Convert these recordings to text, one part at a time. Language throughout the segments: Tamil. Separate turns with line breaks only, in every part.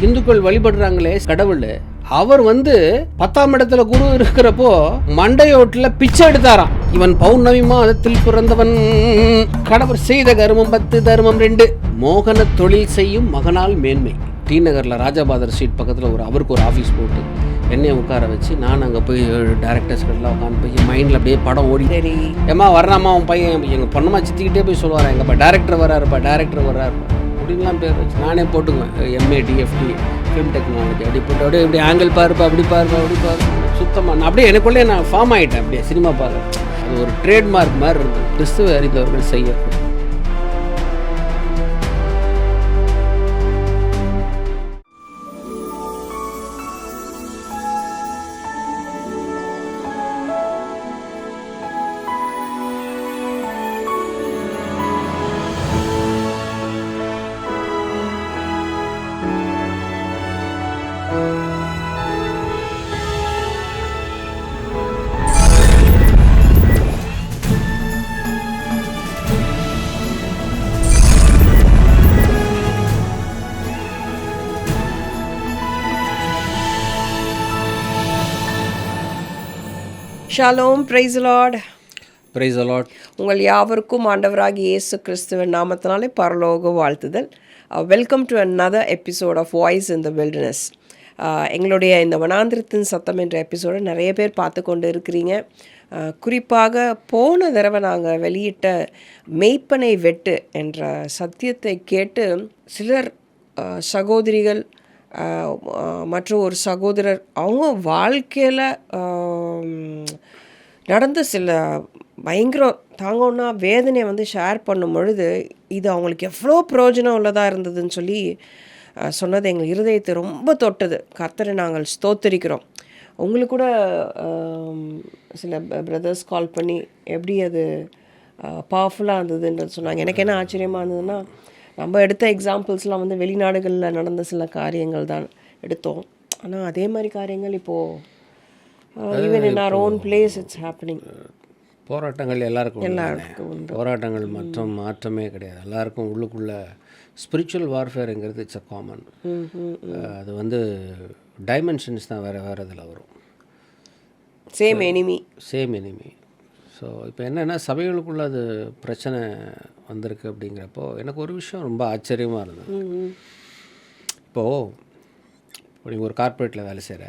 இந்துக்கள் வழிபடுறாங்களே கடவுள், அவர் 10ஆம் இடத்துல குரு இருக்கிறப்போ மண்டையோட்டில் பிச்சை எடுத்தாராம். இவன் பௌர்ணமி மாதத்தில் பிறந்தவன், கடவுள் செய்த கர்மம் 10 தர்மம் 2, மோகன தொழில் செய்யும் மகனால் மேன்மை. டி நகரில் ராஜாபாதர் ஸ்ட்ரீட் பக்கத்தில் அவருக்கு ஒரு ஆஃபீஸ் போட்டு என்னையை உட்கார வச்சு நான் அங்கே போய் டேரக்டர்ஸ்கெல்லாம் உட்காந்து போய் மைண்டில் அப்படியே படம் ஓடி, சரி ஏம்மா வர்றாமா அவன் பையன், எங்கள் பொண்ணமா சித்திக்கிட்டே போய் சொல்லுவாரா, எங்கப்பா டேரக்டர் வராருப்பா அப்படின்லாம் பேர் வச்சு நானே போட்டுக்குவேன். எம்ஏ டிஎஃப்டி ஃபிலிம் டெக்னாலஜி அப்படி போட்டு அப்படியே இப்படி ஆங்கிள் பாருப்பா, அப்படி பாருப்பா சுத்தமாக நான் அப்படியே எனக்குள்ளே நான் ஃபார்ம் ஆகிட்டேன். அப்படியே சினிமா பார்க்க அது ஒரு ட்ரேட்மார்க் மாதிரி இருந்தது. கிறிஸ்துவ அறிந்தவர்கள் செய்யப்படும்.
ஷாலோம், பிரைஸ் லார்ட்.
Praise lord.
உங்கள் யாவருக்கும் ஆண்டவராகிய இயேசு கிறிஸ்துவின் நாமத்தினாலே பரலோக வாழ்த்துதல். Welcome to another episode of voice in the wilderness. எங்களுடைய இந்த வனாந்திரத்தின் சத்தம் என்ற எபிசோடை நிறைய பேர் பார்த்து கொண்டு இருக்கிறீங்க. குறிப்பாக போன தடவை நாங்கள் வெளியிட்ட மெய்ப்பனை வெட்டு என்ற சத்தியத்தை கேட்டு சிலர் சகோதரிகள் மற்றும் ஒரு சகோதரர் அவங்க வாழ்க்கையில் நடந்த சில பயங்கரம் தாங்கன்னா வேதனையை ஷேர் பண்ணும் பொழுது இது அவங்களுக்கு எவ்வளோ பிரயோஜனம் உள்ளதாக இருந்ததுன்னு சொல்லி சொன்னது எங்கள் இருதயத்தை ரொம்ப தொட்டது. கர்த்தரை நாங்கள் ஸ்தோத்தரிக்கிறோம். உங்களுக்கு கூட சில பிரதர்ஸ் கால் பண்ணி எப்படி அது பவர்ஃபுல்லாக இருந்ததுன்றது சொன்னாங்க. எனக்கு என்ன ஆச்சரியமாக இருந்ததுன்னா, நம்ம எடுத்த எக்ஸாம்பிள்ஸ்லாம் வெளிநாடுகளில் நடந்த சில காரியங்கள் தான் எடுத்தோம். ஆனால் அதே மாதிரி காரியங்கள் இப்போது even in our own place it's happening.
போராட்டங்கள் எல்லாருக்கும் போராட்டங்கள் மற்றும் மாற்றமே கிடையாது. எல்லாருக்கும் உள்ளுக்குள்ள ஸ்பிரிச்சுவல் வார்ஃபேருங்கிறது இட்ஸ் அ காமன். அது டைமென்ஷன்ஸ் தான் வேறு இதில் வரும்.
Same enemy. ஸோ இப்போ என்னென்னா சபைகளுக்குள்ளே அது பிரச்சனை வந்திருக்கு அப்படிங்கிறப்போ எனக்கு ஒரு விஷயம் ரொம்ப ஆச்சரியமாக இருந்தது. இப்போது நீங்கள் ஒரு கார்ப்பரேட்டில் வேலை செய்கிற,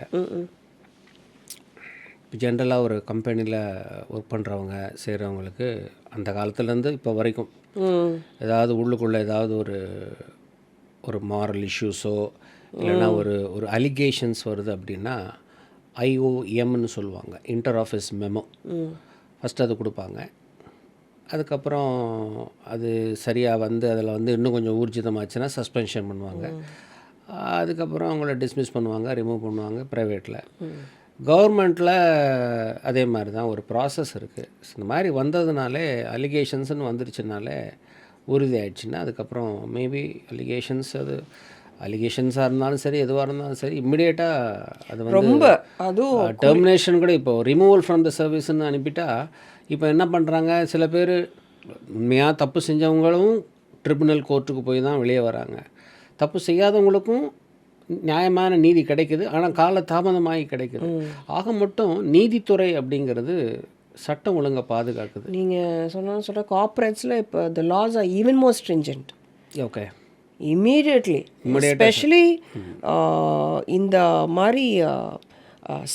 இப்போ ஜென்ரலாக ஒரு கம்பெனியில் ஒர்க் பண்ணுறவங்க செய்கிறவங்களுக்கு அந்த காலத்துலேருந்து இப்போ வரைக்கும் ஏதாவது உள்ளுக்குள்ளே ஏதாவது ஒரு மாரல் இஷ்யூஸோ இல்லைன்னா ஒரு அலிகேஷன்ஸ் வருது அப்படின்னா IOMன்னு சொல்லுவாங்க, இன்டர் ஆஃபீஸ் மெமோ. ஃபஸ்ட்டு அது கொடுப்பாங்க. அதுக்கப்புறம் அது சரியாக அதில் இன்னும் கொஞ்சம் ஊர்ஜிதமாச்சுன்னா சஸ்பென்ஷன் பண்ணுவாங்க. அதுக்கப்புறம் அவங்கள டிஸ்மிஸ் பண்ணுவாங்க, ரிமூவ் பண்ணுவாங்க. ப்ரைவேட்டில், கவர்மெண்ட்டில் அதே மாதிரி தான் ஒரு ப்ராசஸ் இருக்குது. இந்த மாதிரி வந்ததுனாலே அலிகேஷன்ஸ்னு வந்துருச்சுனாலே உறுதி ஆயிடுச்சுன்னா அதுக்கப்புறம் மேபி அலிகேஷன்ஸாக இருந்தாலும் சரி, எதுவாக இருந்தாலும் சரி, இம்மிடியேட்டாக அது ரொம்ப அதுவும்
டெர்மினேஷன் கூட. இப்போ ரிமூவல் ஃப்ரம் த சர்வீஸ்ன்னு அனுப்பிட்டா இப்போ என்ன பண்ணுறாங்க, சில பேர் உண்மையாக தப்பு செஞ்சவங்களும் ட்ரிபுனல் கோர்ட்டுக்கு போய் தான் வெளியே வராங்க. தப்பு செய்யாதவங்களுக்கும் நியாயமான நீதி கிடைக்குது, ஆனால் கால தாமதமாகி கிடைக்குது. ஆக மட்டும் நீதித்துறை அப்படிங்கிறது சட்டம் ஒழுங்கை பாதுகாக்குது.
நீங்கள் சொல்கிற கார்ப்பரேட்ஸில் இப்போ the laws are even more stringent.
Okay,
immediately, especially இந்த மாதிரி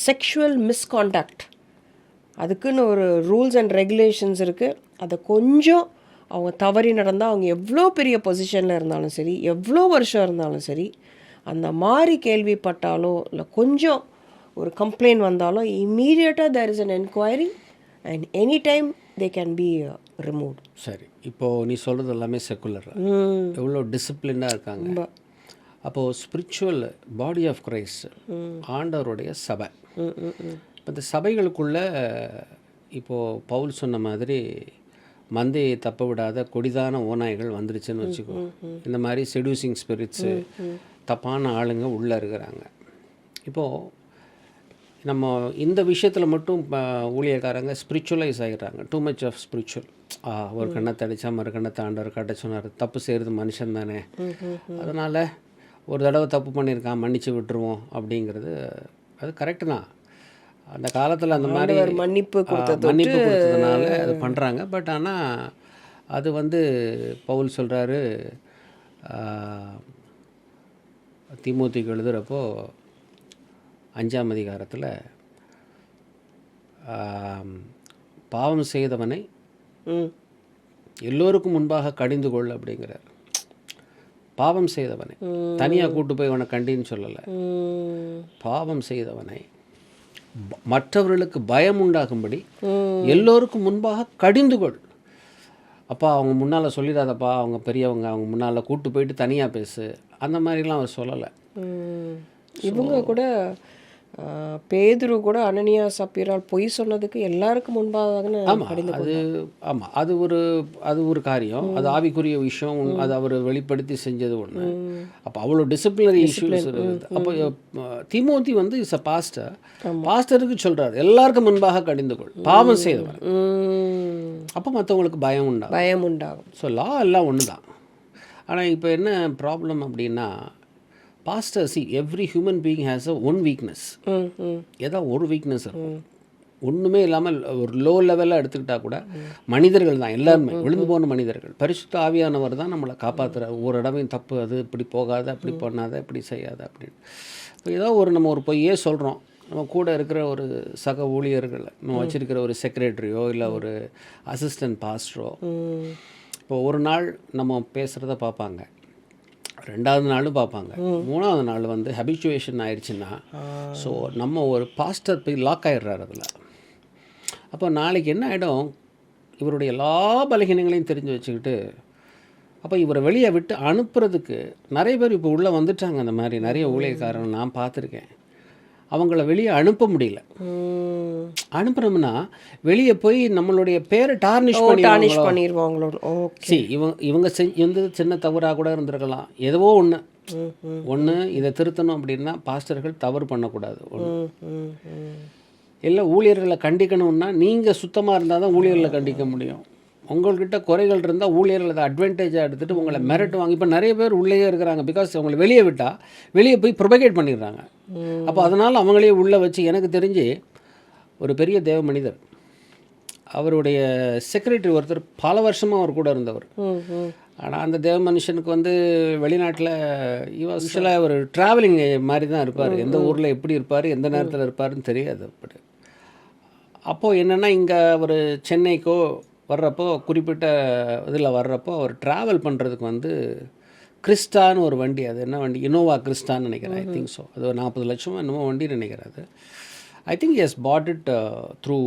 செக்ஷுவல் மிஸ்கான்டாக்ட் அதுக்குன்னு ஒரு ரூல்ஸ் அண்ட் ரெகுலேஷன்ஸ் இருக்குது. அதை கொஞ்சம் அவங்க தவறி நடந்தால், அவங்க எவ்வளோ பெரிய பொசிஷனில் இருந்தாலும் சரி, எவ்வளோ வருஷம் இருந்தாலும் சரி, அந்த மாதிரி கேள்விப்பட்டாலோ இல்லை கொஞ்சம் ஒரு கம்ப்ளைண்ட் வந்தாலும் இம்மீடியட்டாக there is an enquiry and any time they can be remove.
சரி, இப்போது நீ சொல்கிறது எல்லாமே செக்குலர், எவ்வளோ டிசிப்ளினாக இருக்காங்க. அப்போது ஸ்பிரிச்சுவல் பாடி ஆஃப் கிரைஸ்ட், ஆண்டவருடைய சபை. இப்போ இந்த சபைகளுக்குள்ளே இப்போது பவுல் சொன்ன மாதிரி மந்தையை தப்ப விடாத கொடிதான ஓநாய்கள் வந்துருச்சுன்னு வச்சுக்கோ. இந்த மாதிரி செடியூசிங் ஸ்பிரிட்ஸு, தப்பான ஆளுங்க உள்ளே இருக்கிறாங்க. இப்போது நம்ம இந்த விஷயத்தில் மட்டும் ஊழியக்காரங்க ஸ்பிரிச்சுவலைஸ் ஆகிடுறாங்க. Too much of spiritual. ஒரு கண்ணை தடித்தா மறு கண்ணை தாண்டவர் காட்ட சொன்னார். தப்பு செய்கிறது மனுஷன் தானே, அதனால்
ஒரு தடவை தப்பு பண்ணியிருக்கான், மன்னிச்சு விட்டுருவோம் அப்படிங்கிறது அது கரெக்டு தான். அந்த காலத்தில் அந்த மாதிரி
மன்னிப்பு
கொடுத்ததுனால அது பண்ணுறாங்க. பட் ஆனால் அது வந்து பவுல் சொல்கிறாரு தீமோத்தேயுக்கு எழுதுகிறப்போ 5ஆம் அதிகாரத்தில் பாவம் செய்தவனை எல்லோருக்கும் முன்பாக கடிந்து கொள் அப்படிங்கிறார். பாவம் செய்தவனை தனியாக கூட்டு போய் அவனை கண்டின்னு சொல்லலை. பாவம் செய்தவனை மற்றவர்களுக்கு பயம் உண்டாகும்படி எல்லோருக்கும் முன்பாக கடிந்து கொள். அப்பா அவங்க முன்னால் சொல்லிடாதப்பா, அவங்க பெரியவங்க, அவங்க முன்னால் கூட்டு போயிட்டு தனியாக பேசு, அந்த மாதிரிலாம் அவர் சொல்லலை.
இவங்க கூட பேதுரு கூட அனனியா சப்பீரால் பொய் சொன்னதுக்கு எல்லாருக்கும் முன்பாக
அது ஒரு காரியம், அது ஆவிக்குரிய விஷயம், அது அவர் வெளிப்படுத்தி செஞ்சது ஒன்று. அப்போ அவ்வளோ டிசிப்ளினரி இஷ்யூஸ் இருக்குது. அப்போ தீமோத்தி வந்து இஸ் அ பாஸ்டர், பாஸ்டருக்கு சொல்கிறார் எல்லாருக்கும் முன்பாக கடிந்து கொள், பாவம் செய்தவன். அப்போ மற்றவங்களுக்கு பயம் உண்டாகும். ஸோ லா எல்லாம் ஒன்று தான். ஆனால் இப்போ என்ன ப்ராப்ளம் அப்படின்னா, pastor every human being has a one weakness. ஏதாவது ஒரு வீக்னஸ் இருக்கும். ஒன்றுமே இல்லாமல் ஒரு லோ லெவலில் எடுத்துக்கிட்டால் கூட மனிதர்கள் தான் எல்லாருமே, விழுந்து போன மனிதர்கள். பரிசுத்த ஆவியானவர் தான் நம்மளை காப்பாற்றுறார். ஒவ்வொரு இடமே தப்பு, அது இப்படி போகாத, அப்படி பண்ணாத, இப்படி செய்யாத அப்படின்னு. இப்போ ஏதோ நம்ம ஒரு பொய்யே சொல்கிறோம், நம்ம கூட இருக்கிற ஒரு சக ஊழியர்கள், நம்ம வச்சுருக்கிற ஒரு செக்ரட்டரியோ இல்லை ஒரு அசிஸ்டன்ட் பாஸ்டரோ இப்போ ஒரு நாள் நம்ம பேசுகிறத பார்ப்பாங்க, 2வது நாளும் பார்ப்பாங்க, 3வது நாள் வந்து ஹபிச்சுவேஷன் ஆயிடுச்சுன்னா, ஸோ நம்ம ஒரு பாஸ்டர் போய் லாக் ஆகிடுறாரு அதில். அப்போ நாளைக்கு என்ன ஆகிடும், இவருடைய எல்லா பலகீனங்களையும் தெரிஞ்சு வச்சுக்கிட்டு அப்போ இவரை வெளியே விட்டு அனுப்புறதுக்கு நிறைய பேர் இப்போ உள்ளே வந்துட்டாங்க. அந்த மாதிரி நிறைய ஊழியக்காரன் நான் பார்த்துருக்கேன். அவங்கள வெளியே அனுப்ப முடியல. அனுப்புனோம்னா வெளியே போய் நம்மளுடைய பேரை டார்னிஷ் பண்ணிடுவாங்களோ. இவங்க எந்த சின்ன தவறாக கூட இருந்திருக்கலாம், ஏதோ ஒன்று இதை திருத்தணும் அப்படின்னா பாஸ்டர்கள் தவறு பண்ணக்கூடாது. இல்லை ஊழியர்களை கண்டிக்கணும்னா நீங்கள் சுத்தமாக இருந்தால் தான் ஊழியர்களை கண்டிக்க முடியும். உங்கள்கிட்ட குறைகள் இருந்தால் ஊழியர்கள் அதை அட்வான்டேஜாக எடுத்துகிட்டு உங்களை மிரட்டுவாங்க. இப்போ நிறைய பேர் உள்ளேயே இருக்கிறாங்க, பிகாஸ் அவங்களை வெளியே விட்டால் வெளியே போய் ப்ரொபகேட் பண்ணிடுறாங்க. அப்போ அதனால் அவங்களே உள்ளே வச்சு, எனக்கு தெரிஞ்சு ஒரு பெரிய தேவ மனிதர், அவருடைய செக்ரட்டரி ஒருத்தர் பல வருஷமாக அவர் கூட இருந்தவர். ஆனால் அந்த தேவ மனுஷனுக்கு வந்து வெளிநாட்டில் யூஸ்வலாக ஒரு ட்ராவலிங் மாதிரி தான் இருப்பார். எந்த ஊரில் எப்படி இருப்பார், எந்த நேரத்தில் இருப்பாருன்னு தெரியாது. அப்படி அப்போது என்னென்னா, இங்கே ஒரு சென்னைக்கோ வர்றப்போ, குறிப்பிட்ட இதில் வர்றப்போ அவர் ட்ராவல் பண்ணுறதுக்கு வந்து கிறிஸ்டான்னு ஒரு வண்டி, அது என்ன வண்டி, இனோவா கிறிஸ்டான்னு நினைக்கிறேன். I think so. அது ஒரு 40 லட்சம் என்னமோ வண்டி நினைக்கிறேன். அது I think as put it through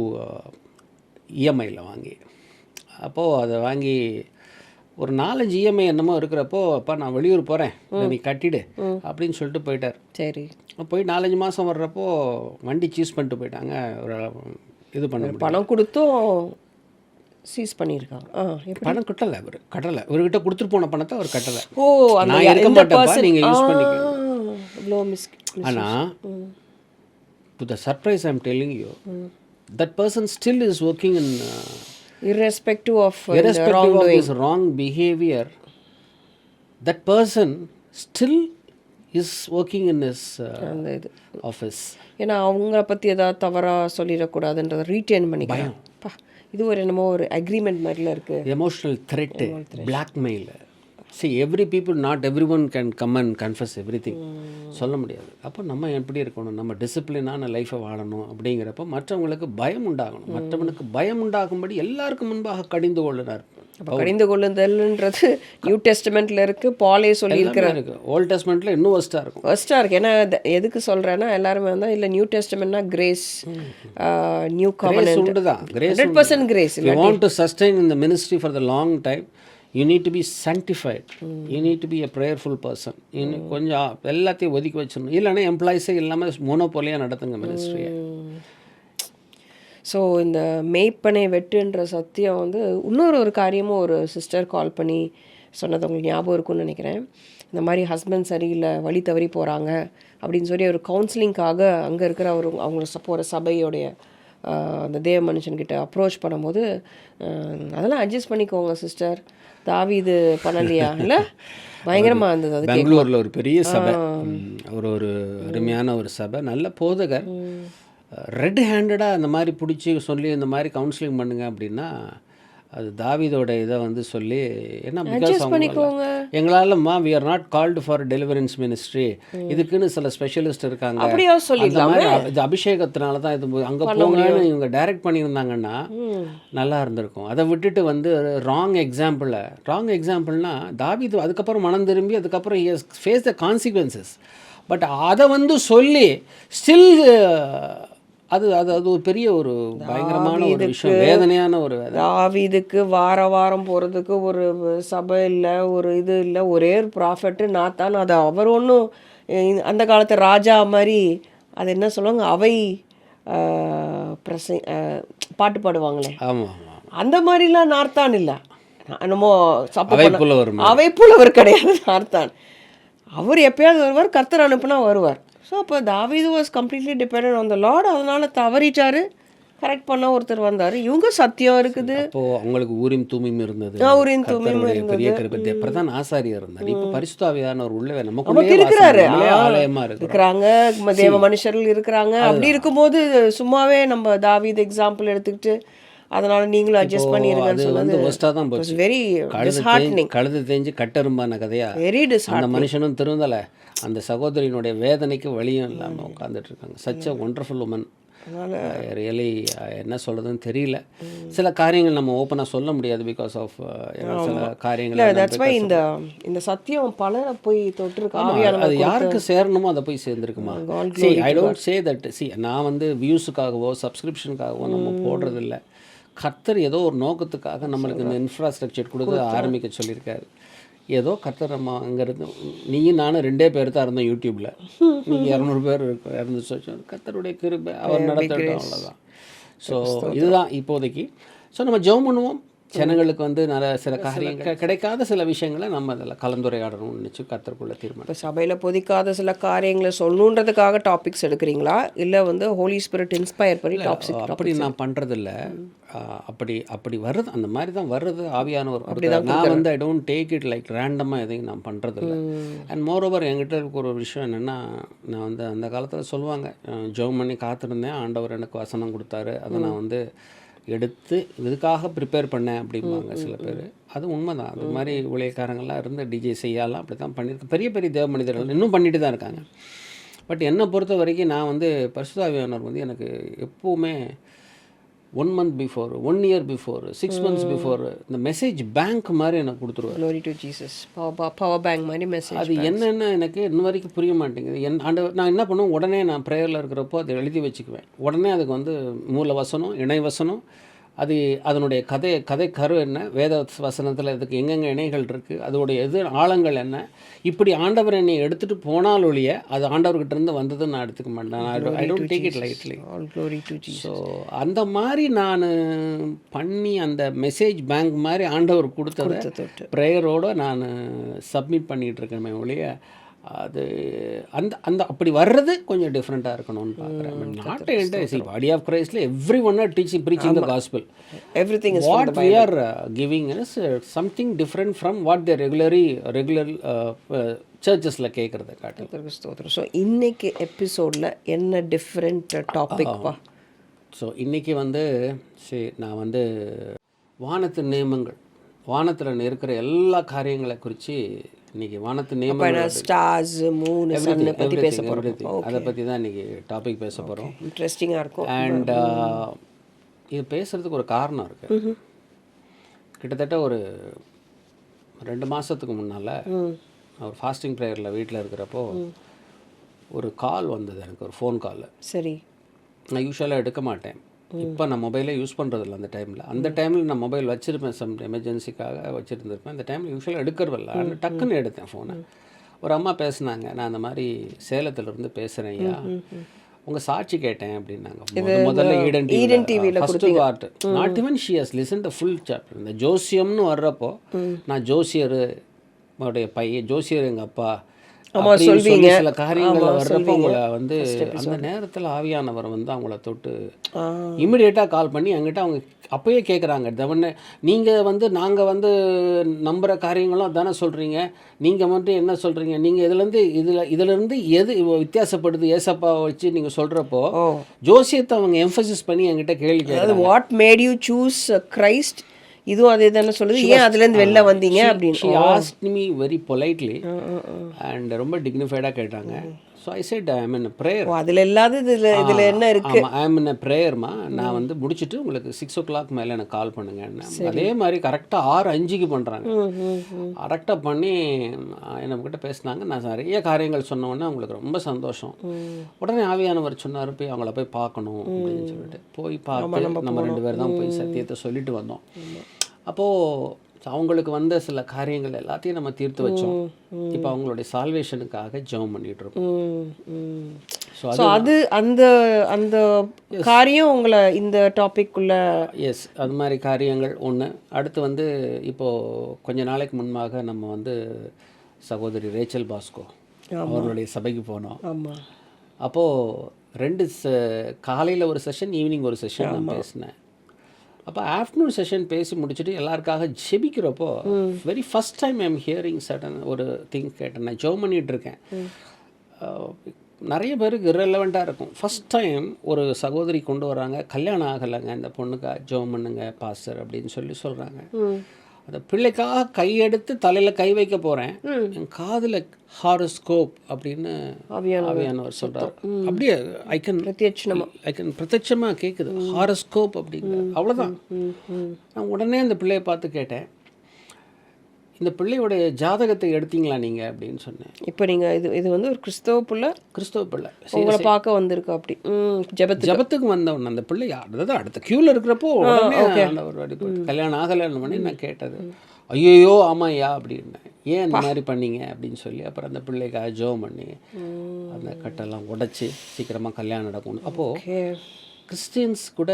இஎம்ஐயில் வாங்கி. அப்போது அதை வாங்கி ஒரு 4-5 இஎம்ஐ என்னமோ இருக்கிறப்போ, அப்பா நான் வெளியூர் போகிறேன், நீ கட்டிடு அப்படின்னு சொல்லிட்டு போயிட்டார். சரி, போய் 4-5 மாதம் வர்றப்போ வண்டி சீஸ் பண்ணிட்டு போயிட்டாங்க. ஒரு இது பண்ண பணம் கொடுத்தும் சீஸ் பண்ணியிருக்காங்க. பணம் கட்டலை, அவர் கட்டலை. இவர்கிட்ட கொடுத்துட்டு போன பணத்தை அவர் கட்டலை. நான் இருக்க மாட்டேன்ப்பா, நீங்கள் யூஸ் பண்ணிக்கோங்க. ஆனால் to the surprise I'm telling you, that person still is working in irrespective of this wrong behavior, that person still is working in his office. ஏன்னா அவங்கள பற்றி ஏதாவது தவறாக சொல்லிடக்கூடாதுன்றதை ரீட்டைன் பண்ணிக்கலாம். இது ஒரு என்னமோ ஒரு அக்ரிமெண்ட் மாதிரிலாம் இருக்குது. Emotional thread, blackmail. See, every people, not everyone can come and confess everything. சொல்ல முடியாது. அப்போ நம்ம எப்படி இருக்கணும், நம்ம டிசிப்ளினான லைஃப்பை வாழணும். அப்படிங்கிறப்போ மற்றவங்களுக்கு பயம் உண்டாகணும். மற்றவனுக்கு பயம் உண்டாகும்படி எல்லாருக்கும் முன்பாக கடிந்து கொள்ளுனார். கடிந்து கொள்ளுதல்ன்றது நியூ டெஸ்டமெண்ட்டில் இருக்குது, பாலே சொல்லியிருக்கிறாரு. ஓல்ட் டெஸ்டமெண்ட்டில் இன்னும் ஒஸ்ட்டாக இருக்குது. ஏன்னா எதுக்கு சொல்கிறேன்னா, எல்லாருமே வந்தால் இல்லை நியூ டெஸ்டமெண்ட்னா கிரேஸ், நியூ கவர்னன்ட் உண்டு தான். 100% grace. You want to sustain in the ministry for the long time, you need to be sanctified. You need to be a prayerful person. கொஞ்சம் எல்லாத்தையும் ஒதுக்கி வச்சிடணும். இல்லைன்னா எம்ப்ளாயிஸே இல்லாமல் மோனோபோலியாக நடத்துங்க மினிஸ்ட்ரியை. ஸோ இந்த மேய்ப்பனை வெட்டுன்ற சத்தியம் வந்து இன்னொரு காரியமும் ஒரு சிஸ்டர் கால் பண்ணி சொன்னது உங்களுக்கு ஞாபகம் இருக்குன்னு நினைக்கிறேன். இந்த மாதிரி ஹஸ்பண்ட் சரியில்லை, வழி தவறி போகிறாங்க அப்படின்னு சொல்லி ஒரு கவுன்சிலிங்காக அங்கே இருக்கிற அவங்கள போகிற சபையோடைய
அந்த தேவ மனுஷன்கிட்ட அப்ரோச் பண்ணும்போது அதெல்லாம் அட்ஜஸ்ட் பண்ணிக்கோங்க சிஸ்டர், தாவீது பண்ணலையா இல்லை, பயங்கரமாக இருந்தது. அது
பெங்களூரில் ஒரு பெரிய சபை, ஒரு அருமையான ஒரு சபை, நல்ல போதகர், ரெட் ஹேண்டடாக அந்த மாதிரி பிடிச்சி சொல்லி இந்த மாதிரி கவுன்சிலிங் பண்ணுங்க அப்படின்னா அது தாவீதோட இதை வந்து சொல்லி என்ன எங்களாலம்மா we are not called for deliverance ministry, இதுக்குன்னு சில ஸ்பெஷலிஸ்ட் இருக்காங்க, இது அபிஷேகத்தினால தான் இது அங்கே போங்கன்னு இவங்க டைரக்ட் பண்ணியிருந்தாங்கன்னா நல்லா இருந்திருக்கும். அதை விட்டுட்டு வந்து ராங் எக்ஸாம்பிள்னா தாவீது அதுக்கப்புறம் மனம் திரும்பி அதுக்கப்புறம் he has faced the consequences. But அதை வந்து சொல்லி ஸ்டில் அது அது அது ஒரு பெரிய ஒரு பயங்கரமான ஒரு விஷயம், வேதனையான ஒரு
தாவீதுக்கு வாரம் போகிறதுக்கு ஒரு சபை இல்லை, ஒரு இது இல்லை, ஒரே ஒரு ப்ராஃபட்டு நாத்தான். அது அவர் ஒன்றும் அந்த காலத்து ராஜா மாதிரி அது என்ன சொல்லுவாங்க அவை பாட்டு பாடுவாங்களே,
ஆமாம்
அந்த மாதிரிலாம் நார்த்தான் இல்லை, என்னமோ
அவை
புலவர் கிடையாது நார்த்தான். அவர் எப்பயாவது வருவார், கர்த்தர் அனுப்புனா வருவார். ஸோ அப்போ தாவீது was completely dependent on the Lord. அதனால் தவறிட்டாரு, கரெக்ட் பண்ண ஒருத்தர் வந்தார். இவங்க சத்தியம் இருக்குது,
அப்போது அவங்களுக்கு ஊரின் தூமியும் இருந்தது,
ஊரின் தூமியும் இருந்தது,
பெரிய கிருபை. பிரதான ஆசாரியர் இருந்தார். இப்போ பரிசுத்தாவியானவர் உள்ளே
நமக்கு இருக்கிறாரு,
ஆலயமாக
இருக்கிறாங்க, தேவ மனுஷர்கள் இருக்கிறாங்க. அப்படி இருக்கும்போது சும்மாவே நம்ம தாவீது எக்ஸாம்பிள் எடுத்துக்கிட்டு அதனால நீங்களும் அட்ஜஸ்ட் பண்ணிருங்கன்னு சொன்னது
ஒஸ்ட்டாக தான் போச்சு.
வெரி டிஸ்ஹார்ட்னிங்.
கழுது தேஞ்சு கட்டெரும்பான கதையா.
வெரி டிஸ்ஹார்ட்னிங்.
அந்த மனுஷனும் திருந்தலை, அந்த சகோதரியினுடைய வேதனைக்கு வழியும் இல்லாமல் உட்காந்துட்டு இருக்காங்க. Such a wonderful woman. Really என்ன சொல்கிறதுன்னு தெரியல. சில காரியங்கள் நம்ம ஓப்பனாக சொல்ல முடியாது பிகாஸ் ஆஃப் சில காரியங்கள்.
தட்ஸ் வை இந்த சத்தியம் பலரை போய் தொட்டிருக்கு.
அது யாருக்கு சேரணுமோ அதை போய் சேர்ந்துருக்குமா. I don't say that. நான் வந்து வியூஸுக்காகவோ சப்ஸ்கிரிப்ஷனுக்காகவோ நம்ம போடுறதில்ல. கர்த்தர் ஏதோ ஒரு நோக்கத்துக்காக நம்மளுக்கு இந்த இன்ஃப்ராஸ்ட்ரக்சர் கொடுத்து ஆரம்பிக்க சொல்லியிருக்காரு. ஏதோ கர்த்தர் நம்ம அங்கேருந்து நீயும் நானும் 2 பேர் தான் இருந்தோம் யூடியூப்பில், நீங்கள் 200 பேர் இருந்துச்சு. கர்த்தருடைய கிருபை அவர் நடத்தட்டும், அவ்வளோதான். ஸோ இதுதான் இப்போதைக்கு. ஸோ நம்ம ஜெபம் பண்ணுவோம். ஜனங்களுக்கு வந்து நல்ல சில காரியங்கள் கிடைக்காத சில விஷயங்களை நம்ம அதில் கலந்துரையாடணும்னு நினச்சி கர்த்தருக்குள்ள தீர்மானம்.
இப்போ சபையில் பொதிக்காத சில காரியங்களை சொல்லணுன்றதுக்காக டாபிக்ஸ் எடுக்கிறீங்களா, இல்லை வந்து ஹோலி ஸ்பிரிட் இன்ஸ்பயர் பண்ணி டாபிக்ஸ்?
அப்படி நான் பண்ணுறதில்ல. அப்படி வருது, அந்த மாதிரி தான் வருது. ஆவியானவர் நான் வந்து I don't take it like ரேண்டமாக எதையும் நான் பண்ணுறதில்ல. அண்ட் மோரோவர் என்கிட்ட இருக்க ஒரு விஷயம் என்னென்னா, நான் வந்து அந்த காலத்தில் சொல்லுவாங்க, ஜெபம் பண்ணி காத்திருந்தேன், ஆண்டவர் எனக்கு வசனம் கொடுத்தாரு, அதை நான் வந்து எடுத்து இதுக்காக ப்ரிப்பேர் பண்ணேன் அப்படிம்பாங்க சில பேர். அது உண்மைதான். அது மாதிரி ஊழியக்காரங்கள்லாம் இருந்து டிஜே செய்யலாம், அப்படி தான் பண்ணியிருக்கேன். பெரிய பெரிய தேவ மனிதர்கள் இன்னும் பண்ணிட்டு தான் இருக்காங்க. பட் என்னை பொறுத்த வரைக்கும் நான் வந்து பரிசுத்தாவியானவர் வந்து எனக்கு எப்போவுமே 1 month before, 1 year before, 6 months before இந்த மெசேஜ் பேங்க் மாதிரி எனக்கு கொடுத்துருவார்.
Glory to Jesus. Power bank மாதிரி மெசேஜ்.
அது என்னென்னு எனக்கு இன்ன வரைக்கும் புரிய மாட்டேங்குது. நான் என்ன பண்ணுவேன், உடனே நான் ப்ரேயரில் இருக்கிறப்போ அதை எழுதி வச்சுக்குவேன். உடனே அதுக்கு வந்து மூல வசனம், இணை வசனம், அது அதனுடைய கதை கரு என்ன, வேத வசனத்தில் இதுக்கு எங்கெங்கே இணைகள் இருக்குது, அதோடைய ஆழங்கள் என்ன, இப்படி ஆண்டவர் என்னை எடுத்துகிட்டு போனால் ஒழிய அது ஆண்டவர்கிட்ட இருந்து வந்ததுன்னு நான் எடுத்துக்க மாட்டேன். I don't take it lightly. So அந்த மாதிரி நான் பண்ணி அந்த மெசேஜ் பேங்க் மாதிரி ஆண்டவர் கொடுத்ததை ப்ரேயரோடு நான் சப்மிட் பண்ணிகிட்டு இருக்கேன் ஒழிய அது அப்படி வர்றது கொஞ்சம் டிஃப்ரெண்ட்டாக இருக்கணும்னு பார்க்குறேன். நாட் என்டையர் பாடி ஆஃப் கிரைஸ்ட்ல every one are preaching the gospel.
Everything is
what we are giving is something different from what the regular சர்ச்சஸில் கேட்குறத காட்டு.
ஸோ இன்னைக்கு எபிசோடில் என்ன டிஃப்ரெண்ட் டாபிக்ப்பா?
ஸோ இன்றைக்கி வந்து நான் வந்து வானத்தின் நியமங்கள், வானத்தில் இருக்கிற எல்லா காரியங்களை குறித்து இன்னைக்கு வானத்து நியமங்கள்,
ஸ்டார்ஸ், மூன், சன் பத்தி பேச போறோம்.
அதை பற்றி தான் இன்னைக்கு டாபிக் பேச போகிறோம்.
இன்ட்ரெஸ்டிங்காக இருக்கும்.
அண்ட் இது பேசுகிறதுக்கு ஒரு காரணம் இருக்குது. கிட்டத்தட்ட ஒரு 2 மாதத்துக்கு முன்னால் ஒரு ஃபாஸ்டிங் ப்ரேயரில் வீட்டில் இருக்கிறப்போ ஒரு கால் வந்தது எனக்கு, ஒரு ஃபோன் கால்.
சரி.
நான் யூஸ்வலாக எடுக்க மாட்டேன். இப்போ நான் மொபைலே யூஸ் பண்ணுறதில்ல. அந்த டைமில் நான் மொபைல் வச்சுருப்பேன், சம் எமர்ஜென்சிக்காக வச்சுருந்துருப்பேன். அந்த டைமில் யூஸ்வலாக எடுக்கிறதில்ல. ஆனால் டக்குன்னு எடுத்தேன் ஃபோனை. ஒரு அம்மா பேசுனாங்க, நான் அந்த மாதிரி சேலத்துலேருந்து பேசுகிறேன் ஐயா, உங்கள் சாட்சி கேட்டேன் அப்படின்னாங்க. முதல்ல ஈடன் டிவியில் first part. Not even she has listen the full chapter. இந்த ஜோசியம்னு வர்றப்போ நான் ஜோசியர் உடைய பையன், ஜோசியர் எங்கள் அப்பா, அப்படின்னு
சொல்வீங்க.
சொல்லி சில காரியங்கள் வர்றப்போ
சொல்வீங்க.
உங்களை வந்து அந்த நேரத்தில் ஆவியானவர் வந்து அவங்கள தொட்டு இமிடியேட்டாக கால் பண்ணி என்கிட்ட அவங்க அப்பயே கேட்குறாங்க, தவன நீங்கள் வந்து நாங்கள் வந்து நம்புகிற காரியங்களும் அதானே சொல்கிறீங்க, நீங்கள் மட்டும் என்ன சொல்கிறீங்க, நீங்கள் இதிலேருந்து எது வித்தியாசப்படுது ஏசப்பாவை வச்சு நீங்கள் சொல்கிறப்போ ஜோசியத்தை அவங்க எம்ஃபசிஸ் பண்ணி என்கிட்ட கேள்வி கேட்குறாங்க.
What made you choose Christ, இதுவும் அதே தானே சொல்லுது, ஏன் அதுலேருந்து வெளில வந்தீங்க அப்படின்னு.
She asked me very politely and ரொம்ப டிக்னிஃபைடாக கேட்டாங்க. So I set I am in prayer.
அதில் இல்லாத இதில் என்ன இருக்கு?
ஐ எம் இன் ப்ரேயர்மா, நான் வந்து முடிச்சுட்டு உங்களுக்கு 6 o'clock மேலே எனக்கு கால் பண்ணுங்கன்னு. அதே மாதிரி கரெக்டாக 6:05 பண்ணுறாங்க. கரெக்டாக பண்ணி நம்மக்கிட்ட பேசினாங்க. நான் நிறைய காரியங்கள் சொன்னோன்னே அவங்களுக்கு ரொம்ப சந்தோஷம். உடனே ஆவியானவர் சொன்னார், போய் அவங்கள போய் பார்க்கணும் அப்படின்னு சொல்லிட்டு போய் பார்த்து நம்ம 2 பேர் தான் போய் சத்தியத்தை சொல்லிட்டு வந்தோம். அப்போது அவங்களுக்கு வந்த சில காரியங்கள் எல்லாத்தையும் நம்ம தீர்த்து வச்சோம். இப்போ அவங்களுடைய சால்வேஷனுக்காக ஜெபம் பண்ணிட்டு இருக்கோம்.
ஸோ அது அந்த அந்த காரியம் உங்களை இந்த டாபிக்குள்ள.
எஸ், அது மாதிரி காரியங்கள் ஒன்று. அடுத்து வந்து இப்போது கொஞ்ச நாளைக்கு முன்பாக நம்ம வந்து சகோதரி ரேச்சல் பாஸ்கோ அவர்களுடைய சபைக்கு போனோம்.
ஆமாம்.
அப்போது 2 காலையில் ஒரு செஷன், ஈவினிங் ஒரு செஷன் நான் பேசினேன். அப்போ ஆஃப்டர்நூன் செஷன் பேசி முடிச்சுட்டு எல்லாருக்காக ஜெபிக்கிறப்போ very first time I am hearing sudden ஒரு திங் கேட்டேன். நான் ஜெபம் பண்ணிகிட்டு இருக்கேன். நிறைய பேருக்கு இரலவெண்ட்டாக இருக்கும். ஃபஸ்ட் டைம் ஒரு சகோதரி கொண்டு வராங்க, கல்யாணம் ஆகலைங்க, இந்த பொண்ணுக்கா ஜெபம் பண்ணுங்க பாஸ்டர் அப்படின்னு சொல்கிறாங்க. அந்த பிள்ளைக்காக கையெடுத்து தலையில் கை வைக்க போகிறேன், என் காதில் ஹாரோஸ்கோப் அப்படின்னு ஆவியானவர் சொல்கிறார். அப்படியே ஐ கேன் பிரத்யட்சமாக கேட்குது ஹாரோஸ்கோப் அப்படிங்கிறது. அவ்வளோதான். நான் உடனே அந்த பிள்ளையை பார்த்து கேட்டேன், இந்த பிள்ளையோடைய ஜாதகத்தை எடுத்தீங்களா நீங்கள் அப்படின்னு சொன்னேன்.
இப்போ நீங்கள் இது வந்து ஒரு கிறிஸ்தவ பிள்ளை உங்களை பார்க்க வந்திருக்கு. அப்படி
ஜபத்துக்கு வந்தவன் அந்த பிள்ளை அதாவது அடுத்த க்யூவில் இருக்கிறப்போ உடனே கல்யாணம் ஆகலைன்னு பண்ணி நான் கேட்டது. ஐயோ ஆமாய்யா அப்படின்னேன். ஏன் இந்த மாதிரி பண்ணீங்க அப்படின்னு சொல்லி அப்புறம் அந்த பிள்ளைக்காக ஜெபம் பண்ணி அந்த கட்டெல்லாம் உடைச்சி சீக்கிரமாக கல்யாணம் நடக்கணும். அப்போது கிறிஸ்டியன்ஸ் கூட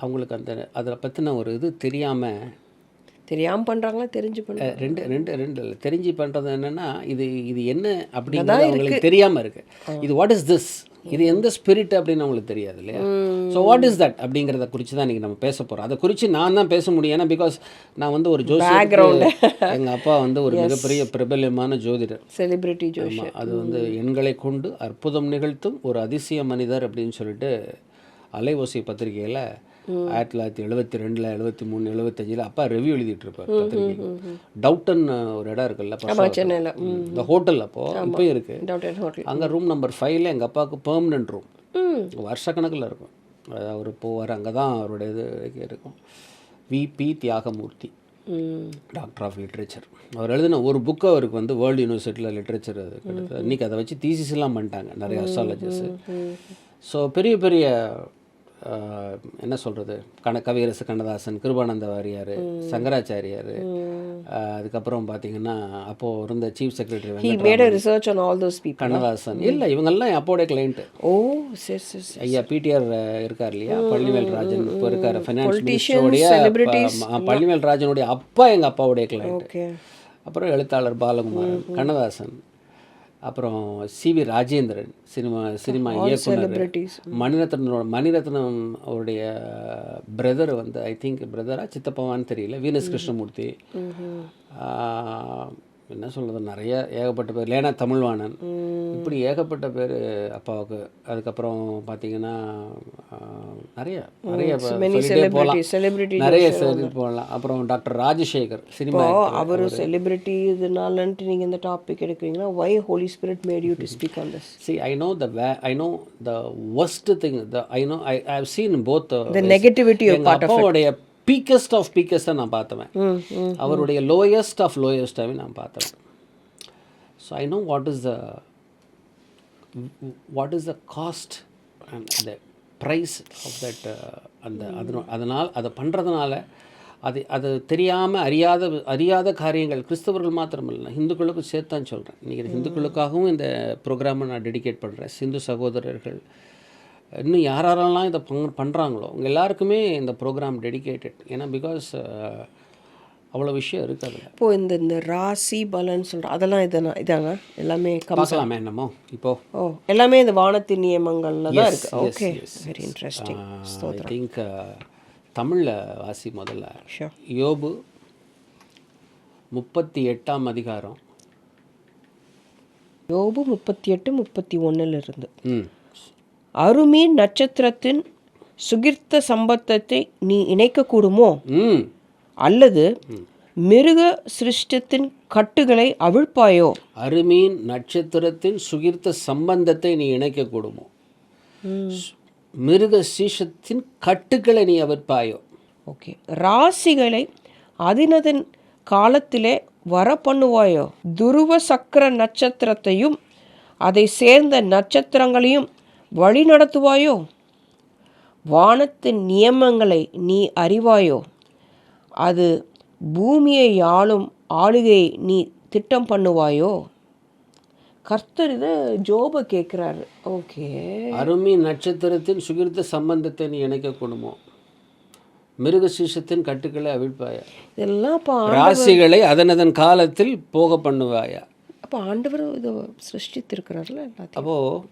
அவங்களுக்கு அந்த அதில் பற்றின ஒரு இது தெரியாமல்
பண்ணுறாங்களா, தெரிஞ்சு பண்ணுறாங்க.
ரெண்டு இல்லை, தெரிஞ்சு பண்ணுறது என்னென்னா இது என்ன அப்படிங்கிறது அவங்களுக்கு தெரியாமல் இருக்குது. இது வாட் இஸ் திஸ், இது எந்த ஸ்பிரிட் அப்படின்னு அவங்களுக்கு தெரியாது இல்லையா. ஸோ வாட் இஸ் தட் அப்படிங்கிறத குறித்து தான் இன்றைக்கி நம்ம பேச போகிறோம். அதை குறித்து நான் தான் பேச முடியும். ஏன்னா பிகாஸ் நான் வந்து ஒரு ஜோசியர், எங்கள் அப்பா வந்து ஒரு மிகப்பெரிய பிரபல்யமான ஜோதிடர், செலிபிரிட்டி ஜோசியர். அது வந்து எண்களை கொண்டு அற்புதம் நிகழ்த்தும் ஒரு அதிசய மனிதர் அப்படின்னு சொல்லிட்டு அலைவோசை பத்திரிகையில் 1972, 73, 75 அப்பா ரிவ்யூ எழுதிட்டு இருப்பார் பத்திரிகை. டவுட்டன் ஒரு இடம் இருக்குல்ல சென்னையில், இந்த ஹோட்டல் அப்போது இப்போ இருக்குது. அங்கே ரூம் நம்பர் 5 எங்கள் அப்பாவுக்கு பெர்மனன்ட் ரூம், வருஷக்கணக்கில் இருக்கும். அவர் போவார், அங்கே தான் அவருடைய இது இருக்கும். V P Thiyagamoorthy, doctor of literature. அவர் எழுதின ஒரு புக்கு அவருக்கு வந்து வேர்ல்டு யூனிவர்சிட்டியில் லிட்ரேச்சர் அது கிடைத்தது. இன்றைக்கி அதை வச்சு தீசிஸ்லாம் பண்ணிட்டாங்க நிறைய அஸ்ட்ராலஜர்ஸு. ஸோ பெரிய பெரிய என்ன சொல்கிறது, கவியரசு கண்ணதாசன், கிருபானந்த வாரியார், சங்கராச்சாரியார், அதுக்கப்புறம் பார்த்தீங்கன்னா அப்போது இருந்த சீஃப் செக்ரட்டரி கண்ணதாசன். இல்லை, இவங்கெல்லாம் அப்போடைய கிளைண்ட்டு. ஐயா பிடிஆர் இருக்கார் இல்லையா, பழனிவேல் ராஜன் இப்போ இருக்கார் ஃபைனான்ஸ் மினிஸ்டருடைய, பழனிவேல் ராஜனுடைய அப்பா எங்கள் அப்பாவுடைய கிளைண்ட்டு. அப்புறம் எழுத்தாளர் பாலகுமார், கண்ணதாசன், அப்புறம் சிவி ராஜேந்திரன், சினிமா இயக்குனர், மணிரத்னம் அவருடைய பிரதர் வந்து ஐ திங்க் பிரதரா சித்தப்பாவான்னு தெரியல, வீனஸ் கிருஷ்ணமூர்த்தி, என்ன சொல்கிறது, நிறைய ஏகப்பட்ட பேர், லேனா தமிழ்வாணன், இப்படி ஏகப்பட்ட பேர் அப்பாவுக்கு. அதுக்கப்புறம் பார்த்தீங்கன்னா நிறைய போகலாம். அப்புறம் டாக்டர் ராஜசேகர், சினிமா
அவர் செலிபிரிட்டி. இதனாலன்ட்டு நீங்கள் இந்த டாபிக் எடுக்கிறீங்கன்னா, why Holy Spirit made you to speak on this?
See, I know the worst thing, I have seen both
the negativity of part of it.
Biggest of பீக்கஸ்ட்டை நான் பார்த்துவேன், அவருடைய லோயஸ்ட் ஆஃப் லோயஸ்ட்டாகவே நான் பார்த்துவேன். So I know what is the cost and the price of that. அதனால் அதை பண்ணுறதுனால அது தெரியாமல் அறியாத காரியங்கள் கிறிஸ்தவர்கள் மாத்திரமில்லை, ஹிந்துக்களுக்கும் சேர்த்தான் சொல்கிறேன். இன்றைக்கி ஹிந்துக்களுக்காகவும் இந்த ப்ரோக்ராமை நான் டெடிகேட் பண்ணுறேன். ஹிந்து சகோதரர்கள் இன்னும் யாரெல்லாம் இதை பண்ணுறாங்களோ அவங்க எல்லாருக்குமே இந்த ப்ரோக்ராம் டெடிகேட்டட். ஏன்னா பிகாஸ் அவ்வளோ விஷயம் இருக்குது அதில்.
இப்போது இந்த ராசி பலன் சொல்கிறோம் அதெல்லாம் இதாங்க எல்லாமே
பார்க்கலாமே என்னமோ இப்போது.
ஓ எல்லாமே இந்த வானத்தின் நியமங்கள்ல தான் இருக்குது. Okay, very interesting.
I think தமிழில் வாசி முதல்ல.
ஷோர்.
யோபு 38ஆம் அதிகாரம்.
யோபு 38:31 இருந்து. அருமீன் நட்சத்திரத்தின் சுகிர்த்த சம்பத்தத்தை நீ இணைக்கக்கூடுமோ? அல்லது மிருக சிருஷ்டத்தின் கட்டுகளை அவிழ்ப்பாயோ?
அருமீன் நட்சத்திரத்தின் சுகிர்த்த சம்பந்தத்தை நீ இணைக்கக்கூடுமோ? மிருக சீஷத்தின் கட்டுக்களை நீ அவிழ்ப்பாயோ?
ஓகே. ராசிகளை அதினதன் காலத்திலே வர பண்ணுவாயோ? துருவ சக்கர நட்சத்திரத்தையும் அதை சேர்ந்த நட்சத்திரங்களையும் வழி நடத்துவாயோ? வானத்தின் நியமங்களை நீ அறிவாயோ? அது பூமியை ஆளும் ஆளுகையை நீ திட்டம் பண்ணுவாயோ? கர்த்தர் இதை ஜோப கேட்குறாரு. ஓகே.
அருமி நட்சத்திரத்தின் சுகிர்த்த சம்பந்தத்தை நீ இணைக்கக்கூடுமோ? மிருக சீஷத்தின் கட்டுக்களை அவிழ்ப்பாயா?
இதெல்லாம் அப்போ
ராசிகளை அதனதன் காலத்தில் போக பண்ணுவாயா?
அப்போ ஆண்டவர் இதை சிருஷ்டித்திருக்கிறார்ல எல்லாத்தையும்.
அப்போது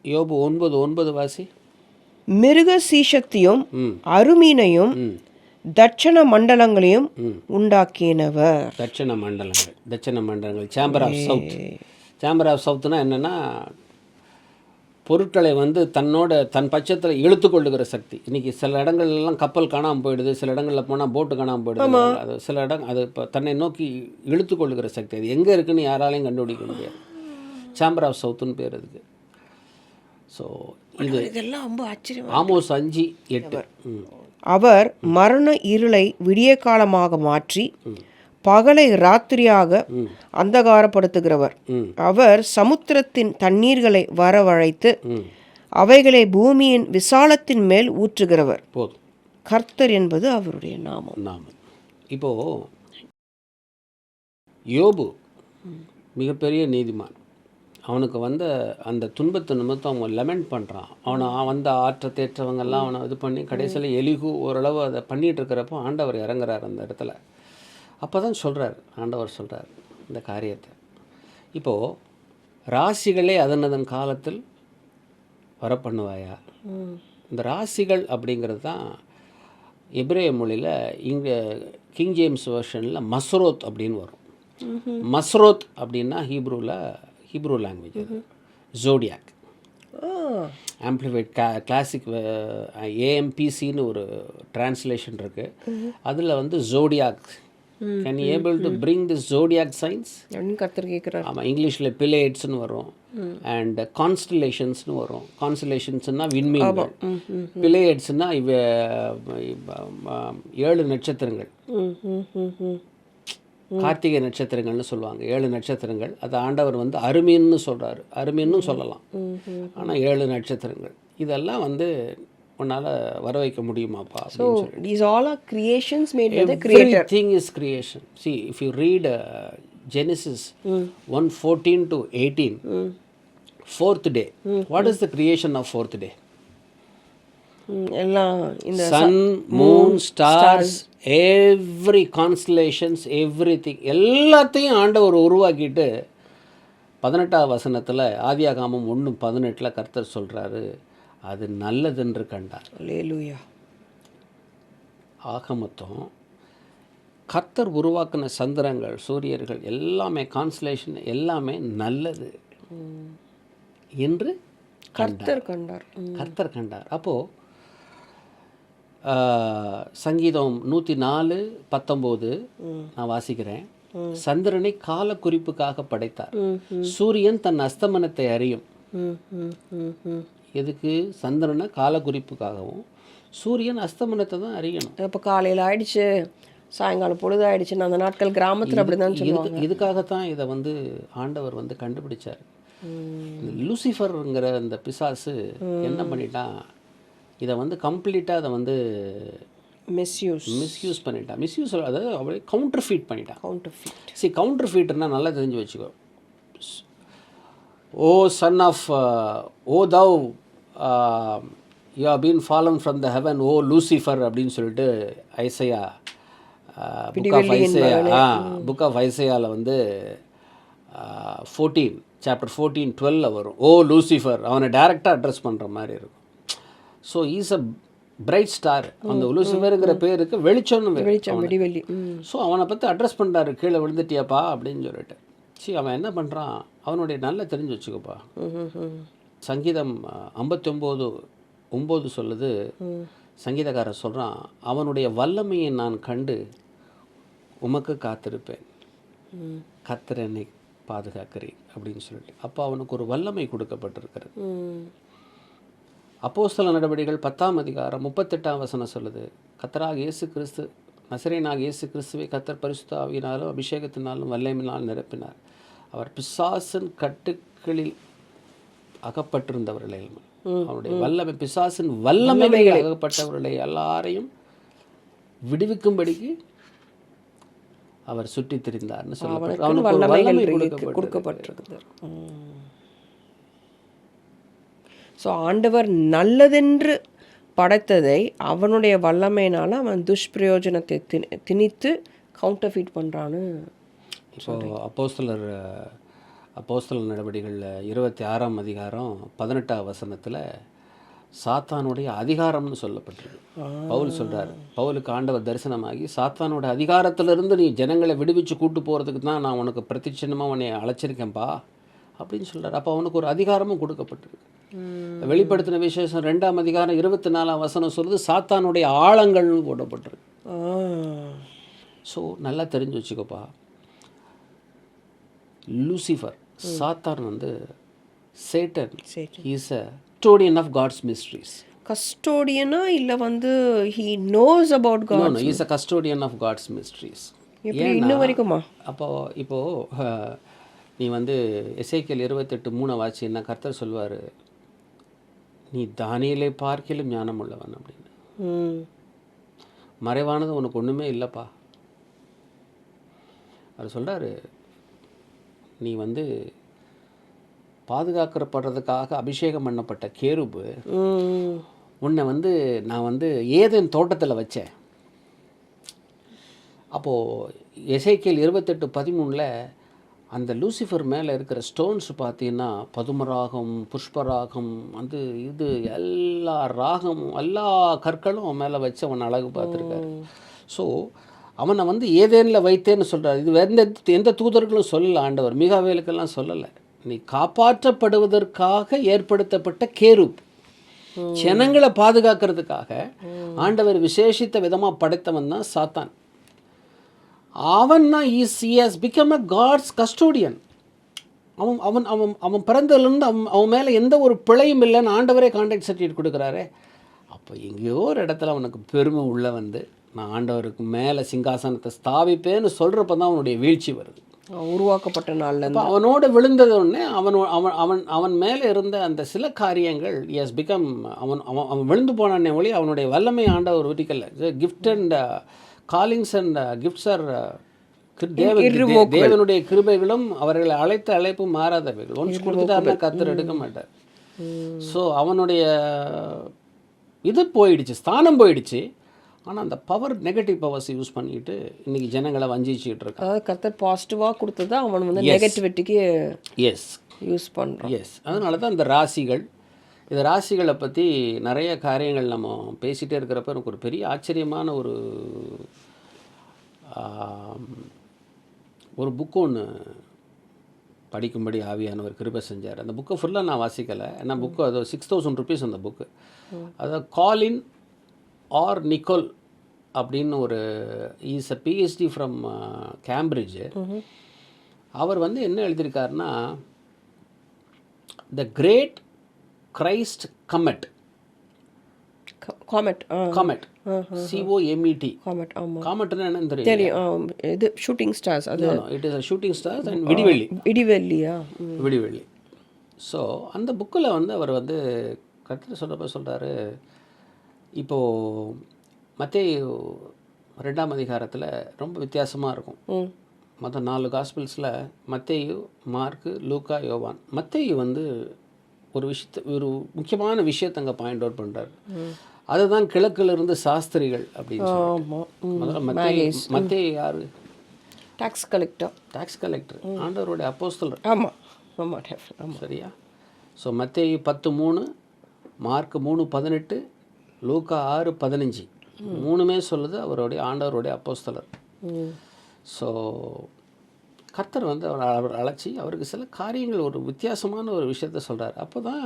யோபு 9:9 வாசி.
மிருக சீஷத்தையும் அருமீனையும் தட்சண மண்டலங்களையும் உண்டாக்கினவர்.
தட்சண மண்டலங்கள் chamber of south. Chamber of சவுத்னா என்னென்னா, பொருட்களை வந்து தன் பட்சத்தில் இழுத்து கொள்ளுகிற சக்தி. இன்றைக்கி சில இடங்கள்லாம் கப்பல் காணாமல் போயிடுது, சில இடங்களில் போனால் போட்டு காணாமல் போயிடுது. அது சில அது இப்போ தன்னை நோக்கி இழுத்து கொள்ளுகிற சக்தி. அது எங்கே இருக்குன்னு யாராலையும் கண்டுபிடிக்க முடியாது. சேம்பர் ஆஃப் சவுத்துன்னு பேர் அதுக்கு. ஸோ
இதெல்லாம் ரொம்ப ஆச்சரியம்.
ஆமோஸ் 5:8.
அவர் மரண இருளை விடிய காலமாக மாற்றி பகலை ராத்திரியாக அந்தகாரப்படுத்துகிறவர். அவர் சமுத்திரத்தின் தண்ணீர்களை வரவழைத்து அவைகளை பூமியின் விசாலத்தின் மேல் ஊற்றுகிறவர்.
போதும்.
கர்த்தர் என்பது அவருடைய நாமம்.
இப்போது யோபு மிகப்பெரிய நீதிமான். அவனுக்கு வந்த அந்த துன்பத்து நிமித்தம் அவன் லெமெண்ட் பண்ணுறான். அவனை வந்த ஆற்ற தேற்றவங்கெல்லாம் அவனை இது பண்ணி கடைசியில் எலிகு ஓரளவு அதை பண்ணிகிட்டு இருக்கிறப்போ ஆண்டவர் இறங்குறார் அந்த இடத்துல. அப்போ தான் ஆண்டவர் சொல்கிறார் இந்த காரியத்தை. இப்போது ராசிகளே அதனதன் காலத்தில் வர பண்ணுவாயா? இந்த ராசிகள் அப்படிங்கிறது தான் எபிரேய மொழியில் இங்கே கிங் ஜேம்ஸ் வெர்ஷனில் மஸ்ரோத் அப்படின்னு வரும். மஸ்ரோத் அப்படின்னா Hebrew language. Zodiac amplified classic ஏஎம்பிசின்னு ஒரு டிரான்ஸ்லேஷன் இருக்குது. அதில் வந்து zodiac can you able to bring this zodiac signs?
கர்த்தர் கேட்குறார்.
ஆமாம், இங்கிலீஷில் பிளேட்ஸ்னு வரும் அண்ட் கான்ஸ்டலேஷன்ஸ்னு வரும். கான்ஸ்டலேஷன்ஸ்னால் விண்மீன்கள், பிளேட்ஸ்னால் 7 நட்சத்திரங்கள், கார்த்திகை நட்சத்திரங்கள்னு சொல்லுவாங்க. 7 நட்சத்திரங்கள். அது ஆண்டவர் வந்து அருமீன்னு சொல்கிறாரு. அருமீன்னு சொல்லலாம், ஆனால் 7 நட்சத்திரங்கள். இதெல்லாம் வந்து உன்னால் வர வைக்க முடியுமாப்பா?
These all are creations made by the creator.
Everything is creation. See, if you read Genesis 1:14 to 18, fourth day. What is the creation of fourth day?
எல்லாம் இந்த
sun, moon, stars, every constellations, everything எல்லாத்தையும் ஆண்டவர் உருவாக்கிட்டு 18ஆம் வசனத்தில் ஆதியாகமம் 1:18 கர்த்தர் சொல்கிறாரு, அது நல்லதென்று கண்டார்.
அல்லேலூயா.
ஆக மொத்தம் கர்த்தர் உருவாக்கின சந்திரங்கள், சூரியர்கள் எல்லாமே, கான்ஸ்டலேஷன் எல்லாமே நல்லது என்று
கர்த்தர் கண்டார்.
அப்போது சங்கீதம் 104:19 நான் வாசிக்கிறேன். சந்திரனை கால குறிப்புக்காக படைத்தார், சூரியன் தன் அஸ்தமனத்தை அறியும். எதுக்கு? சந்திரனை கால குறிப்புக்காகவும் சூரியன் அஸ்தமனத்தை தான் அறியணும்.
இப்போ காலையில் ஆயிடுச்சு, சாயங்காலம் பொழுது ஆயிடுச்சுன்னு அந்த நாட்கள் கிராமத்தில் அப்படி தான் சொல்லுவாங்க.
இதுக்காகத்தான் இதை வந்து ஆண்டவர் வந்து கண்டுபிடிச்சார். லூசிஃபருங்கிற அந்த பிசாசு என்ன பண்ணிட்டான், இதை வந்து கம்ப்ளீட்டாக அதை வந்து மிஸ்யூஸ் பண்ணிட்டான். மிஸ்யூஸ் அதாவது அப்படியே கவுண்டர்ஃபீட் பண்ணிட்டான். கவுண்டர்ஃபீட்னா நல்லா தெரிஞ்சு வச்சுக்கோ. O son of O thou you have been fallen from the heaven, O Lucifer அப்படின்னு சொல்லிட்டு ஐசையா புக் ஆஃப் ஐசையாவில் வந்து 14 சாப்டர் 14-12 வரும். ஓ லூசிஃபர், அவனை டைரெக்டாக அட்ரஸ் பண்ணுற மாதிரி இருக்கும். So is a bright star. அந்த லூசிஃபருங்கிற பேருக்கு வெளிச்சம்னு
விடிவெள்ளி.
ஸோ அவனை பற்றி அட்ரஸ் பண்ணுறாரு, கீழே விழுந்துட்டியாப்பா அப்படின்னு சொல்லிட்டு. சரி, அவன் என்ன பண்ணுறான், அவனுடைய நல்ல தெரிஞ்சு வச்சுக்கோப்பா. சங்கீதம் 59:9 சொல்லுது, சங்கீதக்காரன் சொல்கிறான், அவனுடைய வல்லமையை நான் கண்டு உமக்கு காத்திருப்பேன், கர்த்தர் என்னை பாதுகாக்கிறேன் அப்படின்னு சொல்லிட்டு. அப்போ அவனுக்கு ஒரு வல்லமை கொடுக்கப்பட்டிருக்கிறது. அப்போஸ்தல நடவடிக்கைகள் 10ஆம் அதிகாரம் 38ஆம் வசனம் சொல்லுது, கர்த்தராக இயேசு கிறிஸ்து, நசரேயனாக இயேசு கிறிஸ்துவை கர்த்தர் பரிசுத்த ஆவியினாலும் அபிஷேகத்தினாலும் வல்லமையினால் நிரப்பினார். அவர் பிசாசின் கட்டுக்களில் அகப்பட்டிருந்தவர்களை, அவருடைய வல்லமை, பிசாசின் வல்லமைகளில் அகப்பட்டவர்களை எல்லாரையும் விடுவிக்கும்படிக்கு அவர் சுற்றி திரிந்தார்னு சொல்லப்பட்டு அவனுக்கு ஒரு வல்லமை கொடுக்கப்பட்டிருக்கிறது.
ஸோ ஆண்டவர் நல்லதென்று படைத்ததை அவனுடைய வல்லமையினால் அவன் துஷ்பிரயோஜனத்தை திணித்து கவுண்டர்ஃபீட் பண்ணுறான்னு.
ஸோ அப்போஸ்தலர் நடவடிக்கைகள் 26ஆம் அதிகாரம் 18ஆம் வசனத்தில் சாத்தானுடைய அதிகாரம்னு சொல்லப்பட்டிருக்கு. பவுல் சொல்கிறார், பவுலுக்கு ஆண்டவர் தரிசனமாகி, சாத்தானோட அதிகாரத்திலிருந்து நீ ஜனங்களை விடுவிச்சு கூட்டு போகிறதுக்கு தான் நான் உனக்கு பிரதிட்சணமாக உன்னை அழைச்சிருக்கேன்ப்பா அப்படின்னு சொல்கிறார். அப்போ அவனுக்கு ஒரு அதிகாரமும் கொடுக்கப்பட்டிருக்கு. வெளிப்படுத்தின விசேஷம் 2ஆம் அதிகாரம் 24ஆம் வசனம் சொல்லுது, சாத்தானுடைய ஆழங்கள்னு போடப்பட்டிருக்கு. ஸோ நல்லா தெரிஞ்சு வச்சுக்கோப்பா, லூசிஃபர் சாத்தான் வந்து Satan is a custodian of God's mysteries.
கஸ்டோடியனா இல்லை வந்து he knows about God?
No, he is a custodian of God's mysteries.
எப்படி இன்னும் வரைக்குமா?
இப்போது நீ வந்து எசேக்கியேல் 28:3 வாசின்னா கர்த்தர் சொல்வார், நீ தானியேலை பார்க்கிலும் ஞானம் உள்ளவன் அப்படின்னு. மறைவானது உனக்கு ஒன்றுமே இல்லைப்பா. அவர் சொல்கிறாரு, நீ வந்து பாதுகாக்கப்படுறதுக்காக அபிஷேகம் பண்ணப்பட்ட கேருபு உன்னை வந்து நான் வந்து ஏதேன் தோட்டத்தில் வச்சேன். அப்போது எசேக்கியேல் 28:13 அந்த லூசிஃபர் மேலே இருக்கிற ஸ்டோன்ஸ் பார்த்தீங்கன்னா பதுமராகம், புஷ்பராகம், வந்து இது எல்லா ராகமும் எல்லா கற்களும் அவன் மேலே வச்சு அவன் அழகு பார்த்துருக்காரு. ஸோ அவனை வந்து ஏதேனில் வைத்தேன்னு சொல்கிறார். இது எந்த தூதர்களும் சொல்லலை, ஆண்டவர் மீகாவேலுக்கெல்லாம் சொல்லலை. நீ காப்பாற்றப்படுவதற்காக ஏற்படுத்தப்பட்ட கேருப், ஜனங்களை பாதுகாக்கிறதுக்காக ஆண்டவர் விசேஷித்த விதமாக படைத்தவன் தான் சாத்தான். அவன் தான் he has become a God's custodian. அவன் அவன் அவன் அவன் பிறந்ததுலேருந்து அவன் மேலே எந்த ஒரு பிழையும் இல்லைன்னு ஆண்டவரே கான்ட்ராக்ட் சர்டிஃபிகேட் கொடுக்குறாரு. அப்போ எங்கேயோ ஒரு இடத்துல அவனுக்கு பெருமை உள்ள வந்து நான் ஆண்டவருக்கு மேலே சிங்காசனத்தை ஸ்தாபிப்பேன்னு சொல்கிறப்ப தான் அவனுடைய வீழ்ச்சி வருது.
உருவாக்கப்பட்ட நாளில்
அவனோட விழுந்தது உடனே அவன் மேலே இருந்த அந்த சில காரியங்கள் எஸ் பிகம் அவன் விழுந்து போனானே ஒளி அவனுடைய வல்லமை ஆண்டவர் ஒதுக்கல. Gift and callings and gifts are தேவனுடைய கிருபைகளும் அவர்களை அழைத்த அழைப்பும் மாறாதவைகள். ஒன்ஸ் கொடுத்துட்டாருன்னா கர்த்தர் எடுக்க மாட்டார். ஸோ அவனுடைய இது போயிடுச்சு, ஸ்தானம் போயிடுச்சு. ஆனால் அந்த பவர் நெகட்டிவ் பவர்ஸ் யூஸ் பண்ணிட்டு இன்னைக்கு ஜனங்களை வஞ்சிச்சுட்டு இருக்கான்.
அதாவது கர்த்தர் பாசிட்டிவாக கொடுத்தது அவன் வந்து நெகட்டிவிட்டிக்கு யூஸ் பண்ணுறான்.
அதனால தான் இந்த ராசிகள், இந்த ராசிகளை பற்றி நிறைய காரியங்கள் நம்ம பேசிகிட்டே இருக்கிறப்ப எனக்கு ஒரு பெரிய ஆச்சரியமான ஒரு புக்கு ஒன்று படிக்கும்படி ஆவியானவர் கிருபை செஞ்சார். அந்த புக்கை ஃபுல்லாக நான் வாசிக்கலை, ஏன்னா புக்கு அது 6,000 rupees அந்த புக்கு. அதாவது காலின் ஆர் நிக்கோல் அப்படின்னு ஒரு is a PhD from Cambridge. அவர் வந்து என்ன எழுதியிருக்காருன்னா, the great Christ comet
comet
COMET காமெட்னா என்னன்னு
தெரியும். இது ஷூட்டிங் ஸ்டார்ஸ், அது
it is a shooting stars and விடிவெள்ளி. ஸோ அந்த புக்கில் வந்து அவர் வந்து கருத்து சொல்கிறப்ப சொல்கிறாரு, இப்போது மத்தேயு 2ஆம் அதிகாரத்தில் ரொம்ப வித்தியாசமாக இருக்கும். மற்ற 4 காஸ்பிள்ஸில் மத்தேயு, மார்க்கு, லூக்கா, யோவான். மத்தேயு வந்து ஒரு முக்கியமான விஷயத்தை அங்கே பாயிண்ட் அவுட் பண்ணுறாரு. அதுதான் கிழக்குல இருந்து சாஸ்திரிகள் அப்படின்னு சொல்லிட்டு.
ஆமாம்.
முதல்ல மத்தேயு யாரு?
Tax collector.
டாக்ஸ் கலெக்டர், ஆண்டவருடைய அப்போஸ்தலர்.
ஆமாம் ஆமாம் ஆமாம்.
சரியா? ஸோ மத்தேயு 10:3, மார்க் 3:18, லூக்கா 6:15 மூணுமே சொல்லுது அவருடைய ஆண்டவருடைய அப்போஸ்தலர். ஸோ கர்த்தர் வந்து அவர் அழைச்சி அவருக்கு சில காரியங்கள் ஒரு வித்தியாசமான ஒரு விஷயத்த சொல்கிறார். அப்போ தான்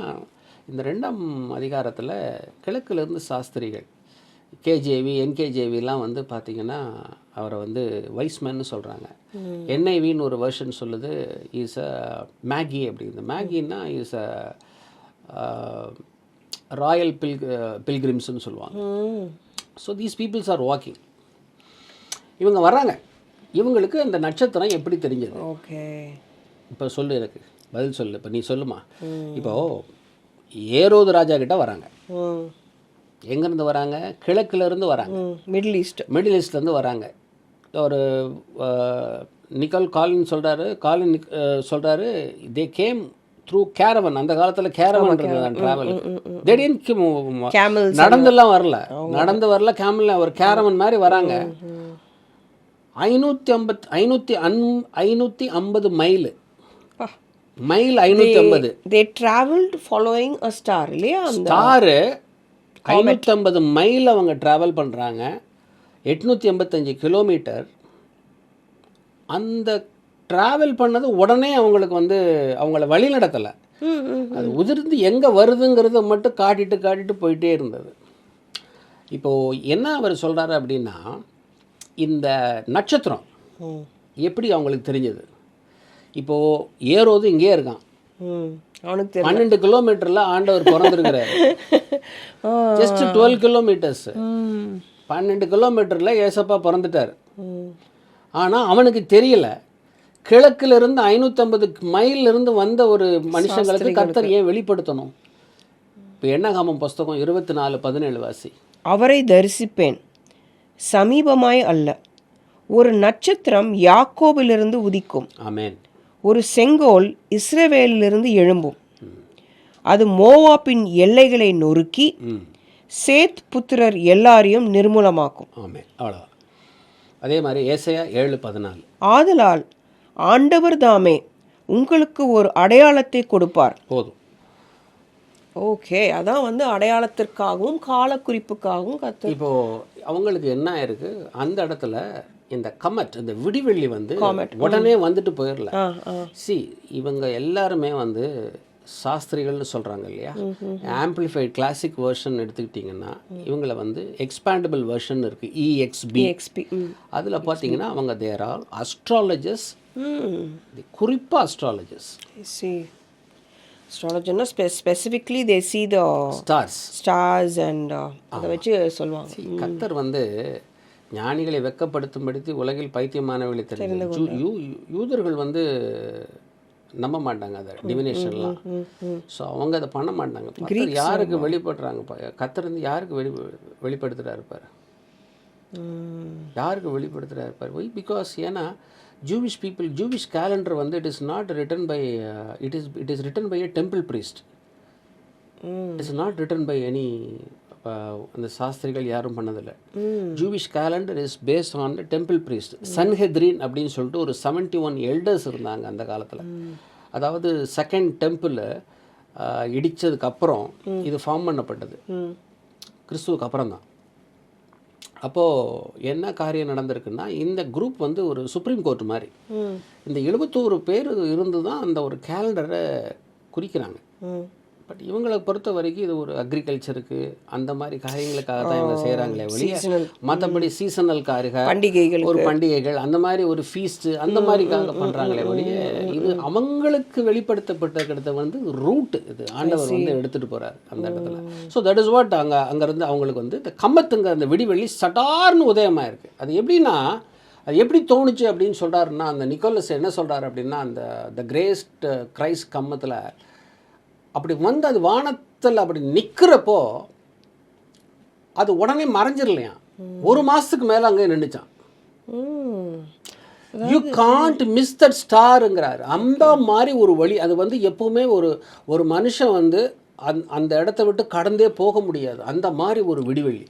இந்த 2ஆம் அதிகாரத்தில் கிழக்கிலிருந்து சாஸ்திரிகள் கேஜேவி என்கேஜேவிலாம் வந்து பார்த்திங்கன்னா அவரை வந்து வைஸ்மேன்னு சொல்கிறாங்க. என்ஐவின்னு ஒரு வெர்ஷன் சொல்லுது இஸ் அ மேகி அப்படிங்குது. மேகின்னா இஸ் அ ராயல் பில்கிரிம்ஸ்ன்னு சொல்லுவாங்க. So these peoples are walking. இவங்க வர்றாங்க. இவங்களுக்கு அந்த நட்சத்திரம் எப்படி தெரிஞ்சது?
ஓகே,
இப்போ சொல்லு, எனக்கு பதில் சொல்லு. இப்போ நீ சொல்லுமா. இப்போது ஏரோது ராஜா கிட்ட வராங்க. எங்கேருந்து வராங்க? கிழக்குலேருந்து வராங்க.
மிடில்
ஈஸ்ட்லேருந்து வராங்க. ஒரு காலின் சொல்கிறாரு தே கேம் த்ரூ கேரவன். அந்த காலத்தில் கேரவன்றது தான் ட்ராவல். நடந்தெல்லாம் வரல கேமல், ஒரு கேரவன் மாதிரி வராங்க. 550 mile 550.
they traveled following a star இல்லையா?
ஸ்டார் 550 மைல் அவங்க ட்ராவல் பண்ணுறாங்க. 885 கிலோமீட்டர். அந்த ட்ராவல் பண்ணது உடனே அவங்களுக்கு வந்து அவங்கள வழி நடத்தலை. அது உதிர்ந்து எங்கே வருதுங்கிறத மட்டும் காட்டிட்டு போயிட்டே இருந்தது. இப்போது என்ன அவர் சொல்கிறாரு அப்படின்னா, இந்த நட்சத்திரம் எப்படி அவங்களுக்கு தெரிஞ்சது? இப்போது ஏரோது இங்கேயே இருக்கான்.
அவனுக்கு
12 கிலோமீட்டரில் ஆண்டவர் பிறந்திருக்கிறார். Just 12 kilometres. 12 கிலோமீட்டரில் ஏசப்பா பிறந்துட்டார். ஆனால் அவனுக்கு தெரியல. கிழக்கிலிருந்து 550 மைலிருந்து வந்த ஒரு மனுஷங்களுக்கு கர்த்தர் ஏன் வெளிப்படுத்தணும்? இப்போ எண்ணாகமம் புஸ்தகம் 24:17 வாசி.
அவரை தரிசிப்பேன், சமீபமாய் அல்ல. ஒரு நட்சத்திரம் யாக்கோபிலிருந்து உதிக்கும்.
ஆமென்.
ஒரு செங்கோல் இஸ்ரவேலிலிருந்து எழும்பும். அது மோவாப்பின் எல்லைகளை நொறுக்கி சேத் புத்திரர் எல்லாரையும் நிர்மூலமாக்கும்.
ஆமென். அவ்வளோ. அதே மாதிரி ஏசாயா 7:14.
ஆதலால் ஆண்டவர் தாமே உங்களுக்கு ஒரு அடையாளத்தை கொடுப்பார்.
போதும்.
ஓகே, அதான் வந்து அடையாளத்திற்காகவும் காலக்குறிப்புக்காகவும் கத்து.
இப்போது அவங்களுக்கு என்ன ஆயிருக்கு, அந்த இடத்துல இந்த கமெட், இந்த விடிவெள்ளி வந்து உடனே வந்துட்டு போயிடல. இவங்க எல்லாருமே வந்து சாஸ்திரிகள்னு சொல்கிறாங்க இல்லையா? ஆம்பிளிஃபைட் கிளாசிக் வெர்ஷன் எடுத்துக்கிட்டிங்கன்னா இவங்களை வந்து எக்ஸ்பேண்டபிள் வெர்ஷன் இருக்குது, EXP. அதில் பார்த்தீங்கன்னா அவங்க தேர் ஆல் அஸ்ட்ராலஜர்ஸ். குறிப்பாக அஸ்ட்ராலஜர்ஸ்.
அஸ்ட்ராலஜர்னா specifically they see the stars and அதை வச்சு சொல்லுவாங்க.
கர்த்தர் வந்து ஞானிகளை வெக்கப்படுத்தும்படுத்தி உலகில் பைத்தியமானவர்களை தெரிஞ்சு. யூதர்கள் வந்து நம்ப மாட்டாங்க அதை டிவினேஷன்லாம். ஸோ அவங்க அதை பண்ண மாட்டாங்க. கர்த்தர் யாருக்கு வெளிப்படுறாங்க? கர்த்தர் வந்து யாருக்கு வெளிப்படுத்துகிறாரு பாரு, யாருக்கு வெளிப்படுத்துகிறாரு பாரு. ஒய்? பிகாஸ் ஏன்னா ஜூவிஷ் பீப்புள், ஜூவிஷ் கேலண்டர் வந்து it is not written by, it is written by a temple priest. It is not written by any, அந்த சாஸ்திரிகள் யாரும் பண்ணதில்லை. Jewish calendar is based on the temple priest. Sanhedrin அப்படின்னு சொல்லிட்டு ஒரு 71 எல்டர்ஸ் இருந்தாங்க அந்த காலத்தில். அதாவது செகண்ட் டெம்பிள் இடித்ததுக்கப்புறம் இது ஃபார்ம் பண்ணப்பட்டது, கிறிஸ்துவுக்கு அப்புறம் தான். அப்போது என்ன காரியம் நடந்திருக்குன்னா, இந்த குரூப் வந்து ஒரு சுப்ரீம் கோர்ட் மாதிரி. இந்த 71 பேர் இருந்து தான் அந்த ஒரு கேலண்டரை குறிக்கிறாங்க. பட் இவங்களை பொறுத்த வரைக்கும் இது ஒரு அக்ரிகல்ச்சருக்கு அந்த மாதிரி காரியங்களுக்காக தான் இவங்க செய்கிறாங்களே ஒழிய, மற்றபடி சீசனல் பண்டிகைகள், ஒரு பண்டிகைகள், அந்த மாதிரி ஒரு ஃபீஸ்ட்டு அந்த மாதிரிக்காக பண்ணுறாங்களே ஒழிய, இது அவங்களுக்கு வெளிப்படுத்தப்பட்ட வந்து ரூட். இது ஆண்டவர் வந்து எடுத்துகிட்டு போகிறார் அந்த இடத்துல. ஸோ தட் இஸ் வாட் அங்கேருந்து அவங்களுக்கு வந்து இந்த கம்மத்துங்க அந்த விடிவெள்ளி சட்டார்னு உதயமாக இருக்குது. அது எப்படின்னா, அது எப்படி தோணுச்சு அப்படின்னு சொல்கிறாருன்னா, அந்த நிக்கோலஸ் என்ன சொல்கிறார் அப்படின்னா, அந்த த கிரேஸ்ட் கிரைஸ்ட் கம்மத்தில் அப்படி வந்து அது வானத்தில் அப்படி நிற்கிறப்போ அது உடனே மறைஞ்சிடலையாம். ஒரு மாதத்துக்கு மேலே அங்கே நின்றுச்சான். யூ காண்ட் மிஸ் தட் ஸ்டாருங்கிறாரு. அந்த மாதிரி ஒரு வழி. அது வந்து எப்பவுமே ஒரு மனுஷன் வந்து அந்த இடத்த விட்டு கடந்தே போக முடியாது. அந்த மாதிரி ஒரு விடிவெள்ளி.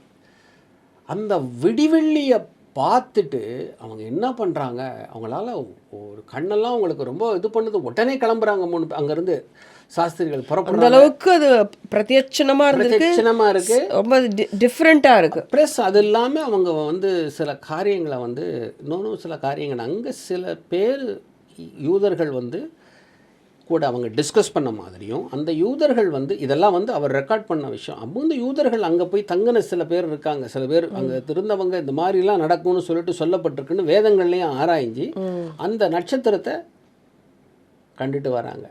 அந்த விடிவெள்ளியை பார்த்துட்டு அவங்க என்ன பண்ணுறாங்க, அவங்களால ஒரு கண்ணெல்லாம் அவங்களுக்கு ரொம்ப இது பண்ணுது. உடனே கிளம்புறாங்க. அங்கேருந்து சாஸ்திரிகள்
அந்த
புறப்படுற
அளவுக்கு அது பிரத்யட்சணமாக
இருக்குது,
ரொம்ப டிஃப்ரெண்ட்டாக இருக்குது.
ப்ளஸ் அது இல்லாமல் அவங்க வந்து சில காரியங்களை வந்து இன்னொன்று சில காரியங்கள் அங்கே சில பேர் யூதர்கள் வந்து கூட அவங்க டிஸ்கஸ் பண்ண மாதிரியும், அந்த யூதர்கள் வந்து இதெல்லாம் வந்து அவர் ரெக்கார்ட் பண்ண விஷயம். அப்போ இந்த யூதர்கள் அங்கே போய் தங்கின சில பேர் இருக்காங்க, சில பேர் அங்கே இருந்தவங்க இந்த மாதிரிலாம் நடக்கும்னு சொல்லிட்டு சொல்லப்பட்டிருக்குன்னு வேதங்கள்லையும் ஆராய்ஞ்சி அந்த நட்சத்திரத்தை கண்டுட்டு வராங்க.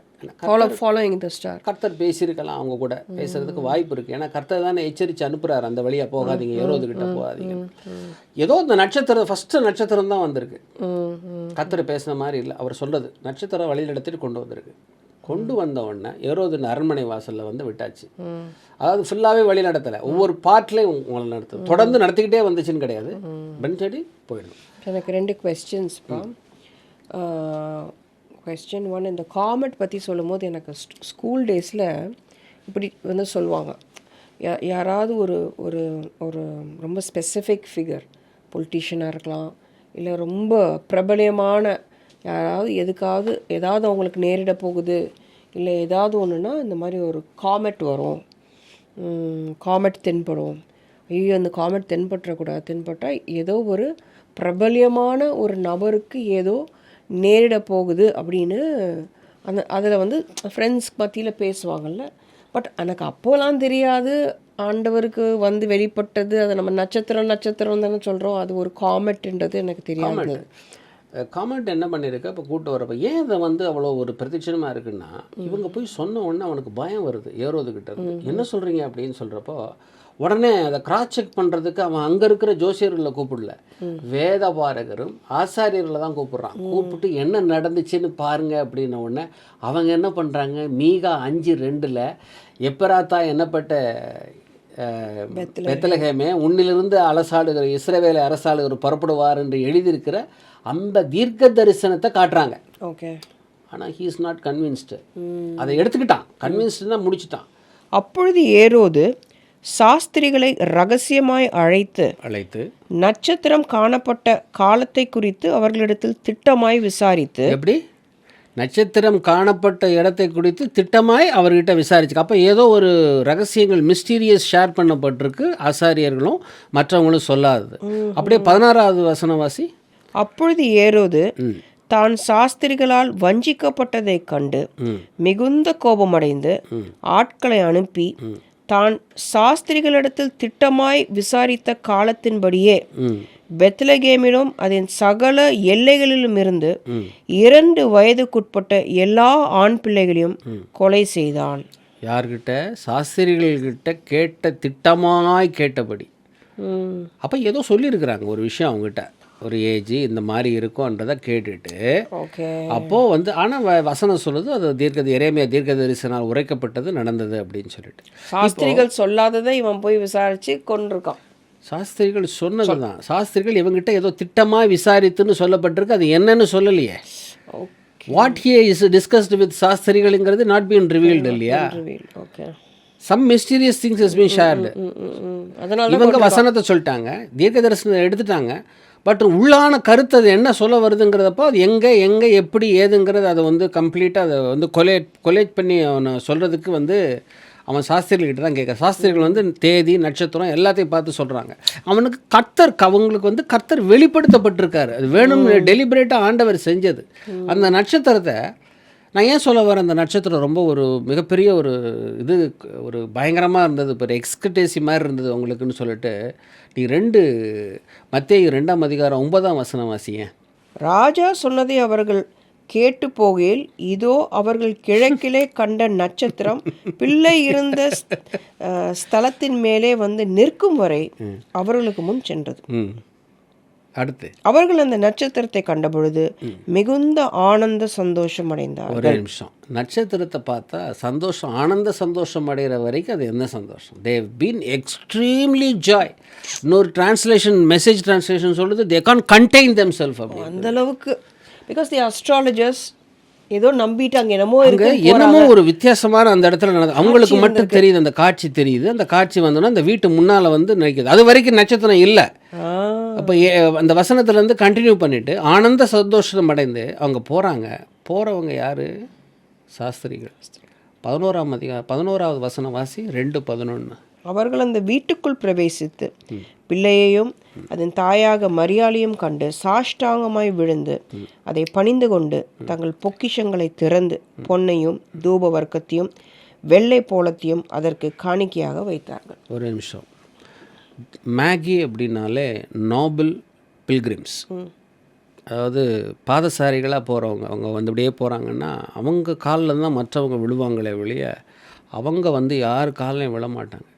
Following the star.
கர்த்தர் பேசியிருக்கலாம், அவங்க கூட பேசுறதுக்கு வாய்ப்பு இருக்குது. ஏன்னா கர்த்தர் தானே எச்சரித்து அனுப்புகிறார், அந்த வழியாக போகாதீங்க, ஏரோதுகிட்ட போகாதீங்க. ஏதோ இந்த நட்சத்திரம் ஃபஸ்ட்டு நட்சத்திரம் தான் வந்திருக்கு. கர்த்தர் பேசுன மாதிரி இல்லை, அவர் சொல்கிறது நட்சத்திரம் வழியில் எடுத்துகிட்டு கொண்டு வந்திருக்கு. கொண்டு வந்த உடனே ஏரோது அரண்மனை வாசலில் வந்து விட்டாச்சு. அதாவது ஃபுல்லாகவே வழி நடத்தலை, ஒவ்வொரு பார்ட்லேயும் உங்களை நடத்து தொடர்ந்து நடத்திக்கிட்டே வந்துச்சுன்னு கிடையாது. பென்சடி போயிடும்.
எனக்கு 2 கொஸ்டின்ஸ்ப்பா. கொஸ்டின் 1, இந்த காமெட் பற்றி சொல்லும் போது எனக்கு ஸ்கூல் டேஸில் இப்படி வந்து சொல்லுவாங்க, யாராவது ஒரு ஒரு ஒரு ரொம்ப ஸ்பெசிஃபிக் ஃபிகர், பொலிட்டீஷியனாக இருக்கலாம், இல்லை ரொம்ப பிரபலியமான யாராவது ஏதாவது அவங்களுக்கு நேரிட போகுது, இல்லை ஏதாவது ஒன்றுனா இந்த மாதிரி ஒரு காமெட் வரும், காமெட் தென்படும். ஐயோ அந்த காமெட் தென்பட்டால் ஏதோ ஒரு பிரபலியமான ஒரு நபருக்கு ஏதோ நேரிட போகுது அப்படின்னு அதில் வந்து ஃப்ரெண்ட்ஸ் மத்தியில் பேசுவாங்கள்ல. பட் எனக்கு அப்போலாம் தெரியாது, ஆண்டவருக்கு வந்து வெளிப்பட்டது, அதை நம்ம நட்சத்திரம் தானே சொல்கிறோம், அது ஒரு காமெட்ன்றது எனக்கு தெரியாது.
காமெண்ட் என்ன பண்ணியிருக்கு, இப்போ கூப்பிட்டு வரப்போ ஏன் இதை வந்து அவ்வளோ ஒரு பிரதிட்சணமாக இருக்குன்னா, இவங்க போய் சொன்ன உடனே அவனுக்கு பயம் வருது. ஏரோதுகிட்ட இருந்து என்ன சொல்கிறீங்க அப்படின்னு சொல்கிறப்போ உடனே அதை கிராஸ் செக் பண்ணுறதுக்கு அவன் அங்கே இருக்கிற ஜோசியர்களை கூப்பிடல, வேத பாரகரும் ஆசாரியர்களை தான் கூப்பிட்றான். கூப்பிட்டு என்ன நடந்துச்சுன்னு பாருங்க அப்படின்ன உடனே அவங்க என்ன பண்ணுறாங்க, மீகா 5:2 எப்பராத்தா என்னப்பட்ட பெத்லகேமே உன்னிலிருந்து அரசாளுகிற இஸ்ரவேலை அரசாளுகிற புறப்படுவார் என்று எழுதியிருக்கிற அந்த தீர்க்க தரிசனத்தை காட்டுறாங்க.
ஓகே.
ஆனால் ஹீ இஸ் நாட் கன்வின்ஸ்டு. அதை எடுத்துக்கிட்டான், கன்வின்ஸ்டுன்னா முடிச்சிட்டான்.
அப்பொழுது ஏரோது சாஸ்திரிகளை ரகசியமாய் அழைத்து நட்சத்திரம் காணப்பட்ட காலத்தை குறித்து அவர்களிடத்தில் திட்டமாய் விசாரித்து.
எப்படி நட்சத்திரம் காணப்பட்ட இடத்தை குறித்து திட்டமாய் அவர்கிட்ட விசாரிச்சு. அப்போ ஏதோ ஒரு ரகசியங்கள் மிஸ்டீரியஸ் ஷேர் பண்ணப்பட்டிருக்கு, ஆசாரியர்களும் மற்றவங்களும் சொல்லாதது. அப்படியே 16வது வசனவாசி.
அப்பொழுது ஏரோது தான் சாஸ்திரிகளால் வஞ்சிக்கப்பட்டதை கண்டு மிகுந்த கோபமடைந்து ஆட்களை அனுப்பி தான் சாஸ்திரிகளிடத்தில் திட்டமாய் விசாரித்த காலத்தின்படியே பெத்லகேமிலும் அதன் சகல எல்லைகளிலும் இருந்து 2 வயதுக்குட்பட்ட எல்லா ஆண் பிள்ளைகளையும் கொலை செய்தான்.
யார்கிட்ட? சாஸ்திரிகள்கிட்ட கேட்ட திட்டமாய் கேட்டபடி. அப்போ ஏதோ சொல்லியிருக்கிறாங்க ஒரு விஷயம் அவங்ககிட்ட, ஒரு ஏஜ் இந்த மாதிரி இருக்கும்ன்றதை கேட்டுட்டு. அப்போது வந்து ஆனால் வசனம் சொல்லுது அது எரேமியா தீர்க்க தரிசனால் உரைக்கப்பட்டது நடந்தது அப்படின்னு சொல்லிட்டு.
சாஸ்திரிகள் சொல்லாததை இவன் போய் விசாரித்து கொண்டிருக்கான்.
சாஸ்திரிகள் சொன்னது தான். சாஸ்திரிகள் இவங்ககிட்ட ஏதோ திட்டமாக விசாரித்துன்னு சொல்லப்பட்டிருக்கு, அது என்னன்னு சொல்லலையே. What he is discussed with சாஸ்திரிகள்ங்கிறது நாட் பீன் ரிவீல்டு இல்லையா. Some mysterious things is been shared. இவங்க வசனத்தை சொல்லிட்டாங்க, தீர்க்க தரிசனத்தை எடுத்துட்டாங்க, பட் உள்ளான கருத்து அது என்ன சொல்ல வருதுங்கிறதப்போ அது எங்கே எப்படி ஏதுங்கிறது அதை வந்து கம்ப்ளீட்டாக அதை வந்து கொலேட் பண்ணி அவனை சொல்கிறதுக்கு வந்து அவன் சாஸ்திரிகள்கிட்ட தான் கேட்க. சாஸ்திரிகள் வந்து தேதி நட்சத்திரம் எல்லாத்தையும் பார்த்து சொல்கிறாங்க. அவனுக்கு அவங்களுக்கு வந்து கர்த்தர் வெளிப்படுத்தப்பட்டிருக்காரு. அது வேணும்னு டெலிபரேட்டாக ஆண்டவர் செஞ்சது. அந்த நட்சத்திரத்தை நான் ஏன் சொல்ல வரேன், அந்த நட்சத்திரம் ரொம்ப ஒரு மிகப்பெரிய ஒரு பயங்கரமாக இருந்தது, இப்போ ஒரு எக்ஸ்கட்டேசி மாதிரி இருந்தது அவங்களுக்குன்னு சொல்லிட்டு நீ மத்தேயு 2ஆம் அதிகாரம் 9ஆம் வசனம் வாசிங்க.
ராஜா சொன்னதை அவர்கள் கேட்டு போகையில் இதோ அவர்கள் கிழக்கிலே கண்ட நட்சத்திரம் பிள்ளை இருந்த ஸ்தலத்தின் மேலே வந்து நிற்கும் வரை அவர்களுக்கு முன் சென்றது.
அடுத்து
அவர்கள் அந்த நட்சத்திரத்தை கண்டபொழுது மிகுந்த ஆனந்த சந்தோஷம் அடைந்தார்.
ஒரே நிமிஷம், நட்சத்திரத்தை பார்த்தா ஆனந்த சந்தோஷம் அடைகிற வரைக்கும் அது என்ன சந்தோஷம். They have been extremely joy. இன்னொரு மெசேஜ் டிரான்ஸ்லேஷன் சொல்லுது தே கான்ட் கண்டெயின் தெம்செல்ஃப்.
அந்த அளவுக்கு, பிகாஸ் தி அஸ்ட்ராலஜர்ஸ் ஏதோ நம்பிட்டு அங்கே என்னமோ
அங்கே
இருக்கு
என்னமோ ஒரு வித்தியாசமான அந்த இடத்துல நடந்து அவங்களுக்கு மட்டும் தெரியுது, அந்த காட்சி தெரியுது. அந்த காட்சி வந்தோன்னா அந்த வீட்டு முன்னால் வந்து நிற்கிது. அது வரைக்கும் நட்சத்திரம் இல்லை. அப்போ அந்த வசனத்துலேருந்து கண்டினியூ பண்ணிவிட்டு ஆனந்த சந்தோஷம் அடைந்து அவங்க போகிறாங்க. போகிறவங்க யார்? சாஸ்திரிகள். 11வது வசனம் வாசி, 2:11.
அவர்கள் அந்த வீட்டுக்குள் பிரவேசித்து பிள்ளையையும் அதன் தாயாக மரியாளையும் கண்டு சாஷ்டாங்கமாய் விழுந்து அதை பணிந்து கொண்டு தங்கள் பொக்கிஷங்களை திறந்து பொன்னையும் தூப வர்க்கத்தையும் வெள்ளை போலத்தையும் அதற்கு காணிக்கையாக வைத்தார்கள்.
ஒரு நிமிஷம். மேகி அப்படின்னாலே நோபல் பில்கிரிம்ஸ், அதாவது பாதசாரிகளாக போகிறவங்க. அவங்க வந்து அப்படியே போகிறாங்கன்னா அவங்க காலில் தான் மற்றவங்க விழுவாங்களே வெளிய அவங்க வந்து யார் காலையும் விழ மாட்டாங்க.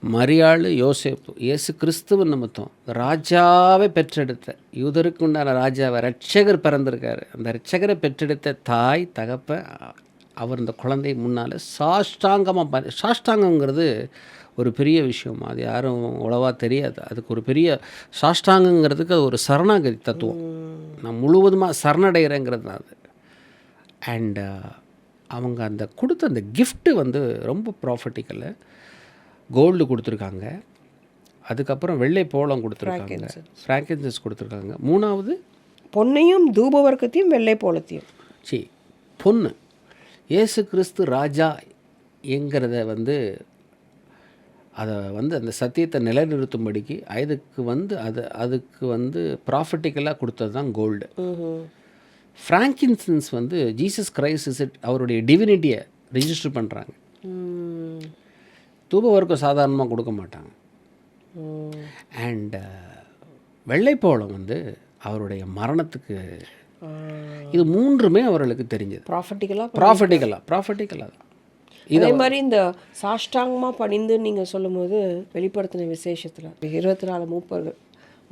மரியாள், யோசேப்பு, இயேசு கிறிஸ்துவ நிமித்தம் ராஜாவை பெற்றெடுத்த, யூதருக்கு உண்டான ராஜாவை, ரட்சகர் பிறந்திருக்காரு. அந்த ரட்சகரை பெற்றெடுத்த தாய் தகப்ப அவர் இந்த குழந்தை முன்னால் சாஷ்டாங்கமாக சாஷ்டாங்கங்கிறது ஒரு பெரிய விஷயம். அது யாரும் உளவாக தெரியாது. அதுக்கு ஒரு பெரிய சாஷ்டாங்கங்கிறதுக்கு அது ஒரு சரணாகதி தத்துவம். நான் முழுவதுமாக சரணடைகிறேங்கிறது தான் அது. அண்ட் அவங்க அந்த கொடுத்த அந்த கிஃப்ட்டு வந்து ரொம்ப ப்ராஃபிட்டிக்கல். கோல்டு கொடுத்துருக்காங்க, அதுக்கப்புறம் வெள்ளை போளம் கொடுத்துருக்காங்க, ஃப்ராங்கன்சஸ் கொடுத்துருக்காங்க. 3வது
பொன்னையும் தூப வர்க்கத்தையும் வெள்ளை போலத்தையும்.
பொண்ணு இயேசு கிறிஸ்து ராஜா என்கிறத வந்து அதை வந்து அந்த சத்தியத்தை நிலைநிறுத்தும்படிக்கு அதுக்கு வந்து ப்ராஃபிட்டிக்கலாக கொடுத்தது தான் கோல்டு. ஃப்ராங்கின்சன்ஸ் வந்து ஜீசஸ் கிரைஸ்ட் அவருடைய டிவினிட்டியை ரிஜிஸ்டர் பண்ணுறாங்க. தூபவர்க்கம் சாதாரணமாக கொடுக்க மாட்டாங்க. அண்ட் வெள்ளைப்போளம் வந்து அவருடைய மரணத்துக்கு. இது 3மே அவர்களுக்கு தெரிஞ்சது. ப்ராஃபிட்டிக்கலாக தான்.
இதே மாதிரி இந்த சாஷ்டாங்கமாக பணிந்து நீங்கள் சொல்லும்போது வெளிப்படுத்தின விசேஷத்தில் 24 மூப்பர்கள்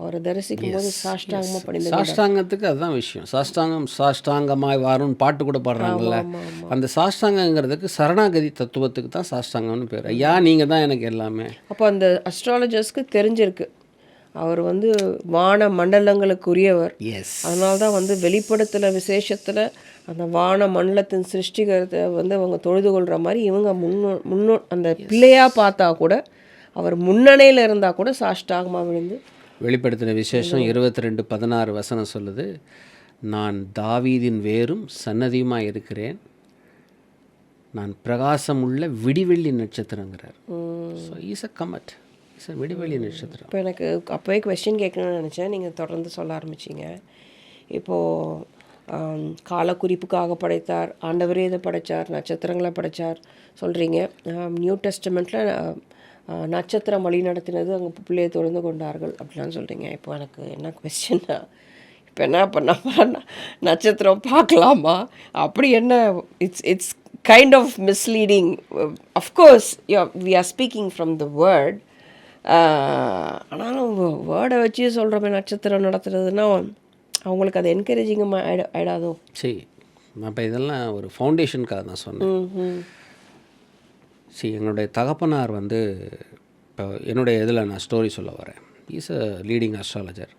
அவரை தரிசிக்கும் போது சாஷ்டாங்கமாக பணிந்து.
சாஷ்டாங்கத்துக்கு அதுதான் விஷயம். சாஷ்டாங்கமாய் வாரும்னு பாட்டு கூட பாடுறாங்கல்ல. அந்த சாஷ்டாங்கங்கிறதுக்கு சரணாகதி தத்துவத்துக்கு தான் சாஷ்டாங்கம்னு பேர். ஐயா நீங்கள் தான் எனக்கு எல்லாமே.
அப்போ அந்த அஸ்ட்ராலஜர்ஸ்க்கு தெரிஞ்சிருக்கு அவர் வந்து வான மண்டலங்களுக்குரியவர். அதனால தான் வந்து வெளிப்படுத்தின விசேஷத்தில் அந்த வான மண்டலத்தின் சிருஷ்டிகரத்தை வந்து அவங்க தொழுது கொள்கிற மாதிரி இவங்க முன்னோ அந்த பிள்ளையாக பார்த்தா கூட அவர் முன்னணியில் இருந்தால் கூட சாஷ்டாங்கமாக விழுந்து.
வெளிப்படுத்தின விசேஷம் 22:16 வசனம் சொல்லுது, நான் தாவீதின் வேரும் சன்னதியுமாக இருக்கிறேன், நான் பிரகாசமுள்ள விடிவெள்ளி நட்சத்திரங்கிறார். So is a comet, is a விடிவெள்ளி நட்சத்திரம்.
இப்போ எனக்கு அப்போவே கொஸ்டின் கேட்கணும்னு நினச்சேன், நீங்கள் தொடர்ந்து சொல்ல ஆரம்பிச்சிங்க. இப்போது காலக்குறிப்புக்காக படைத்தார், ஆண்டவரே இதை படைத்தார், நட்சத்திரங்களை படைத்தார் சொல்கிறீங்க. நியூ டெஸ்டமெண்ட்டில் நட்சத்திரம் வழி நடத்தினது அங்கே பிள்ளையை தொழுந்து கொண்டார்கள் அப்படிலாம் சொல்கிறீங்க. இப்போ எனக்கு என்ன கொஸ்டின்னா, இப்போ என்ன பண்ண நட்சத்திரம் பார்க்கலாமா அப்படி என்ன? It's kind of misleading. Of course we are speaking from the word. ஆனாலும் வேர்டை வச்சு சொல்கிறோமே நட்சத்திரம் நடத்துறதுன்னா அவங்களுக்கு அது என்கரேஜிங்காக ஆயிடாதோ?
சரி, அப்போ இதெல்லாம் ஒரு ஃபவுண்டேஷனுக்காக தான் சொன்னேன். சரி, என்னுடைய தகப்பனார் வந்து இப்போ என்னுடைய இதில் நான் ஸ்டோரி சொல்ல வரேன். Is a leading astrologer.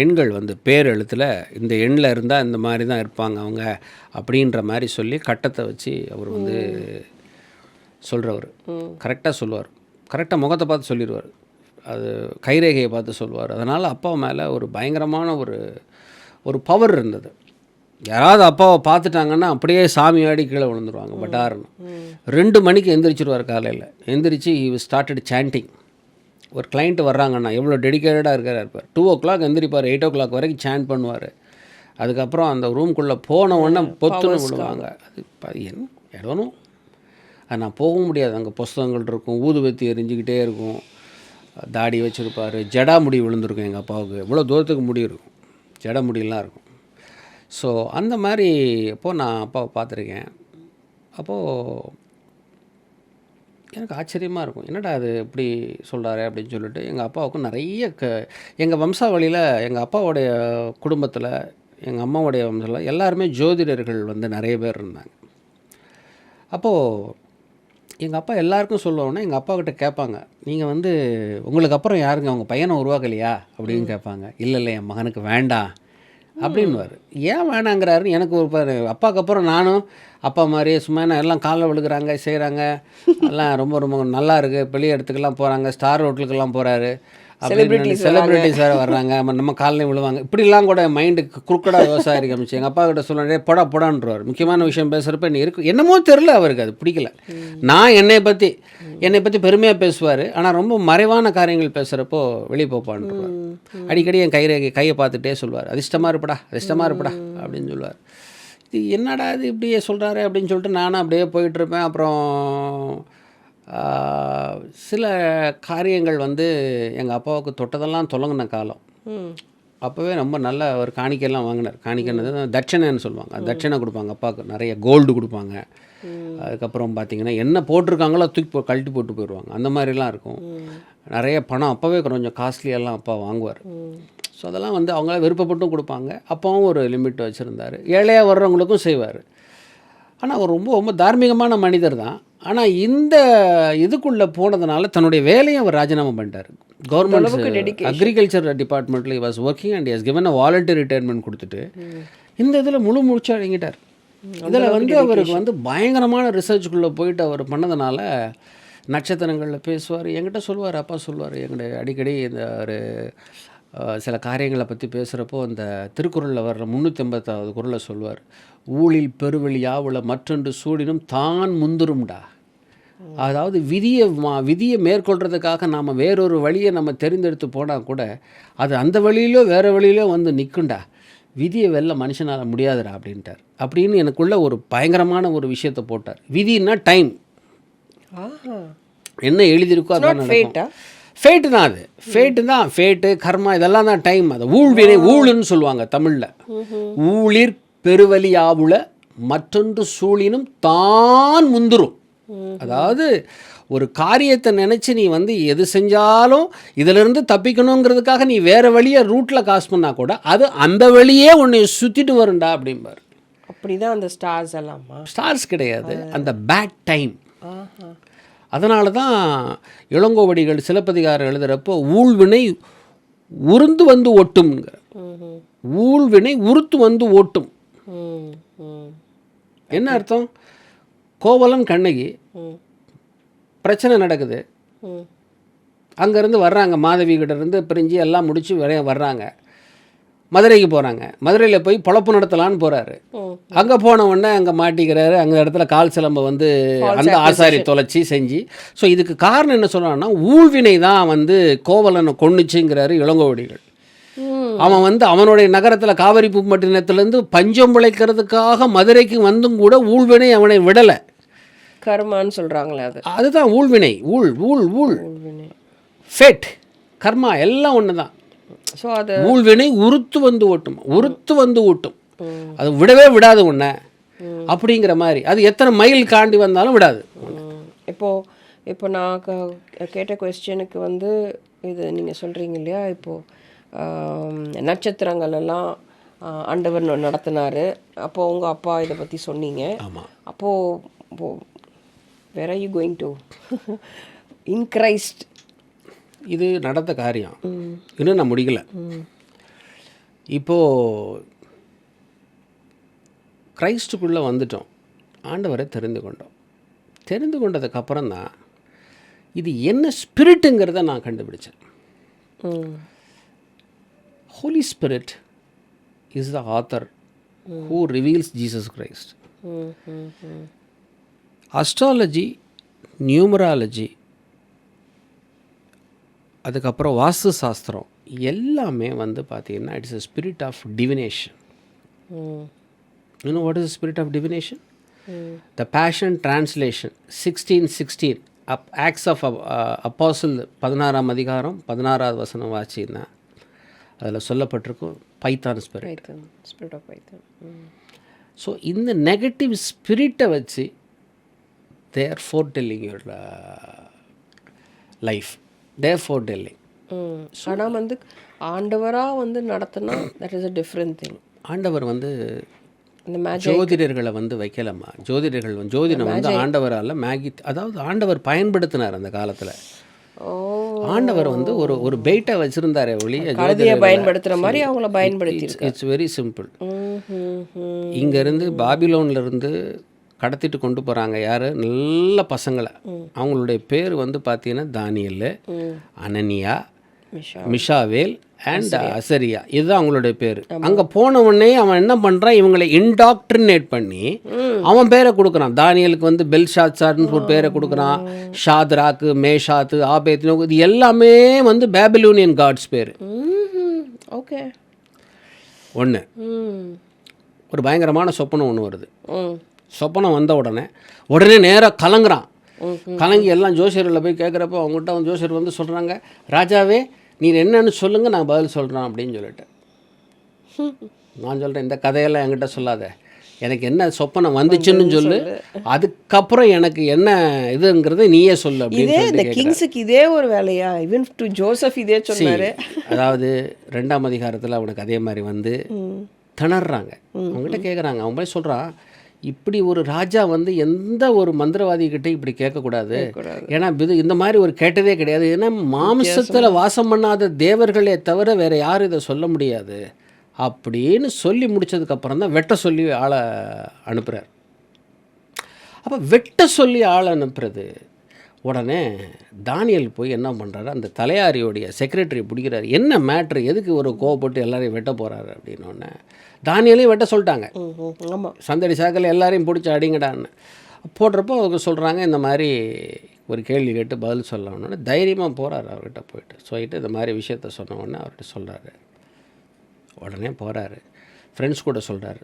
எண்கள் வந்து பேர் எழுத்தில் இந்த எண்ணில் இருந்தால் இந்த மாதிரி தான் இருப்பாங்க அவங்க அப்படின்ற மாதிரி சொல்லி கட்டத்தை வச்சு அவர் வந்து சொல்கிறவர். கரெக்டாக சொல்லுவார், கரெக்டாக முகத்தை பார்த்து சொல்லிடுவார், அது கைரேகையை பார்த்து சொல்லுவார். அதனால் அப்பா மேலே ஒரு பயங்கரமான ஒரு பவர் இருந்தது. யாராவது அப்பாவை பார்த்துட்டாங்கன்னா அப்படியே சாமி ஆடி கீழே விழுந்துருவாங்க பட்டாருன்னு. 2 மணிக்கு எந்திரிச்சிருவார் காலையில். எந்திரிச்சு ஸ்டார்டட் சாண்டிங். ஒரு கிளைண்ட் வர்றாங்கன்னா எவ்வளோ டெடிக்கேட்டடாக இருப்பார். 2 o'clock எந்திரிப்பார், 8 o'clock வரைக்கும் சாண்ட் பண்ணுவார். அதுக்கப்புறம் அந்த ரூம்குள்ளே போன உடனே பொத்துன்னு விடுவாங்க. அது என்ன இடணும், அது நான் போக முடியாது. அங்கே புஸ்தகங்கள் இருக்கும், ஊதுபத்தி எரிஞ்சிக்கிட்டே இருக்கும், தாடி வச்சுருப்பார், ஜடா முடி விழுந்திருக்கும். எங்கள் அப்பாவுக்கு எவ்வளோ தூரத்துக்கு முடி இருக்கும், ஜட முடியெல்லாம் இருக்கும். ஸோ அந்த மாதிரி அப்போது நான் அப்பாவை பார்த்துருக்கேன். அப்போது எனக்கு ஆச்சரியமாக இருக்கும், என்னடா அது எப்படி சொல்கிறாரு அப்படின்னு சொல்லிட்டு. எங்கள் அப்பாவுக்கும் நிறைய எங்கள் வம்சாவளியில் எங்கள் அப்பாவுடைய குடும்பத்தில் எங்கள் அம்மாவுடைய வம்சத்தில் எல்லாருமே ஜோதிடர்கள் வந்து நிறைய பேர் இருந்தாங்க. அப்போது எங்கள் அப்பா எல்லாருக்கும் சொல்லுவோன்னா எங்கள் அப்பா கிட்ட கேட்பாங்க, நீங்கள் வந்து உங்களுக்கு அப்புறம் யாருங்க அவங்க பையனை உருவாக்கலையா அப்படின்னு கேட்பாங்க. இல்லை என் மகனுக்கு வேண்டாம் அப்படின்னுவார். ஏன் வேணாங்கிறாருன்னு எனக்கு ஒரு அப்பாவுக்கு அப்புறம் நானும் அப்பா மாதிரியே சும்மா என்ன எல்லாம் காலில் விழுகிறாங்க செய்கிறாங்க, எல்லாம் ரொம்ப ரொம்ப நல்லா இருக்குது, பெரிய இடத்துக்கெல்லாம் போகிறாங்க, ஸ்டார் ஹோட்டலுக்கெல்லாம் போகிறாரு, செலிபிரிட்டிஸ் வேறு வர்றாங்க, நம்ம காலையும் விழுவாங்க, இப்படிலாம் கூட மைண்டுக்கு குறுக்கடாக விவசாயம் இருக்க ஆரம்பிச்சு. எங்கள் அப்பா கிட்ட சொல்ல பொடான்றார். முக்கியமான விஷயம் பேசுகிறப்ப நீ இருக்கு என்னமோ தெரில, அவருக்கு அது பிடிக்கல. நான் என்னை பற்றி பெருமையாக பேசுவார், ஆனால் ரொம்ப மறைவான காரியங்கள் பேசுகிறப்போ வெளியே போப்பான்றார். அடிக்கடி என் கையை பார்த்துட்டே சொல்லுவார், அதிர்ஷ்டமாக இருப்படா அப்படின்னு சொல்லுவார். இது என்னடா இது இப்படியே சொல்கிறாரு அப்படின்னு சொல்லிட்டு நானும் அப்படியே போயிட்டுருப்பேன். அப்புறம் சில காரியங்கள் வந்து எங்கள் அப்பாவுக்கு தொட்டதெல்லாம் தொடங்கின காலம். அப்போவே ரொம்ப நல்ல ஒரு காணிக்கையெல்லாம் வாங்கினார். காணிக்கைன்னு தட்சணைன்னு சொல்லுவாங்க, தட்சணை கொடுப்பாங்க அப்பாவுக்கு, நிறைய கோல்டு கொடுப்பாங்க. அதுக்கப்புறம் பார்த்திங்கன்னா என்ன போட்டிருக்காங்களோ தூக்கி கழட்டி போட்டு போயிடுவாங்க, அந்த மாதிரிலாம் இருக்கும். நிறைய பணம் அப்போவே கொஞ்சம் காஸ்ட்லியெல்லாம் அப்பா வாங்குவார். ஸோ அதெல்லாம் வந்து அவங்கள விருப்பப்பட்டும் கொடுப்பாங்க. அப்பாவும் ஒரு லிமிட் வச்சுருந்தார். ஏழையாக வர்றவங்களுக்கும் செய்வார். ஆனால் அவர் ரொம்ப ரொம்ப தார்மீகமான மனிதர் தான். ஆனால் இந்த இதுக்குள்ளே போனதுனால தன்னுடைய வேலையை அவர் ராஜினாமா பண்ணிட்டார். கவர்மெண்ட் அக்ரிகல்ச்சர் டிபார்ட்மெண்ட்டில் was working and has given a voluntary retirement கொடுத்துட்டு இந்த இதில் முழுச்சு அடங்கிட்டார். இதில் வந்து அவருக்கு வந்து பயங்கரமான ரிசர்ச்சுக்குள்ளே போயிட்டு அவர் பண்ணதுனால நட்சத்திரங்களில் பேசுவார். என்கிட்ட சொல்லுவார், அப்பா சொல்லுவார், எங்கிட்ட அடிக்கடி இந்த ஒரு சில காரியங்களை பற்றி பேசுகிறப்போ அந்த திருக்குறளில் வர்ற 380வது குறளை சொல்லுவார். ஊழில் பெருவெளி யாவுல மற்றொன்று சூடினும் தான் முந்துரும்டா. அதாவது விதியை மேற்கொள்கிறதுக்காக நாம் வேறொரு வழியை நம்ம தெரிந்தெடுத்து போனால் கூட அது அந்த வழியிலோ வேறு வழியிலோ வந்து நிற்கும்டா. விதியை வெல்ல மனுஷனால் முடியாதுடா அப்படின்ட்டார். அப்படின்னு எனக்குள்ள ஒரு பயங்கரமான ஒரு விஷயத்தை போட்டார். விதின்னா டைம், என்ன எழுதியிருக்கோ அதான் நடக்கும். ஃபேட்டு தான், அது ஃபேட்டு தான், ஃபேட்டு கர்மா இதெல்லாம் தான் டைம். அதை ஊழ்வினை, ஊழுன்னு சொல்லுவாங்க தமிழில். ஊழிற் பெருவலி ஆவுல மற்றொன்று சூழினும் தான் முந்துரும். அதாவது ஒரு காரியத்தை நினச்சி நீ வந்து எது செஞ்சாலும் இதிலிருந்து தப்பிக்கணுங்கிறதுக்காக நீ வேறு வழியை ரூட்டில் காசு பண்ணால் கூட அது அந்த வழியே உன்னை சுற்றிட்டு வரும்டா அப்படிம்பார்.
அப்படி தான் அந்த ஸ்டார்ஸ் எல்லாமா? ஸ்டார்ஸ்
கிடையாது, அந்த பேட் டைம். அதனால தான் இளங்கோவடிகள் சிலப்பதிகாரம் எழுதுகிறப்போ ஊழ்வினை உருந்து வந்து ஒட்டும்ங்கிற. ஊழ்வினை உருத்து வந்து ஓட்டும். என்ன அர்த்தம்? கோவலன் கண்ணகி பிரச்சனை நடக்குது, அங்கேருந்து வர்றாங்க, மாதவி கிட்டேருந்து பிரிஞ்சு எல்லாம் முடித்து வர்றாங்க, மதுரைக்கு போகிறாங்க. மதுரையில் போய் பொழப்பு நடத்தலான்னு போகிறாரு. அங்கே போன உடனே அங்கே மாட்டிக்கிறாரு. அங்கே இடத்துல கால் சிலம்பை வந்து அந்த ஆசாரி தொலைச்சி செஞ்சு. ஸோ இதுக்கு காரணம் என்ன சொல்லணும்னா ஊழ்வினை தான் வந்து கோவலனை கொன்னுச்சுங்கிறாரு இளங்கோவடிகள். அவன் வந்து அவனுடைய நகரத்தில் காவிரி பூம்பட்டினத்துலேருந்து பஞ்சம் பிழைக்கிறதுக்காக மதுரைக்கு வந்தும் கூட ஊழ்வினை அவனை விடலை.
கர்மான்னு சொல்கிறாங்களே,
அதுதான் ஊழ்வினை. ஃபேட், கர்மா எல்லாம் ஒன்று தான். ஸோ அது ஊழ்வினை உருத்து வந்து ஓட்டும். அது விடவே விடாது உன்னை அப்படிங்கிற மாதிரி. அது எத்தனை மைல் காண்டி வந்தாலும் விடாது.
இப்போ நான் கேட்ட கொஸ்டினுக்கு வந்து இது நீங்கள் சொல்கிறீங்க இல்லையா, இப்போது நட்சத்திரங்கள் எல்லாம் ஆண்டவர் நடத்தினார். அப்போது உங்கள் அப்பா இதை பற்றி சொன்னீங்க.
ஆமாம்.
அப்போது where are you going to in Christ?
இது நடந்த காரியம், இன்னும் நான் முடிக்கல. இப்போது கிரைஸ்டுக்குள்ளே வந்துட்டோம், ஆண்டவரை தெரிந்து கொண்டதுக்கப்புறம் தான் இது என்ன ஸ்பிரிட்டுங்கிறத நான் கண்டுபிடிச்சேன். Holy Spirit is the author who reveals Jesus Christ. Astrology, numerology, அதுக்கப்புறம் வாஸ்து சாஸ்திரம் எல்லாமே வந்து பார்த்திங்கன்னா it's a spirit of divination. You know what is the spirit of divination? The Passion Translation 16:16 Acts of Apostle 16ஆம் அதிகாரம் 16வது வசனம் வாசினா அதில் சொல்லப்பட்டிருக்கும் பைத்தான் ஸ்பிரிட். ஸோ இந்த நெகட்டிவ் ஸ்பிரிட்டை வச்சு they are foretelling your life. Therefore telling.
ஆனால் வந்து ஆண்டவராக வந்து நடத்தினா that is a different thing.
ஆண்டவர் வந்து ஜோதிடர்களை வந்து வைக்கலாமா? ஜோதிடம் வந்து ஆண்டவரால் அதாவது ஆண்டவர் பயன்படுத்தினார் அந்த காலத்தில். ஆண்டவர் வந்து ஒரு பெயிட்டை வச்சுருந்தாரே ஒழிய
கழுதையை பயன்படுத்துகிற மாதிரி அவங்கள பயன்படுத்தி
இட்ஸ் வெரி சிம்பிள். இங்கேருந்து பாபிலோன்லேருந்து கடத்திட்டு கொண்டு போகிறாங்க யார், நல்ல பசங்களை. அவங்களுடைய பேர் வந்து பார்த்தீங்கன்னா தானியல், அனனியா, மிஷாவேல் அண்ட் அசரியா, இதுதான் அவங்களுடைய பேர். அங்கே போன உடனே அவன் என்ன பண்ணுறான், இவங்களை இன்டாக்ட்ரினேட் பண்ணி அவன் பேரை கொடுக்குறான். தானியலுக்கு வந்து பெல்ஷாத்சார்னு ஒரு பேரை கொடுக்குறான். ஷாத்ராக்கு, மேஷாத்து, ஆபேத்னோ, இது எல்லாமே வந்து பேபிலோனியன் காட்ஸ் பேர்.
ஓகே.
ஒன்று ஒரு பயங்கரமான சொப்பனம் ஒன்று வருது. சொப்பனம் வந்த உடனே நேராக கலங்குறான். கலங்கி எல்லாம் ஜோசியர்களை போய் கேட்குறப்போ அவங்ககிட்ட அவன் ஜோசியர் வந்து சொல்கிறாங்க, ராஜாவே நீர் என்னன்னு சொல்லுங்கள், நான் பதில் சொல்கிறேன் அப்படின்னு சொல்லிட்டு. நான் சொல்கிறேன், இந்த கதையெல்லாம் என்கிட்ட சொல்லாத, எனக்கு என்ன சொப்பனம் வந்துச்சுன்னு சொல்லு, அதுக்கப்புறம் எனக்கு என்ன இதுங்கிறத நீயே சொல்லு அப்படின்னு
இந்த கிங்ஸுக்கு இதே ஒரு வேலையா? ஈவன் டு ஜோசப் இதே சொன்னாரு.
அதாவது 2ஆம் அதிகாரத்தில் அவனுக்கு அதே மாதிரி வந்து திணறாங்க. அவங்ககிட்ட கேட்குறாங்க, அவன் போய் சொல்கிறான், இப்படி ஒரு ராஜா வந்து எந்த ஒரு மந்திரவாதிகிட்ட இப்படி கேட்கக்கூடாது, ஏன்னா இது இந்த மாதிரி ஒரு கேட்டதே கிடையாது, ஏன்னா மாம்சத்தில் வாசம் பண்ணாத தேவர்களே தவிர வேறு யாரும் இதை சொல்ல முடியாது அப்படின்னு சொல்லி முடித்ததுக்கப்புறம் தான் வெட்ட சொல்லி ஆளை அனுப்புகிறார். அப்போ வெட்ட சொல்லி ஆளை அனுப்புறது உடனே தானியல் போய் என்ன பண்ணுறாரு, அந்த தலையாரியோடைய செக்ரட்டரி பிடிக்கிறாரு. என்ன மேட்ரு, எதுக்கு ஒரு கோவப்பட்டு எல்லாரையும் வெட்ட போகிறாரு அப்படின்னோடனே தானியலையும் வெட்ட சொல்லிட்டாங்க.
ஆமாம்,
சந்தடி சாக்கில் எல்லாரையும் பிடிச்சி அடிங்கடான்னு போடுறப்போ அவங்க சொல்கிறாங்க, இந்த மாதிரி ஒரு கேள்வி கேட்டு பதில் சொல்லணுன்னு தைரியமாக போகிறாரு. அவர்கிட்ட சொல்லிட்டு இந்த மாதிரி விஷயத்த சொன்ன உடனே அவர்கிட்ட சொல்கிறாரு. உடனே போகிறாரு, ஃப்ரெண்ட்ஸ் கூட சொல்கிறாரு,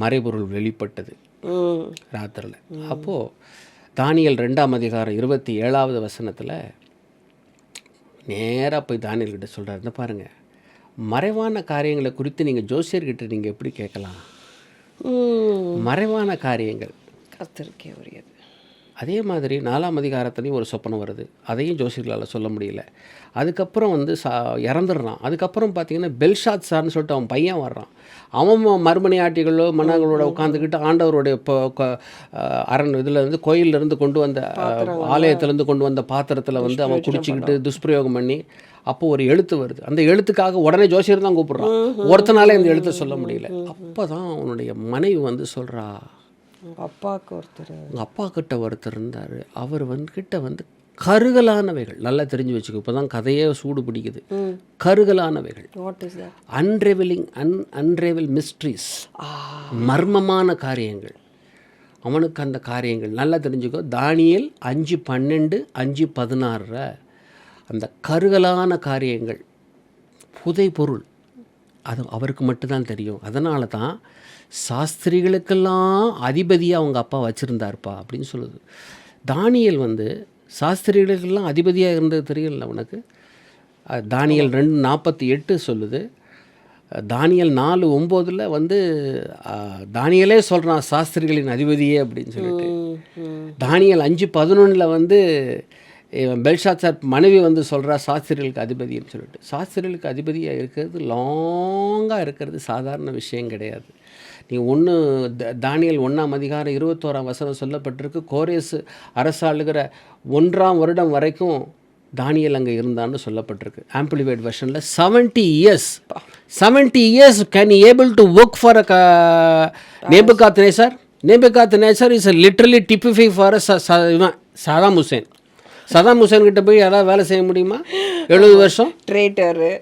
மறைபொருள் வெளிப்பட்டது ராத்திரில். அப்போது தானியல் 2ஆம் அதிகாரம் 27வது வசனத்தில் நேராக போய் தானியல்கிட்ட சொல்கிறார், இந்த பாருங்கள், மறைவான காரியங்களை குறித்து நீங்கள் ஜோசியர்கிட்ட நீங்கள் எப்படி கேட்கலாம்? மறைவான காரியங்கள்
கர்த்தருக்கே உரியது.
அதே மாதிரி 4ஆம் அதிகாரத்துலேயும் ஒரு சொப்பனம் வருது, அதையும் ஜோசியர்களால் சொல்ல முடியல. அதுக்கப்புறம் வந்து இறந்துடுறான். அதுக்கப்புறம் பார்த்தீங்கன்னா பெல்ஷாத்சார்னு சொல்லிட்டு அவன் பையன் வர்றான். அவன் மறுமணியாட்டிகளோ மன்னர்களோட உட்காந்துக்கிட்டு ஆண்டவருடைய அரண் இதிலேருந்து கோயிலிருந்து கொண்டு வந்த ஆலயத்திலேருந்து கொண்டு வந்த பாத்திரத்தில் வந்து அவன் குடிச்சிக்கிட்டு துஷ்பிரயோகம் பண்ணி, அப்போ ஒரு எழுத்து வருது. அந்த எழுத்துக்காக உடனே ஜோசியர் தான் கூப்பிட்றான். ஒருத்தனாலே இந்த எழுத்தை சொல்ல முடியல. அப்போ தான் அவனுடைய மனைவி வந்து சொல்கிறா,
உங்கள் அப்பா கிட்ட ஒருத்தர் இருந்தார், அவர் கிட்ட வந்து கருகலானவைகள், நல்லா தெரிஞ்சு வச்சுக்கோ, இப்போ தான் கதையே சூடு பிடிக்குது. கருகலானவைகள், அன்ரேவல் மிஸ்ட்ரீஸ், மர்மமான காரியங்கள். அவனுக்கு அந்த காரியங்கள் நல்லா தெரிஞ்சுக்கோ. தானியேல் 5:12 5:16 அந்த கருகலான காரியங்கள், புதை பொருள், அது அவருக்கு மட்டும்தான் தெரியும். அதனால தான் சாஸ்திரிகளுக்கெல்லாம் அதிபதியாக அவங்க அப்பா வச்சுருந்தார்ப்பா அப்படின்னு சொல்லுது. தானியேல் வந்து சாஸ்திரிகளுக்கெல்லாம் அதிபதியாக இருந்தது தெரியல உனக்கு? தானியேல் 2:48 சொல்லுது. தானியேல் 4:9 வந்து தானியலே சொல்கிறான் சாஸ்திரிகளின் அதிபதியே அப்படின்னு சொல்லிட்டு. தானியேல் 5:11 வந்து பெல்ஷாத்சார் மனைவி வந்து சொல்கிறா சாஸ்திரிகளுக்கு அதிபதின்னு சொல்லிட்டு. சாஸ்திரிகளுக்கு அதிபதியாக இருக்கிறது, லாங்காக இருக்கிறது சாதாரண விஷயம் கிடையாது. நீங்கள் தானியேல் 1ஆம் அதிகாரம் 21ஆம் வசனம் சொல்லப்பட்டிருக்கு, கோரேசு அரசாளுகிற 1ஆம் வருடம் வரைக்கும் தானியேல் அங்கே இருந்தான்னு சொல்லப்பட்டிருக்கு. ஆம்பிளிஃபைட் வெர்ஷனில் 70 years can able to work for Nebuchadnezzar. Nebuchadnezzar is literally typify for Saddam Hussein. Saddam Hussein கிட்ட போய் யாராவது வேலை செய்ய முடியுமா? 70 வருஷம் ட்ரேட்டரு,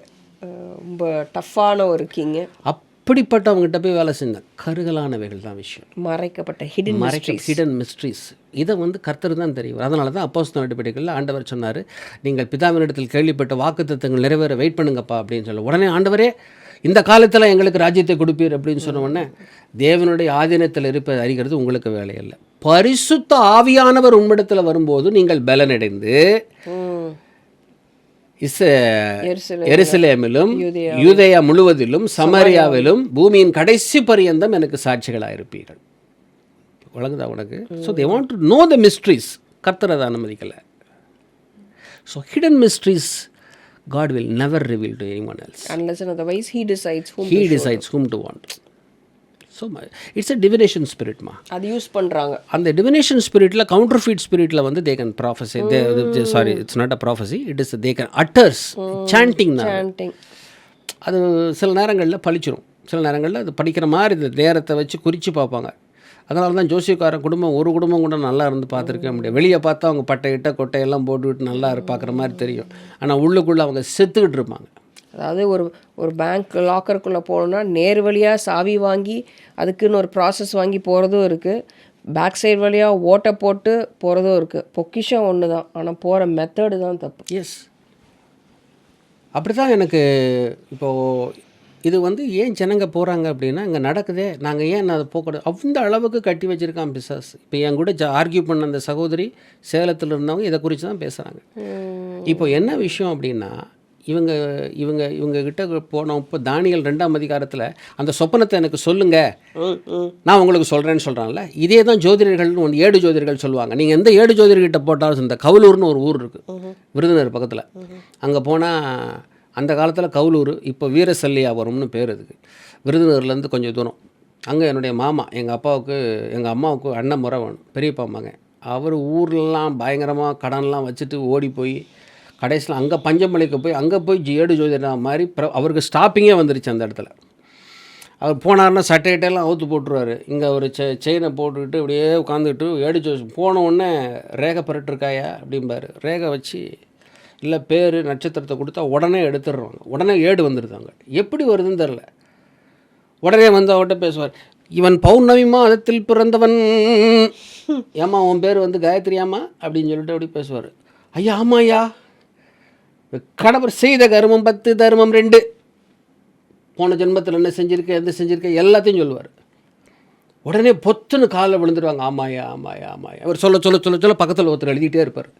ரொம்ப டஃப்பான ஒரு கிங்கு.
அப்படிப்பட்டவங்ககிட்ட போய் வேலை செஞ்சேன். கருகலானவைகள் தான் விஷயம்,
மறைக்கப்பட்ட
ஹிடன் மிஸ்ட்ரீஸ். இதை வந்து கர்த்தர் தான் தெரியும். அதனால தான் அப்போஸ்தலர் நடவடிக்கைகளில் ஆண்டவர் சொன்னார், நீங்கள் பிதாவினிடத்தில் கேள்விப்பட்ட வாக்குத்தத்தங்கள் நிறைவேற வெயிட் பண்ணுங்கப்பா அப்படின்னு சொல்ல. உடனே ஆண்டவரே இந்த காலத்தில் எங்களுக்கு ராஜ்யத்தை கொடுப்பீர் அப்படின்னு சொன்ன உடனே தேவனுடைய ஆதீனத்தில் இருப்பதை அறிகிறது உங்களுக்கு வேலையில்லை. பரிசுத்த ஆவியானவர் உம்மிடத்தில் வரும்போது நீங்கள் பலனடைந்து எருசலேமிலும் யூதேயா முழுவதிலும் சமாரியாவிலும் பூமியின் கடைசி பரியந்தம் எனக்கு சாட்சிகளாக இருப்பீர்கள். வழங்குதா உனக்கு? So they want to know the mysteries. கர்த்தர் அதை அனுமதிக்கலை. So hidden mysteries God will never reveal to anyone else.
Unless and otherwise he decides whom to want.
So it's a divination ஸ்பிரிட்மா.
அது யூஸ் பண்ணுறாங்க.
அந்த டிவினேஷன் ஸ்பிரிட்டில் கவுண்டர் ஃபீட் ஸ்பிரிட்டில் வந்து they can prophecy, sorry it's not a prophecy, it is they can utters chanting தான்.
சாண்டிங்
அது சில நேரங்களில் பழிச்சிரும், சில நேரங்களில் அது படிக்கிற மாதிரி இந்த நேரத்தை வச்சு குறித்து பார்ப்பாங்க. அதனால தான் ஜோசியக்காரன் குடும்பம் ஒரு குடும்பம் கூட நல்லா இருந்து பார்த்துருக்க முடியாது. வெளியே பார்த்தா அவங்க பட்டையிட்ட கொட்டையெல்லாம் போட்டுக்கிட்டு நல்லா பார்க்குற மாதிரி தெரியும், ஆனால் உள்ளுக்குள்ளே அவங்க செத்துக்கிட்டு இருப்பாங்க.
அதாவது ஒரு பேங்க் லாக்கருக்குள்ளே போகணுன்னா நேர் வழியாக சாவி வாங்கி அதுக்குன்னு ஒரு ப்ராசஸ் வாங்கி போகிறதும் இருக்குது, பேக் சைடு வழியாக ஓட்டை போட்டு போகிறதும் இருக்குது. பொக்கிஷம் ஒன்று தான், ஆனால் போகிற மெத்தடு தான் தப்பு.
எஸ், அப்படி தான் எனக்கு இப்போது இது வந்து ஏன் ஜனங்க போகிறாங்க அப்படின்னா, இங்கே நடக்குதே, நாங்கள் ஏன் அதை போக்கூடாது, அந்த அளவுக்கு கட்டி வச்சுருக்கான் பிசாஸ். இப்போ என் கூட ஆர்கியூ பண்ண அந்த சகோதரி சேலத்தில் இருந்தவங்க இதை குறித்து தான் பேசுகிறாங்க. இப்போ என்ன விஷயம் அப்படின்னா, இவங்க இவங்க இவங்க கிட்ட போனோம். இப்போ தானியல் 2ஆம் அதிகாரத்தில் அந்த சொப்பனத்தை எனக்கு சொல்லுங்கள், நான் உங்களுக்கு சொல்கிறேன்னு சொல்கிறான்ல. இதே தான் ஜோதிடர்கள்னு ஒன்று 7 ஜோதிடர்கள் சொல்லுவாங்க. நீங்கள் எந்த 7 ஜோதிடர்கிட்ட போட்டாலும், இந்த கவுலூர்னு ஒரு ஊர் இருக்குது விருதுநகர் பக்கத்தில், அங்கே போனால் அந்த காலத்தில் கவுலூர், இப்போ வீரசல்லியாபுரம்னு பேர் அதுக்கு, விருதுநகர்லேருந்து கொஞ்சம் தூரம். அங்கே என்னுடைய மாமா, எங்கள் அம்மாவுக்கு அண்ணன் முறை வேணும், பெரியப்பா மகன். அவர் ஊர்லலாம் பயங்கரமாக கடன்லாம் வச்சுட்டு ஓடி போய் கடைசியில் அங்கே பஞ்சமலைக்கு போய் அங்கே போய் 7 ஜோதிடர் மாதிரி அவருக்கு ஸ்டாப்பிங்கே வந்துருச்சு அந்த இடத்துல. அவர் போனார்னா சட்டையிட்டெல்லாம் அவுத்து போட்டுருவார். இங்கே ஒரு செயினை போட்டுக்கிட்டு அப்படியே உட்காந்துக்கிட்டு 7 ஜோசி போன உடனே ரேகை பரட்டிருக்காயா அப்படிம்பாரு. ரேகை வச்சு இல்லை பேர் நட்சத்திரத்தை கொடுத்தா உடனே எடுத்துடுறாங்க, உடனே ஏடு வந்துடுதாங்க. எப்படி வருதுன்னு தெரில. உடனே வந்து அவர்கிட்ட பேசுவார், இவன் பௌர்ணமி மாதத்தில் பிறந்தவன், ஏம்மா உன் பேர் வந்து காயத்ரியாம்மா அப்படின்னு சொல்லிட்டு அப்படி பேசுவார். ஐயா ஆமாய்யா, கடவுள் செய்த கர்மம் 10 தர்மம் 2, போன ஜென்மத்தில் என்ன செஞ்சுருக்க எந்த செஞ்சுருக்க எல்லாத்தையும் சொல்லுவார். உடனே பொத்துன்னு காலில் விழுந்துருவாங்க. ஆமாயா ஆமாயா ஆமாயா. அவர் சொல்ல சொல்ல சொல்ல சொல்ல பக்கத்தில் ஒருத்தர் எழுதிட்டே இருப்பார்.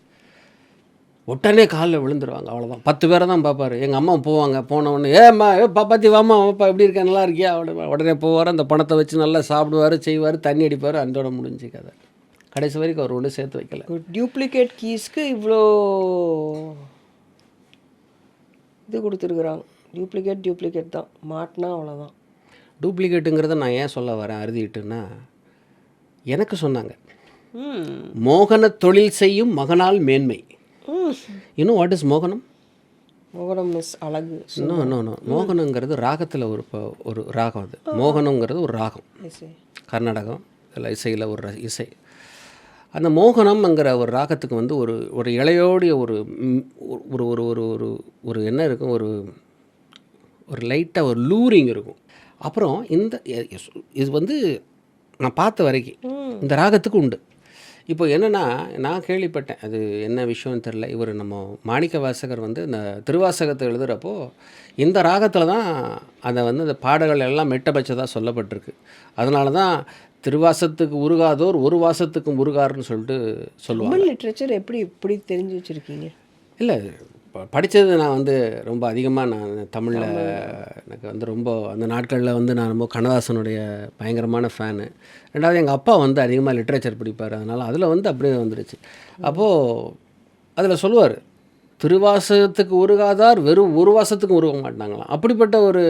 உடனே காலில் விழுந்துருவாங்க. அவ்வளோதான். 10 பேரை தான் பார்ப்பார். எங்கள் அம்மா போவாங்க. போன உடனே ஏம்மா பாப்பாத்தி வாம்மா வாப்பா எப்படி இருக்கா நல்லா இருக்கியா, உடனே போவார். அந்த பணத்தை வச்சு நல்லா சாப்பிடுவார், செய்வார், தண்ணி அடிப்பார். அந்தோட முடிஞ்சு கதை. கடைசி வரைக்கும் அவர் ஒன்றும் சேர்த்து வைக்கல.
டியூப்ளிகேட் கீஸ்க்கு இவ்வளோ இது கொடுத்துருக்குறாங்க. டியூப்ளிகேட் தான் மாட்டினா அவ்வளோதான்.
டூப்ளிகேட்டுங்கிறத நான் ஏன் சொல்ல வரேன் அறுதிட்டுன்னா, எனக்கு சொன்னாங்க மோகன தொழில் செய்யும் மகனால் மேன்மை. இன்னும் வாட் இஸ் மோகனம்?
மோகனம் மிஸ் அழகு.
நோ மோகனங்கிறது ராகத்தில் ஒரு ராகம். அது மோகனங்கிறது ஒரு ராகம், கர்நாடகம் இல்லை இசையில் ஒரு இசை. அந்த மோகனம்ங்கிற ஒரு ராகத்துக்கு வந்து ஒரு இளையோடைய ஒரு ஒரு ஒரு ஒரு ஒரு ஒரு என்ன இருக்கும், ஒரு லைட்டாக ஒரு லூரிங் இருக்கும். அப்புறம் இது வந்து நான் பார்த்த வரைக்கும் இந்த ராகத்துக்கு உண்டு. இப்போ என்னென்னா, நான் கேள்விப்பட்டேன், அது என்ன விஷயம்னு தெரில. இவர் நம்ம மாணிக்க வாசகர் வந்து இந்த திருவாசகத்தை எழுதுகிறப்போ இந்த ராகத்தில் தான் அதை வந்து அந்த பாடல்கள் எல்லாம் மெட்டபட்சதாக சொல்லப்பட்டிருக்கு. அதனால தான் திருவாசத்துக்கு உருகாதோர் ஒரு வாசத்துக்கு முருகாருன்னு சொல்லிட்டு சொல்லுவாங்க.
தமிழ் லிட்ரேச்சர் இப்படி தெரிஞ்சு வச்சுருக்கீங்க? இல்லை,
படித்தது நான் வந்து ரொம்ப அதிகமாக நான் தமிழில் எனக்கு வந்து ரொம்ப அந்த நாட்களில் வந்து நான் ரொம்ப கண்ணதாசனுடைய பயங்கரமான ஃபேனு. ரெண்டாவது எங்கள் அப்பா வந்து அதிகமாக லிட்ரேச்சர் படிப்பார். அதனால் அதில் வந்து அப்படியே வந்துடுச்சு. அப்போது அதில் சொல்லுவார், திருவாசகத்துக்கு உருகாதார் வெறும் ஒரு வாசத்துக்கும் உருக மாட்டாங்களாம். அப்படிப்பட்ட ஒரு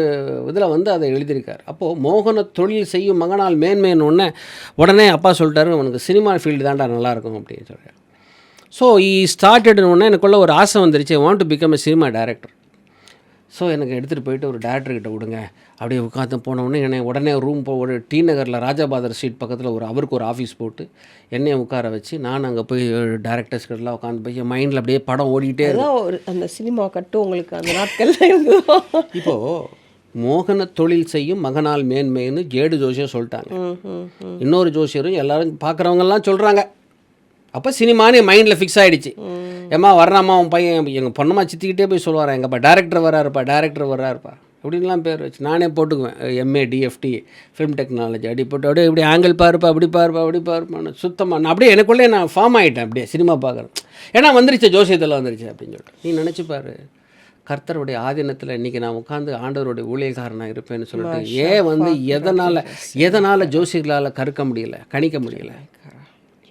இதில் வந்து அதை எழுதியிருக்கார். அப்போது மோகன தொழில் செய்யும் மகனால் மேன்மைன்னு உடனே அப்பா சொல்லிட்டாரு, உனக்கு சினிமா ஃபீல்டு தான்டா நல்லாயிருக்கும் அப்படின்னு சொல்கிறார். ஸோ ஸ்டார்டட்னு எனக்குள்ளே ஒரு ஆசை வந்துருச்சு, I want to become a cinema director. So எனக்கு எடுத்துகிட்டு போயிட்டு ஒரு டேரக்டர்கிட்ட விடுங்க. அப்படியே உட்காந்து போனவுடனே என்னை உடனே ரூம் ஒரு டி நகரில் ராஜாபாதர் ஸ்ட்ரீட் பக்கத்தில் அவருக்கு ஒரு ஆஃபீஸ் போட்டு என்னையை உட்கார வச்சு நான் அங்கே போய் டேரக்டர்ஸ் கிட்டலாம் உட்காந்து போய் மைண்டில் அப்படியே படம் ஓடிக்கிட்டே இருக்கும்.
அந்த சினிமா கட்டும் உங்களுக்கு அந்த நாட்களில் இருந்தது.
இப்போது மோகன தொழில் செய்யும் மகனால் மேன்மைன்னு 7 ஜோசியர் சொல்லிட்டாங்க. இன்னொரு ஜோசியரும் எல்லாரும் பார்க்குறவங்கெல்லாம் சொல்கிறாங்க. அப்போ சினிமானே மைண்டில் ஃபிக்ஸ் ஆகிடுச்சு. ஏம்மா வர்றாம்மா உன் பையன், எங்கள் பொண்ணம்மா சித்திக்கிட்டே போய் சொல்லுவாரன், எங்கப்பா டேரக்டர் வர்றாருப்பா அப்படின்லாம் பேர் வச்சு நானே போட்டுக்குவேன். MA DFT ஃபிலிம் டெக்னாலஜி அப்படி போட்டு அப்படியே இப்படி ஆங்கிள் பாருப்பா அப்படி பாருப்பான்னு சுத்தமாக நான் அப்படியே எனக்குள்ளே நான் ஃபார்ம் ஆகிட்டேன். அப்படியே சினிமா பார்க்குறேன். ஏன்னா வந்துருச்சு, ஜோசியத்தில் வந்துருச்சு அப்படின்னு சொல்லிட்டு. நீ நினச்சிப்பாரு, கர்த்தருடைய ஆதீனத்தில் இன்றைக்கி நான் உட்காந்து ஆண்டவருடைய ஊழியக்காரனாக இருப்பேன்னு சொல்லிட்டு ஏன் வந்து எதனால் ஜோசியர்களால் கணிக்க முடியல?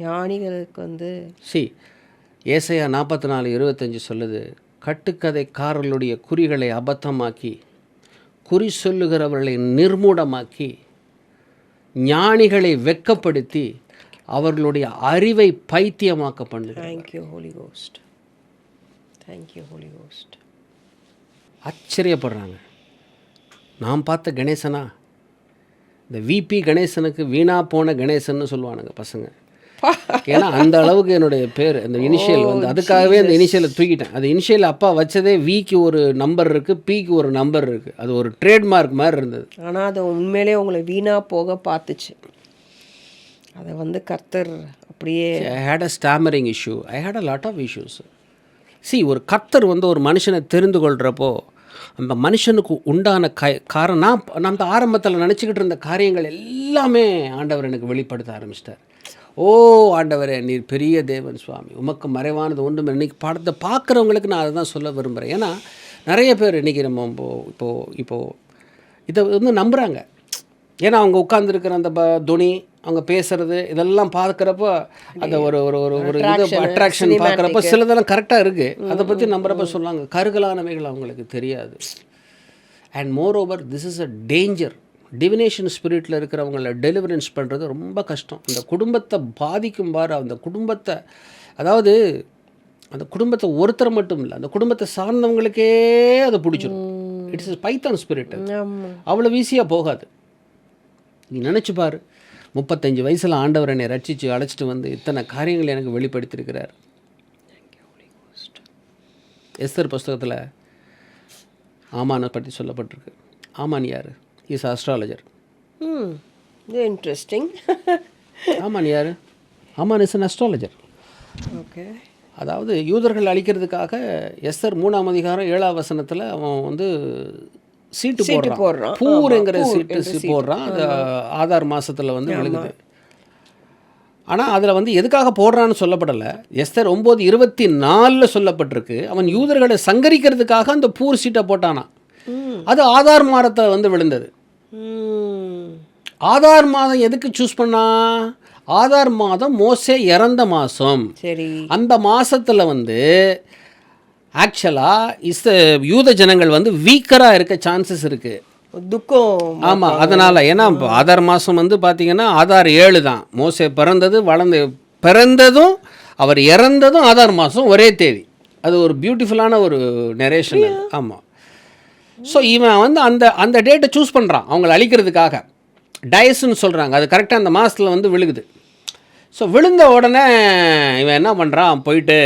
ஞானிகளுக்கு வந்து
ஏசாயா 44:25 சொல்லுது, கட்டுக்கதைக்காரர்களுடைய குறிகளை அபத்தமாக்கி குறி சொல்லுகிறவர்களை நிர்மூடமாக்கி
ஞானிகளை வெட்கப்படுத்தி அவர்களுடைய அறிவை பைத்தியமாக்க பண்ணுகிறார்.
Thank you holy ghost, thank you holy ghost.
ஆச்சரியப்படுறாங்க. நான் பார்த்த கணேசனா, இந்த விபி கணேசனுக்கு வீணா போன கணேசன்னு சொல்லுவானுங்க பசங்க. ஏன்னா அந்த அளவுக்கு என்னுடைய பேர் அந்த இனிஷியல் வந்து அதுக்காகவே அந்த இனிஷியலை தூக்கிட்டேன். அது இனிஷியல் அப்பா வச்சதே விக்கு ஒரு நம்பர் இருக்குது, பிக்கு ஒரு நம்பர் இருக்குது. அது ஒரு ட்ரேட்மார்க் மாதிரி இருந்தது.
ஆனால் அது உண்மையிலே உங்களை வீணாக போக பார்த்துச்சு. அதை வந்து கர்த்தர் அப்படியே
I had a stammering issue, I had a lot of issues. ஒரு கர்த்தர் வந்து ஒரு மனுஷனை தெரிந்து கொள்கிறப்போ அந்த மனுஷனுக்கு உண்டான காரணம் நான் அந்த ஆரம்பத்தில் நினச்சிக்கிட்டு இருந்த காரியங்கள் எல்லாமே ஆண்டவர் எனக்கு வெளிப்படுத்த ஆரம்பிச்சிட்டார். ஓ ஆண்டவரே, நீர் பெரிய தேவன் சுவாமி, உமக்கு மறைவானது ஒன்றும். இன்றைக்கி பாடத்தை பார்க்குறவங்களுக்கு நான் அதை தான் சொல்ல விரும்புகிறேன். ஏன்னா நிறைய பேர் இன்றைக்கி நம்ம இப்போது இதை வந்து நம்புகிறாங்க. ஏன்னா அவங்க உட்காந்துருக்கிற அந்த துணி, அவங்க பேசுகிறது இதெல்லாம் பார்க்குறப்போ அந்த ஒரு ஒரு ஒரு ஒரு இது அட்ராக்ஷன் பார்க்குறப்ப சிலதெல்லாம் கரெக்டாக இருக்குது. அதை பற்றி நம்புறப்ப சொல்லுவாங்க கருகலானவைகள் அவங்களுக்கு தெரியாது. And moreover this is a danger. Divination ஸ்பிரிட்டில் இருக்கிறவங்கள டெலிவரன்ஸ் பண்ணுறது ரொம்ப கஷ்டம். அந்த குடும்பத்தை பாதிக்கும் பாரு, அந்த குடும்பத்தை, அதாவது அந்த குடும்பத்தை ஒருத்தர் மட்டும் இல்லை, அந்த குடும்பத்தை சார்ந்தவங்களுக்கே அதை பிடிச்சிடும். It's python spirit. அவ்வளோ ஈஸியாக போகாது. நீ நினச்சி பாரு, 35 வயசில் ஆண்டவர் என்னை ரட்சித்து அழைச்சிட்டு வந்து இத்தனை காரியங்கள் எனக்கு வெளிப்படுத்தியிருக்கிறார். எஸ்தர் புஸ்தகத்தில் ஆமானை பற்றி சொல்லப்பட்டிருக்கு. ஆமான் யார்? Is astrologer.
இன்ட்ரெஸ்டிங்.
ஆமான் யார்? ஆமான் இஸ் அன் அஸ்ட்ராலஜர்.
ஓகே.
அதாவது யூதர்கள் அழிக்கிறதுக்காக எஸ்தர் 3ஆம் அதிகாரம் 7ஆம் வசனத்தில் அவன் வந்து சீட்டு போடுறான். பூருங்கிற சீட்டு போடுறான். அது ஆதார் மாதத்தில் வந்து விழுகுது. ஆனால் அதில் வந்து எதுக்காக போடுறான்னு சொல்லப்படலை. எஸ்தர் 9:24 சொல்லப்பட்டிருக்கு. அவன் யூதர்களை சங்கரிக்கிறதுக்காக அந்த பூர் சீட்டை போட்டானா. அது ஆதார் மாதத்தில் வந்து விழுந்தது. ஆதார் மாதம் எதுக்கு சூஸ் பண்ணா? ஆதார் மாதம் மோசே இறந்த மாதம்.
சரி. அந்த
மாதத்தில் வந்து ஆக்சுவலாக யூத ஜனங்கள் வந்து வீக்கராக இருக்க சான்சஸ் இருக்குது.
துக்கம்.
ஆமாம், அதனால். ஏன்னா ஆதார் மாதம் வந்து பார்த்திங்கன்னா ஆதார் 7 தான். மோசே பிறந்ததும் அவர் இறந்ததும் ஆதார் மாதம் ஒரே தேதி. அது ஒரு பியூட்டிஃபுல்லான ஒரு நரேஷன். ஆமாம். ஸோ இவன் வந்து அந்த டேட்டை சூஸ் பண்ணுறான் அவங்களை அழிக்கிறதுக்காக. டயஸ்ன்னு சொல்கிறாங்க. அது கரெக்டாக அந்த மாதத்தில் வந்து விழுகுது. ஸோ விழுந்த உடனே இவன் என்ன பண்ணுறான், போயிட்டு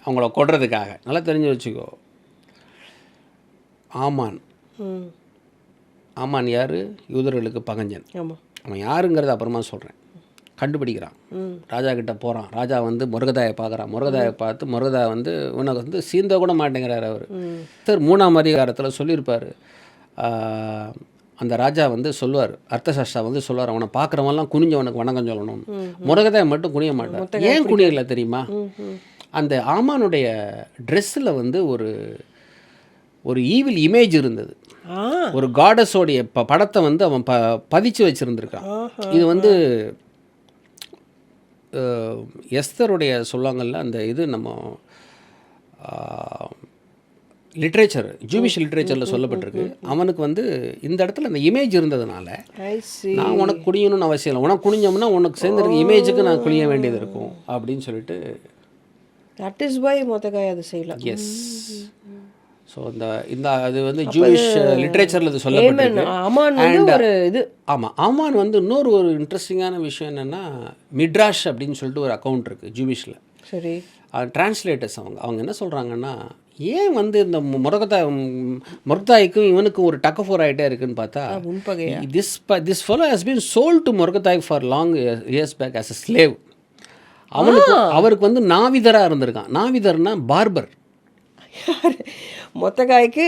அவங்கள கொல்றதுக்காக. நல்லா தெரிஞ்சு வச்சுக்கோ. ஆமான் யார்? யூதர்களுக்கு பகஞ்சன். அவன் யாருங்கிறத அப்புறமா சொல்கிறேன். கண்டுபிடிக்கிறான். ராஜா கிட்ட போகிறான். ராஜா வந்து முருகதாயை பார்க்குறான். முருகதாயை பார்த்து முருகதா வந்து உனக்கு வந்து சீந்த கூட மாட்டேங்கிறார் அவர். 3ஆம் அதிகாரத்தில் சொல்லியிருப்பார். அந்த ராஜா வந்து சொல்லுவார், அர்த்தசாஸ்திரா வந்து சொல்லுவார், அவனை பார்க்குறவங்கலாம் குனிஞ்சவனுக்கு வணக்கம் சொல்லணும். முருகதாயை மட்டும் குனிய மாட்டார். ஏன் குனியல தெரியுமா? அந்த ஆமானுடைய ட்ரெஸ்ஸில் வந்து ஒரு ஈவில் இமேஜ் இருந்தது. ஒரு காடஸோடைய படத்தை வந்து அவன் பதிச்சு வச்சுருந்துருக்கான். இது வந்து எஸ்தருடைய சொல்லுவாங்கள்ல அந்த இது நம்ம லிட்ரேச்சர், ஜூவிஷ் லிட்ரேச்சரில் சொல்லப்பட்டிருக்கு. அவனுக்கு வந்து இந்த இடத்துல அந்த இமேஜ் இருந்ததுனால நான் உனக்கு குனியணும்னு அவசியம் இல்லை, உனக்கு குனிஞ்சோம்னா உனக்கு சேர்ந்துருக்க இமேஜுக்கு நான் குனிய வேண்டியது இருக்கும் அப்படின்னு சொல்லிட்டு.
தட் இஸ் வை மொத்தக்காய் அது செய்யலாம்.
எஸ். ஸோ இந்த அது வந்து ஜூவிஷ் லிட்ரேச்சரில் இது சொல்லப்பட்டிருக்கு. ஆமாம், ஆமான் வந்து இன்னொரு ஒரு இன்ட்ரெஸ்டிங்கான விஷயம் என்னென்னா, மிட்ராஷ் அப்படின்னு சொல்லிட்டு ஒரு அக்கௌண்ட் இருக்குது ஜூவிஷில்.
சரி.
டிரான்ஸ்லேட்டர்ஸ் அவங்க என்ன சொல்கிறாங்கன்னா, ஏன் வந்து இந்த முர்கதாய்க்கும் இவனுக்கும் ஒரு டக்கஃபோர் ஆகிட்டே இருக்குன்னு பார்த்தா, this fellow has been sold to Mordecai for long years back as a slave. அவருக்கு வந்து நாவிதராக இருந்திருக்கான். நாவிதர்னா பார்பர்.
மொத்தக்காய்க்கு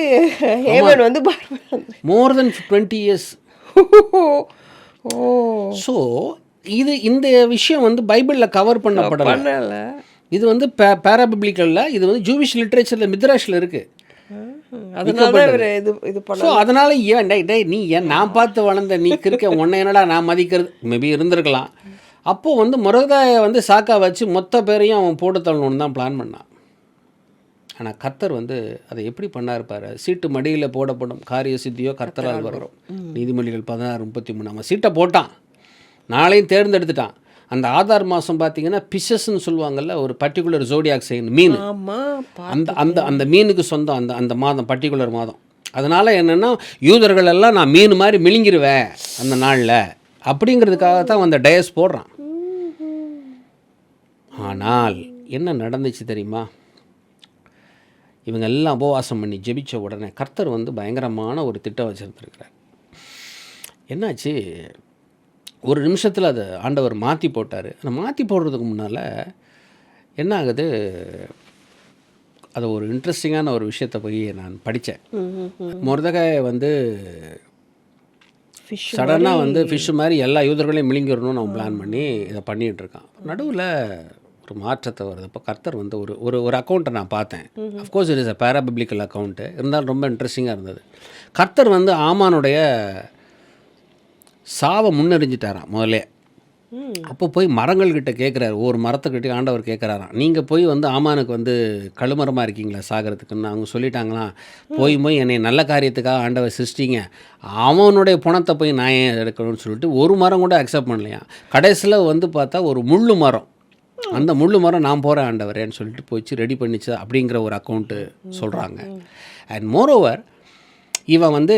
ஹேமன் வந்து
மோர் தென் 20 years. ஸோ இந்த விஷயம் வந்து பைபிளில் கவர் பண்ணப்படல. இது வந்து பேராபிப்ளிக்கலில், இது வந்து ஜூவிஷ் லிட்ரேச்சரில் மித்ராஷில் இருக்குது. ஸோ அதனால் நீ ஏன் நான் பார்த்து வளர்ந்த நீ இருக்க உன்னை என்னடா நான் மதிக்கிறது மேபி இருந்திருக்கலாம். அப்போது வந்து முருகதாயை வந்து சாக்கா வச்சு மொத்த பேரையும் அவன் போட்டு தள்ளணுன்னு தான் பிளான் பண்ணான். ஆனால் கர்த்தர் வந்து அதை எப்படி பண்ணாருப்பார். சீட்டு மடியில் போடப்படும் காரிய சித்தியோ கர்த்தரால் வரும். நீதிமொழிகள் 16:33. அவன் சீட்டை போட்டான்.
நாளையும் தேர்ந்தெடுத்துட்டான். அந்த ஆதார் மாதம் பார்த்தீங்கன்னா பிஷஸ்ன்னு சொல்லுவாங்கல்ல, ஒரு பர்டிகுலர் ஜோடியாக் சைன் மீன், அந்த அந்த அந்த மீனுக்கு சொந்தம் அந்த அந்த மாதம், பர்டிகுலர் மாதம். அதனால் என்னென்னா யூதர்கள் எல்லாம் நான் மீன் மாதிரி மிளிங்கிருவேன் அந்த நாளில் அப்படிங்கிறதுக்காக தான் அந்த டயஸ் போடுறான். ஆனால் என்ன நடந்துச்சு தெரியுமா? இவங்க எல்லாம் உபவாசம் பண்ணி ஜெபிச்ச உடனே கர்த்தர் வந்து பயங்கரமான ஒரு திட்டம் வச்சுருந்துருக்கிறார். என்னாச்சு, ஒரு நிமிஷத்தில் அதை ஆண்டவர் மாற்றி போட்டார். அந்த மாற்றி போடுறதுக்கு முன்னால் என்ன ஆகுது, அது ஒரு இன்ட்ரெஸ்டிங்கான ஒரு விஷயத்தை போய் நான் படித்தேன். மொர்தெகாய் வந்து சடனாக வந்து ஃபிஷ்ஷு மாதிரி எல்லா யூதர்களையும் மிளிங்கிடணும்னு அவன் பிளான் பண்ணி இதை பண்ணிகிட்டு இருக்கான். நடுவில் ஒரு மாற்றத்தை வருது. இப்போ கர்த்தர் வந்து ஒரு ஒரு அக்கௌண்ட்டை நான் பார்த்தேன். Of course it is a parabiblical account, இருந்தாலும் ரொம்ப இன்ட்ரெஸ்டிங்காக இருந்தது. கர்த்தர் வந்து ஆமானுடைய சாவை முன்னறிஞ்சிட்டாராம் முதல்ல. அப்போ போய் மரங்கள்கிட்ட கேட்குறாரு, ஒவ்வொரு மரத்துக்கிட்டே ஆண்டவர் கேட்குறாராம், நீங்கள் போய் வந்து ஆமானுக்கு வந்து கழுமரமாக இருக்கீங்களா சாகிறதுக்குன்னு. அவங்க சொல்லிட்டாங்களாம், போய் என்னை நல்ல காரியத்துக்காக ஆண்டவர் சிருஷ்டிங்க, அவனுடைய பணத்தை போய் நான் ஏன் எடுக்கணும்னு சொல்லிட்டு ஒரு மரம் கூட அக்செப்ட் பண்ணலையா. கடைசியில் வந்து பார்த்தா ஒரு முள்ளு மரம், அந்த முள்ளு மரம் நான் போகிறேன் ஆண்டவரேன்னு சொல்லிட்டு போயிச்சு ரெடி பண்ணிச்சு அப்படிங்கிற ஒரு அக்கௌண்ட்டு சொல்கிறாங்க. அண்ட் மோரோவர் இவன் வந்து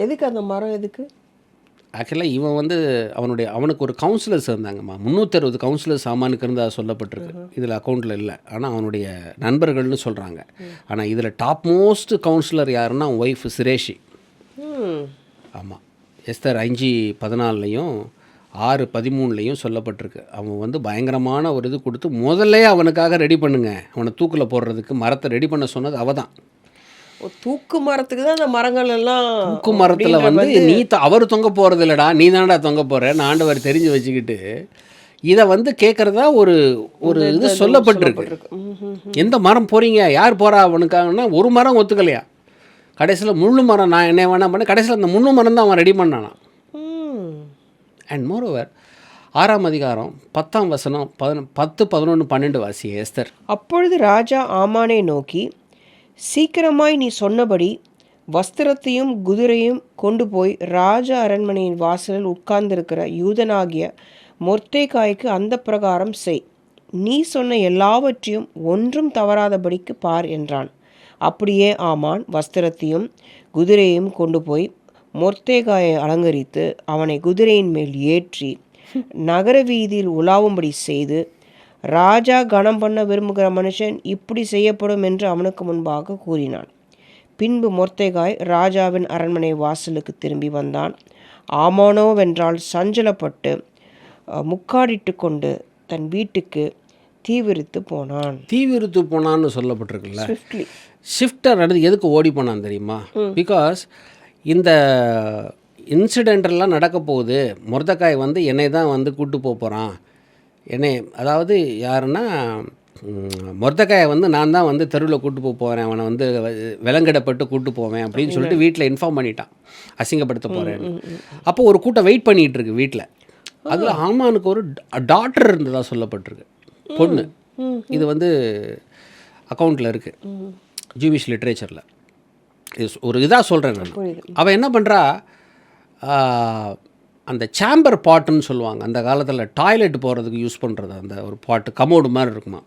எதுக்கு அந்த மரம் எதுக்கு
ஆக்சுவலாக இவன் வந்து அவனுக்கு ஒரு கவுன்சிலர்ஸ் இருந்தாங்கம்மா, 360 கவுன்சிலர்ஸ் ஆமானுக்கு இருந்தால் சொல்லப்பட்டிருக்கு. இதில் அக்கௌண்ட்டில் இல்லை, ஆனால் அவனுடைய நண்பர்கள்னு சொல்கிறாங்க. ஆனால் இதில் டாப் மோஸ்ட் கவுன்சிலர் யாருன்னா அவன் ஒய்ஃப் சிரேஷி. ஆமாம், எஸ்தர் 5:14 6:13 சொல்லப்பட்டிருக்கு. அவன் வந்து பயங்கரமான ஒரு இது கொடுத்து முதல்ல அவனுக்காக ரெடி பண்ணுங்க, அவனை தூக்கில் போடுறதுக்கு மரத்தை ரெடி பண்ண சொன்னது அவ தான்.
தூக்கு மரத்துக்கு தான் அந்த மரங்கள் எல்லாம்.
தூக்கு மரத்தில் வந்து நீ அவர் தொங்க போகிறது இல்லைடா, நீ தானடா தொங்க போகிற, நான் ஆண்டவர் தெரிஞ்சு வச்சுக்கிட்டு இதை வந்து கேட்குறதா ஒரு ஒரு இது சொல்லப்பட்டிருக்கு. எந்த மரம் போகிறீங்க, யார் போகிறா அவனுக்காகனா ஒரு மரம் ஒத்துக்கலையா. கடைசியில் முள்ளு மரம் நான் என்ன வேணாம் பண்ண, கடைசியில் அந்த முள்ளு மரம் தான் அவன் ரெடி பண்ணானான். அண்ட் மோரோவர் 6ஆம் அதிகாரம் 10ஆம் வசனம் 10, 11, 12 வாசிய எஸ்தர்.
அப்பொழுது ராஜா ஆமானை நோக்கி, சீக்கிரமாய் நீ சொன்னபடி வஸ்திரத்தையும் குதிரையும் கொண்டு போய் ராஜா அரண்மனையின் வாசலில் உட்கார்ந்திருக்கிற யூதனாகிய மொர்தெகாய்க்கு அந்த பிரகாரம் செய். நீ சொன்ன எல்லாவற்றையும் ஒன்றும் தவறாதபடிக்கு பார் என்றான். அப்படியே ஆமான் வஸ்திரத்தையும் குதிரையையும் கொண்டு போய் மொர்தெகாயை அலங்கரித்து அவனை குதிரையின் மேல் ஏற்றி நகர வீதியில் உலாவும்படி செய்து, ராஜா கனம் பண்ண விரும்புகிற மனுஷன் இப்படி செய்யப்படும் என்று அவனுக்கு முன்பாக கூறினான். பின்பு மொர்தெகாய் ராஜாவின் அரண்மனை வாசலுக்கு திரும்பி வந்தான். ஆமானோவென்றால் சஞ்சலப்பட்டு முக்காடிட்டு கொண்டு தன் வீட்டுக்கு தீவிரித்து போனான்னு
சொல்லப்பட்டிருக்குல்ல. ஷிஃப்டர் நடந்து எதுக்கு ஓடி போனான் தெரியுமா? பிகாஸ் இந்த இன்சிடென்டெல்லாம் நடக்க போகுது, மொர்தெகாய் வந்து என்னை தான் வந்து கூட்டு போகிறான், என்னை அதாவது யாருன்னா மொர்தெகாயை வந்து நான் தான் வந்து தெருவில் கூட்டு போகிறேன், அவனை வந்து விலங்கிடப்பட்டு கூட்டு போவேன் அப்படின்னு சொல்லிட்டு வீட்டில் இன்ஃபார்ம் பண்ணிட்டான், அசிங்கப்படுத்த போகிறேன்னு. அப்போ ஒரு கூட்டம் வெயிட் பண்ணிகிட்டு இருக்கு வீட்டில். அதில் ஆமானுக்கு ஒரு டாட்டர் இருந்ததாக சொல்லப்பட்டிருக்கு, பொண்ணு. இது வந்து அக்கௌண்ட்டில் இருக்குது ஜூவிஷ் லிட்ரேச்சரில். ஒரு இதாக சொல்கிறேன் நான். அவள் என்ன பண்ணுறா, அந்த சாம்பர் பாட்டுன்னு சொல்லுவாங்க, அந்த காலத்தில் டாய்லெட் போகிறதுக்கு யூஸ் பண்ணுறது அந்த ஒரு பாட்டு, கமோடு மாதிரி இருக்குமா,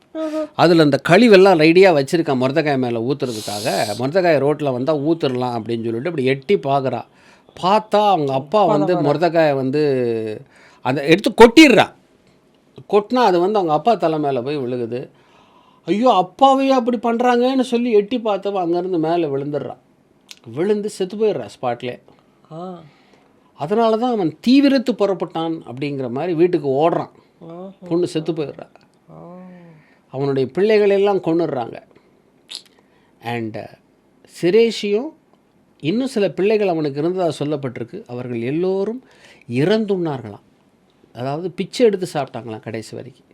அதில் அந்த கழிவெல்லாம் ரெடியாக வச்சுருக்கான் மொர்தெகாய் மேலே ஊற்றுறதுக்காக. மொர்தெகாய் ரோட்டில் வந்தால் ஊற்றுடலாம் அப்படின்னு சொல்லிட்டு இப்படி எட்டி பார்க்குறா. பார்த்தா அவங்க அப்பா வந்து மொர்தெகாயை வந்து அந்த எடுத்து கொட்டிடுறா. கொட்டினா அது வந்து அவங்க அப்பா தலை மேலே போய் விழுகுது. ஐயோ அப்பாவையே அப்படி பண்ணுறாங்கன்னு சொல்லி எட்டி பார்த்தவன் அங்கேருந்து மேலே விழுந்துடுறான். விழுந்து செத்து போயிடுறா ஸ்பாட்லே. அதனால தான் அவன் தீவிரத்து புறப்பட்டான் அப்படிங்கிற மாதிரி வீட்டுக்கு ஓடுறான். பொண்ணு செத்து போயிடுறா. அவனுடைய பிள்ளைகளெல்லாம் கொண்டுடுறாங்க. அண்டு சிரேஷியும் இன்னும் சில பிள்ளைகள் அவனுக்கு இருந்ததாக சொல்லப்பட்டிருக்கு. அவர்கள் எல்லோரும் இறந்துண்ணார்களாம், அதாவது பிச்சை எடுத்து சாப்பிட்டாங்களாம் கடைசி வரைக்கும்.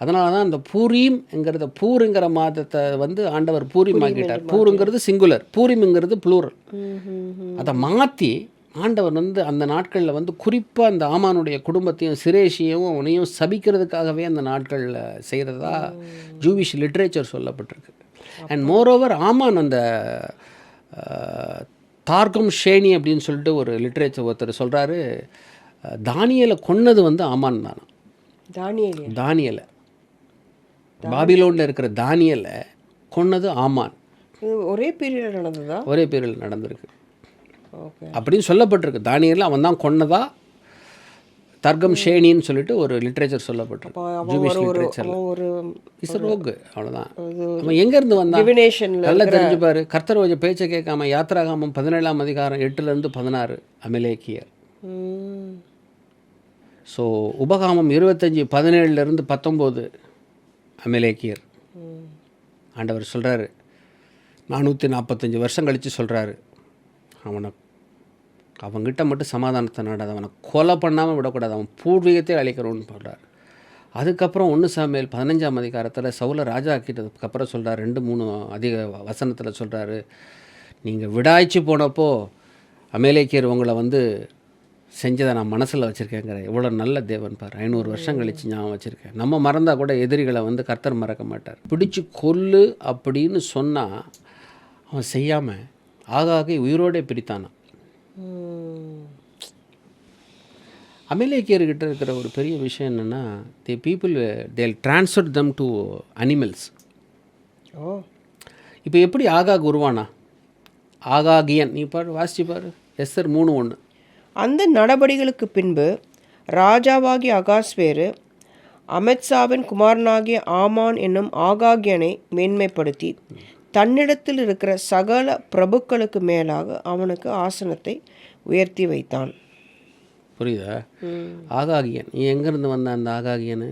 அதனால தான் அந்த பூரீம்ங்கிறத, பூருங்கிற மாதத்தை வந்து ஆண்டவர் பூரீம் ஆக்கிட்டார். பூருங்கிறது சிங்குலர், பூரீம்ங்கிறது ப்ளூரல். அதை மாற்றி ஆண்டவர் வந்து அந்த நாட்களில் வந்து குறிப்பாக அந்த ஆமானுடைய குடும்பத்தையும் சிரேஷியையும் அவனையும் சபிக்கிறதுக்காகவே அந்த நாட்களில் செய்கிறதா ஜூவிஷ் லிட்ரேச்சர் சொல்லப்பட்டிருக்கு. அண்ட் மோரோவர் ஆமான் அந்த தார்கம் ஷேனி அப்படின்னு சொல்லிட்டு ஒரு லிட்ரேச்சர் ஒருத்தர் சொல்கிறாரு, தானியேலை கொன்னது வந்து ஆமான் தானா.
தானியேலியா?
தானியேலை, பாபிலோனில் இருக்கிற தானியேலை கொன்னது ஆமான்.
இது ஒரே பீரியட் நடந்ததா?
ஒரே பேரில் நடந்திருக்கு
ஓகே.
அப்படின்னு சொல்லப்பட்டிருக்கு. தானியேலை அவன் தான் கொன்னதா தர்கம் ஷேனின்னு சொல்லிட்டு ஒரு லிட்ரேச்சர் சொல்லப்பட்டிருக்கு. ஜூவிஷ் லிட்ரேச்சர்
ஒரு
இஸ் ரோகு, அவ்வளோதான். அவன் எங்கேருந்து வந்தான்
டிவினேஷன்ல
நல்லா தெரிஞ்சுப்பாரு. கர்த்தர் கொஞ்சம் பேச்சை கேட்காம யாத்திராகமம் 17ஆம் அதிகாரம் 8லேருந்து 16 அமலேக்கியர். ஸோ உபகாமம் 25 17லேருந்து 19 அமலேக்கியர். ஆண்டவர் சொல்கிறாரு 445 வருஷம் கழித்து சொல்கிறாரு, அவன்கிட்ட மட்டும் சமாதானத்தை நாடாது, அவனை கொலை பண்ணாமல் விடக்கூடாது, அவன் பூர்வீகத்தை அழிக்கிறோன்னு சொல்கிறார். அதுக்கப்புறம் 1 சாமுவேல் 15ஆம் அதிகாரத்தில் சவுலை ராஜா ஆக்கிட்டதுக்கப்புறம் சொல்கிறார், 2-3 அதிக வசனத்தில் சொல்கிறாரு, நீங்கள் விடாய்ச்சி போனப்போ அமலேக்கியர் உங்களை வந்து செஞ்சதை நான் மனசில் வச்சுருக்கேங்கிற எவ்வளோ நல்ல தேவன் பார். 500 வருஷம் கழித்து ஞாபகம் வச்சுருக்கேன். நம்ம மறந்தால் கூட எதிரிகளை வந்து கர்த்தர் மறக்க மாட்டார். பிடிச்சி கொல்லு அப்படின்னு சொன்னால் அவன் செய்யாமல் ஆகாகை உயிரோடே பிரித்தானான். அமலேக்கியர்கிட்ட இருக்கிற ஒரு பெரிய விஷயம் என்னென்னா, தி பீப்புள் தேல் ட்ரான்ஸ்ஃபர் தம் டு அனிமல்ஸ். இப்போ எப்படி ஆகாக் உருவானா? ஆகாகியன், நீ பாரு, வாசிச்சு பாரு, எஸ்தர் 3:1.
அந்த நடபடிகளுக்கு பின்பு ராஜாவாகிய அகாஸ்வேரு அமெத்சாவின் குமாரனாகிய ஆமான் என்னும் ஆகாகியனை மேன்மைப்படுத்தி தன்னிடத்தில் இருக்கிற சகல பிரபுக்களுக்கு மேலாக அவனுக்கு ஆசனத்தை உயர்த்தி வைத்தான்.
புரியுதா? ஆகாகியன், நீ எங்கேருந்து வந்த அந்த ஆகாகியனு?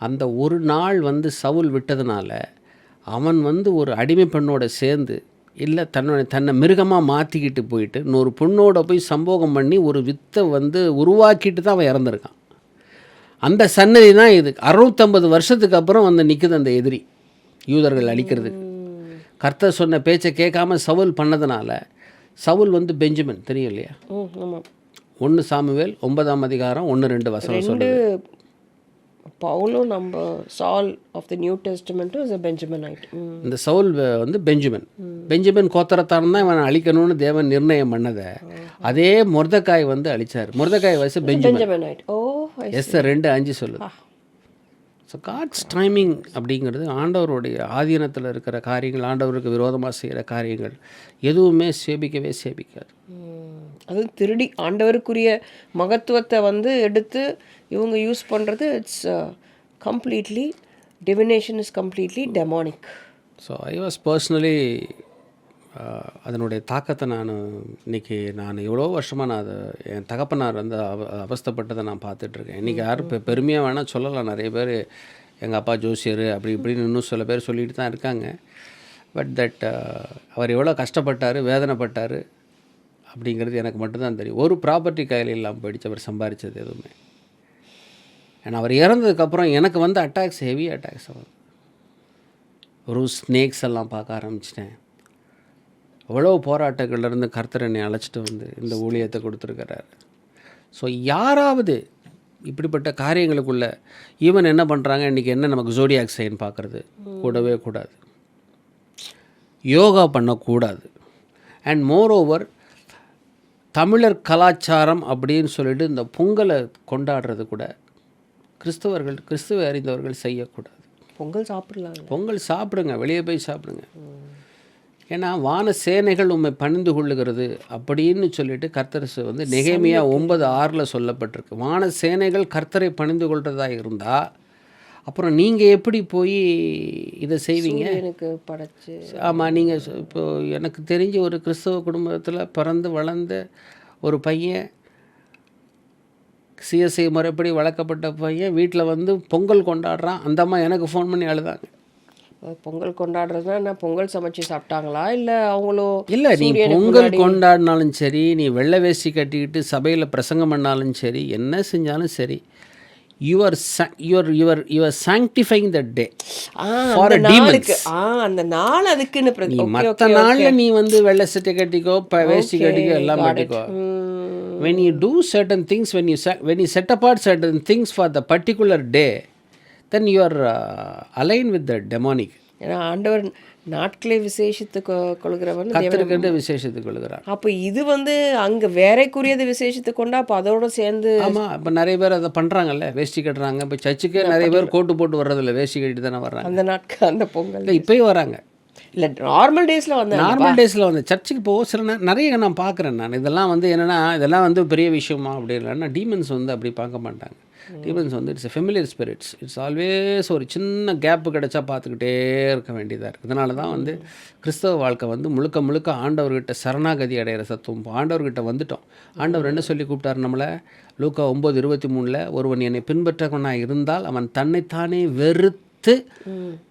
அந்த ஒரு நாள் வந்து சவுல் விட்டதுனால அவன் வந்து ஒரு அடிமை பெண்ணோட சேர்ந்து, இல்லை தன்னை மிருகமாக மாற்றிக்கிட்டு போயிட்டு இன்னொரு பொண்ணோட போய் சம்போகம் பண்ணி ஒரு வித்தை வந்து உருவாக்கிட்டு தான் அவன் இறந்துருக்கான். அந்த சன்னதி தான் இது. 650 வருஷத்துக்கு அப்புறம் வந்து நிற்குது அந்த எதிரி, யூதர்கள் அழிக்கிறதுக்கு. கர்த்தர் சொன்ன பேச்சை கேட்காம சவுல் பண்ணதுனால சவுல் வந்து பெஞ்சமின், தெரியும் இல்லையா? 1 சாமுவேல் 9ஆம் அதிகாரம் 1-2 வசனம் சொல்லுது.
பவுலும் நம்ம Saul of the New Testament is a Benjaminite.
இந்த சவுல் வந்து பெஞ்சமின் கோத்திரத்தான் தான் இவன் அழிக்கணும்னு தேவன் நிர்ணயம் பண்ணதை அதே மொர்தெகாய் வந்து அழிச்சார். மொர்தெகாய் வயசு
பெஞ்சமினைட்.
எஸ்தர் 2:5 சொல்லுது. ஸோ காட்ஸ் டைமிங் அப்படிங்கிறது ஆண்டவருடைய ஆதீனத்தில் இருக்கிற காரியங்கள், ஆண்டவருக்கு விரோதமாக செய்கிற காரியங்கள் எதுவுமே சேபிக்காது.
அது திருடி ஆண்டவருக்குரிய மகத்துவத்தை வந்து எடுத்து இவங்க யூஸ் பண்ணுறது, it's completely divination, is completely demonic.
So I was personally அதனுடைய தாக்கத்தை இன்றைக்கி நான் எவ்வளோ வருஷமாக நான் அதை என் தகப்பனார் வந்து அவஸ்தைப்பட்டதை நான் பார்த்துட்ருக்கேன். இன்றைக்கி யாரும் பெருமையாக வேணால் சொல்லலாம், நிறைய பேர் எங்கள் அப்பா ஜோசியர் அப்படி இப்படின்னு இன்னும் சில பேர் சொல்லிட்டு தான் இருக்காங்க. பட் தட் அவர் எவ்வளோ கஷ்டப்பட்டார், வேதனைப்பட்டார் அப்படிங்கிறது எனக்கு மட்டும்தான் தெரியும். ஒரு ப்ராப்பர்ட்டி கையில் இல்லாமல் போயிடுச்சு அவர் சம்பாதிச்சது எதுவுமே. ஏன்னா அவர் இறந்ததுக்கப்புறம் எனக்கு வந்து அட்டாக்ஸ், ஹெவி அட்டாக்ஸ் ஆகும். ஒரு ஸ்னேக்ஸ் எல்லாம் பார்க்க ஆரம்பிச்சிட்டேன். எவ்வளோ போராட்டங்கள்லேருந்து கர்த்தர் என்னை அழைச்சிட்டு வந்து இந்த ஊழியத்தை கொடுத்துருக்கிறார். ஸோ யாராவது இப்படிப்பட்ட காரியங்களுக்குள்ள ஈவன் என்ன பண்ணுறாங்க, இன்றைக்கி என்ன நமக்கு ஜோடியாக் சைன் பார்க்குறது கூடவே கூடாது, யோகா பண்ணக்கூடாது. அண்ட் மோர் ஓவர் தமிழர் கலாச்சாரம் அப்படின்னு சொல்லிட்டு இந்த பொங்கலை கொண்டாடுறது கூட கிறிஸ்துவை அறிந்தவர்கள் செய்யக்கூடாது.
பொங்கல் சாப்பிடலாம்,
பொங்கல் சாப்பிடுங்க, வெளியே போய் சாப்பிடுங்க. ஏன்னா வான சேனைகள் உண்மை பணிந்து கொள்ளுகிறது அப்படின்னு சொல்லிட்டு கர்த்தர் வந்து நெகேமியா 9:6 சொல்லப்பட்டிருக்கு. வான சேனைகள் கர்த்தரை பணிந்து கொள்றதா இருந்தால் அப்புறம் நீங்கள் எப்படி போய் இதை செய்வீங்க?
எனக்கு படைச்சு.
ஆமாம், நீங்கள் இப்போ எனக்கு தெரிஞ்ச ஒரு கிறிஸ்தவ குடும்பத்தில் பிறந்து வளர்ந்த ஒரு பையன், சிஎஸ்ஐ முறைப்படி வளர்க்கப்பட்ட பையன் வீட்டில் வந்து பொங்கல் கொண்டாடுறான். அந்த அம்மா எனக்கு ஃபோன் பண்ணி அழுதாங்க.
பொங்கல் கொண்டாடுறதுனா என்ன, பொங்கல் சமைச்சு சாப்பிட்டாங்களா இல்லை அவங்களோ?
இல்லை, நீ பொங்கல் கொண்டாடினாலும் சரி, நீ வெள்ளை வேஷ்டி கட்டிக்கிட்டு சபையில் பிரசங்கம் பண்ணாலும் சரி, என்ன செஞ்சாலும் சரி, you are sanctifying that day for a demons.
அந்த நாள் அதுக்குன்னு
நீ மற்ற நாளில் நீ வந்து வெள்ளை சட்டை கட்டிக்கோ, வேஷ்டி கட்டிக்கோ, எல்லாம் கட்டிக்கோ. when you do certain things, when you set apart certain things for the particular day, then you are aligned with the demonic.
ஏன்னா ஆண்டவர் நாட்களை விசேஷித்து கொள்கிறவன் தேவன்.
கர்த்தருக்கென்று விசேஷத்துக்கு கொள்கிறார்.
அப்போ இது அங்கே வேறைக்குரியது விசேஷத்து கொண்டா அப்போ அதோட சேர்ந்து.
ஆமாம், இப்போ நிறைய பேர் அதை பண்ணுறாங்கல்ல, வேஷ்டி கட்டுறாங்க. இப்போ சர்ச்சுக்கே நிறைய பேர் கோட்டு போட்டு வர்றதில்ல, வேஷ்டி கட்டி தானே வர்றாங்க
அந்த நாட்கள், அந்த பொங்கல்
இல்லை, இப்போயும் வராங்க.
இல்லை நார்மல் டேஸில்
நார்மல் டேஸில் வந்து சர்ச்சுக்கு போக சில நிறைய நான் பார்க்குறேன். நான் இதெல்லாம் வந்து என்னென்னா, இதெல்லாம் வந்து பெரிய விஷயமா அப்படி இல்லைன்னா, டீமன்ஸ் வந்து அப்படி பார்க்க மாட்டாங்க. டீமன்ஸ் வந்து it's familiar spirits. It's always ஒரு சின்ன கேப்பு கிடைச்சா பார்த்துக்கிட்டே இருக்க வேண்டியதாக இருக்குது. இதனால தான் வந்து கிறிஸ்தவ வாழ்க்கை வந்து முழுக்க முழுக்க ஆண்டவர்கிட்ட சரணாகதி அடைகிற சத்துவம். ஆண்டவர்கிட்ட வந்துட்டோம். ஆண்டவர் என்ன சொல்லி கூப்பிட்டார் நம்மளை? லூக்கா 9:23 ஒருவன் என்னை பின்பற்றவனாக இருந்தால் அவன் தன்னைத்தானே வெறுத்து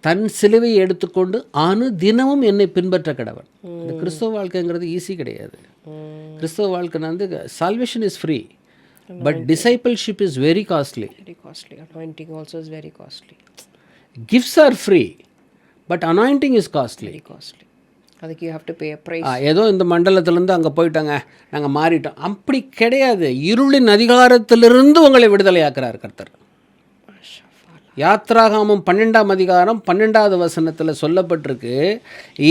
தன் சிலுவையை எடுத்துக்கொண்டு தினமும் என்னை பின்பற்ற கடவன். இந்த கிறிஸ்தவ வாழ்க்கைங்கிறது ஈஸி கிடையாது. கிறிஸ்தவ வாழ்க்கை வந்து salvation is free, but discipleship is very costly.
Very costly. Anointing also is very costly.
Gifts are free, but anointing is costly.
Very costly. அதுக்கு you have to pay a price.
ஏதோ இந்த மண்டலத்திலேருந்து அங்கே போயிட்டாங்க, நாங்கள் மாறிட்டோம், அப்படி கிடையாது. இருளின் அதிகாரத்திலிருந்து உங்களை விடுதலையாக்குறார் கர்த்தர். யாத்ராகமம் 12ஆம் அதிகாரம் 12வது வசனத்தில் சொல்லப்பட்டிருக்கு,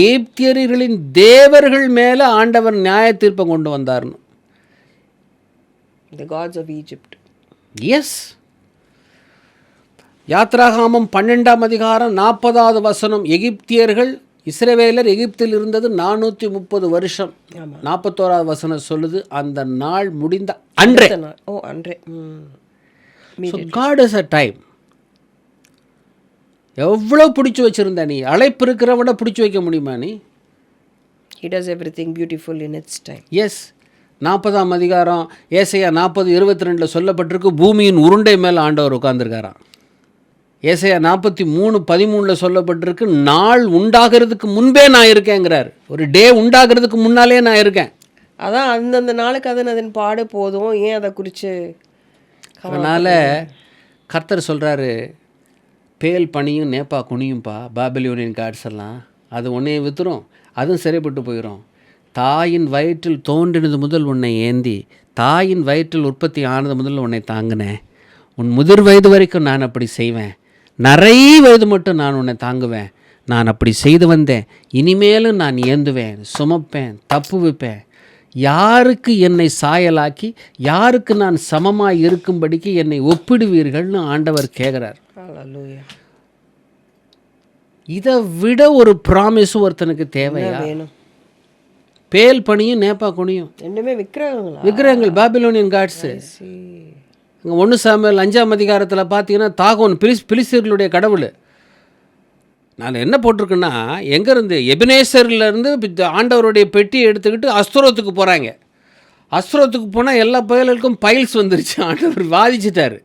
எகிப்தியர்களின் தேவர்கள் மேலே ஆண்டவர் நியாய தீர்ப்பை கொண்டு வந்தார்னு.
The gods of Egypt.
Yes, யாத்ராகமம் 12ஆம் அதிகாரம் 40வது வசனம், எகிப்தியர்கள் இஸ்ரவேலர் எகிப்தில் இருந்தது 430 வருஷம். 41வது வசனம் சொல்லுது, அந்த நாள் முடிந்த அன்றே.
அன்றே.
So God has a time. எவ்வளோ பிடிச்சி வச்சுருந்த நீ, அழைப்பு இருக்கிறவட பிடிச்சி வைக்க முடியுமா நீ?
He does everything beautiful in its time.
Yes, 40ஆம் அதிகாரம் ஏசாயா 40:22 சொல்லப்பட்டிருக்கு, பூமியின் உருண்டை மேலே ஆண்டவர் உட்கார்ந்துருக்காராம். ஏசாயா 43:13 சொல்லப்பட்டிருக்கு, நாள் உண்டாகிறதுக்கு முன்பே நான் இருக்கேங்கிறார். ஒரு டே உண்டாகிறதுக்கு முன்னாலே நான் இருக்கேன்.
அதான் அந்தந்த நாளுக்கு அதன் பாடு போதும், ஏன் அதை குறித்து.
அதனால் கர்த்தர் சொல்கிறாரு, பேல் பனியும் நேப்பா குனியும்பா, பாபிலோனியன் காட்ஸ் எல்லாம் அது உன்னையை வித்துரும், அதுவும் சிறைப்பட்டு போயிடும். தாயின் வயிற்றில் தோன்றினது முதல் உன்னை ஏந்தி, தாயின் வயிற்றில் உற்பத்தி ஆனது முதல் உன்னை தாங்கினேன். உன் முதிர் வயது வரைக்கும் நான் அப்படி செய்வேன், நிறைய வயது மட்டும் நான் உன்னை தாங்குவேன். நான் அப்படி செய்து வந்தேன், இனிமேலும் நான் ஏந்துவேன், சுமப்பேன், தப்பு வைப்பேன். யாருக்கு என்னை சாயலாக்கி யாருக்கு நான் சமமாக இருக்கும்படிக்கு என்னை ஒப்பிடுவீர்கள்னு ஆண்டவர் கேட்குறார். இதை விட ஒரு ப்ராமிஸ் ஒருத்தனுக்கு தேவையா? பேல் பணியும் நேப்பா குனியும்
ரெண்டுமே
விக்கிரகங்கள், பாபிலோனியன் காட்ஸு. இங்கே 1 சாமுவேல் 5ஆம் அதிகாரத்தில் பார்த்தீங்கன்னா, தாகோன் பிலிஸ்தீர்களுடைய கடவுள். நான் என்ன போட்டிருக்கேன்னா, எங்கேருந்து எபினேசர்லேருந்து ஆண்டவருடைய பெட்டியை எடுத்துக்கிட்டு அஸ்தரோத்துக்கு போகிறாங்க. அஸ்தரோத்துக்கு போனால் எல்லா பயல்களுக்கும் பைல்ஸ் வந்துருச்சு. ஆண்டவர் வாதிச்சிட்டார்.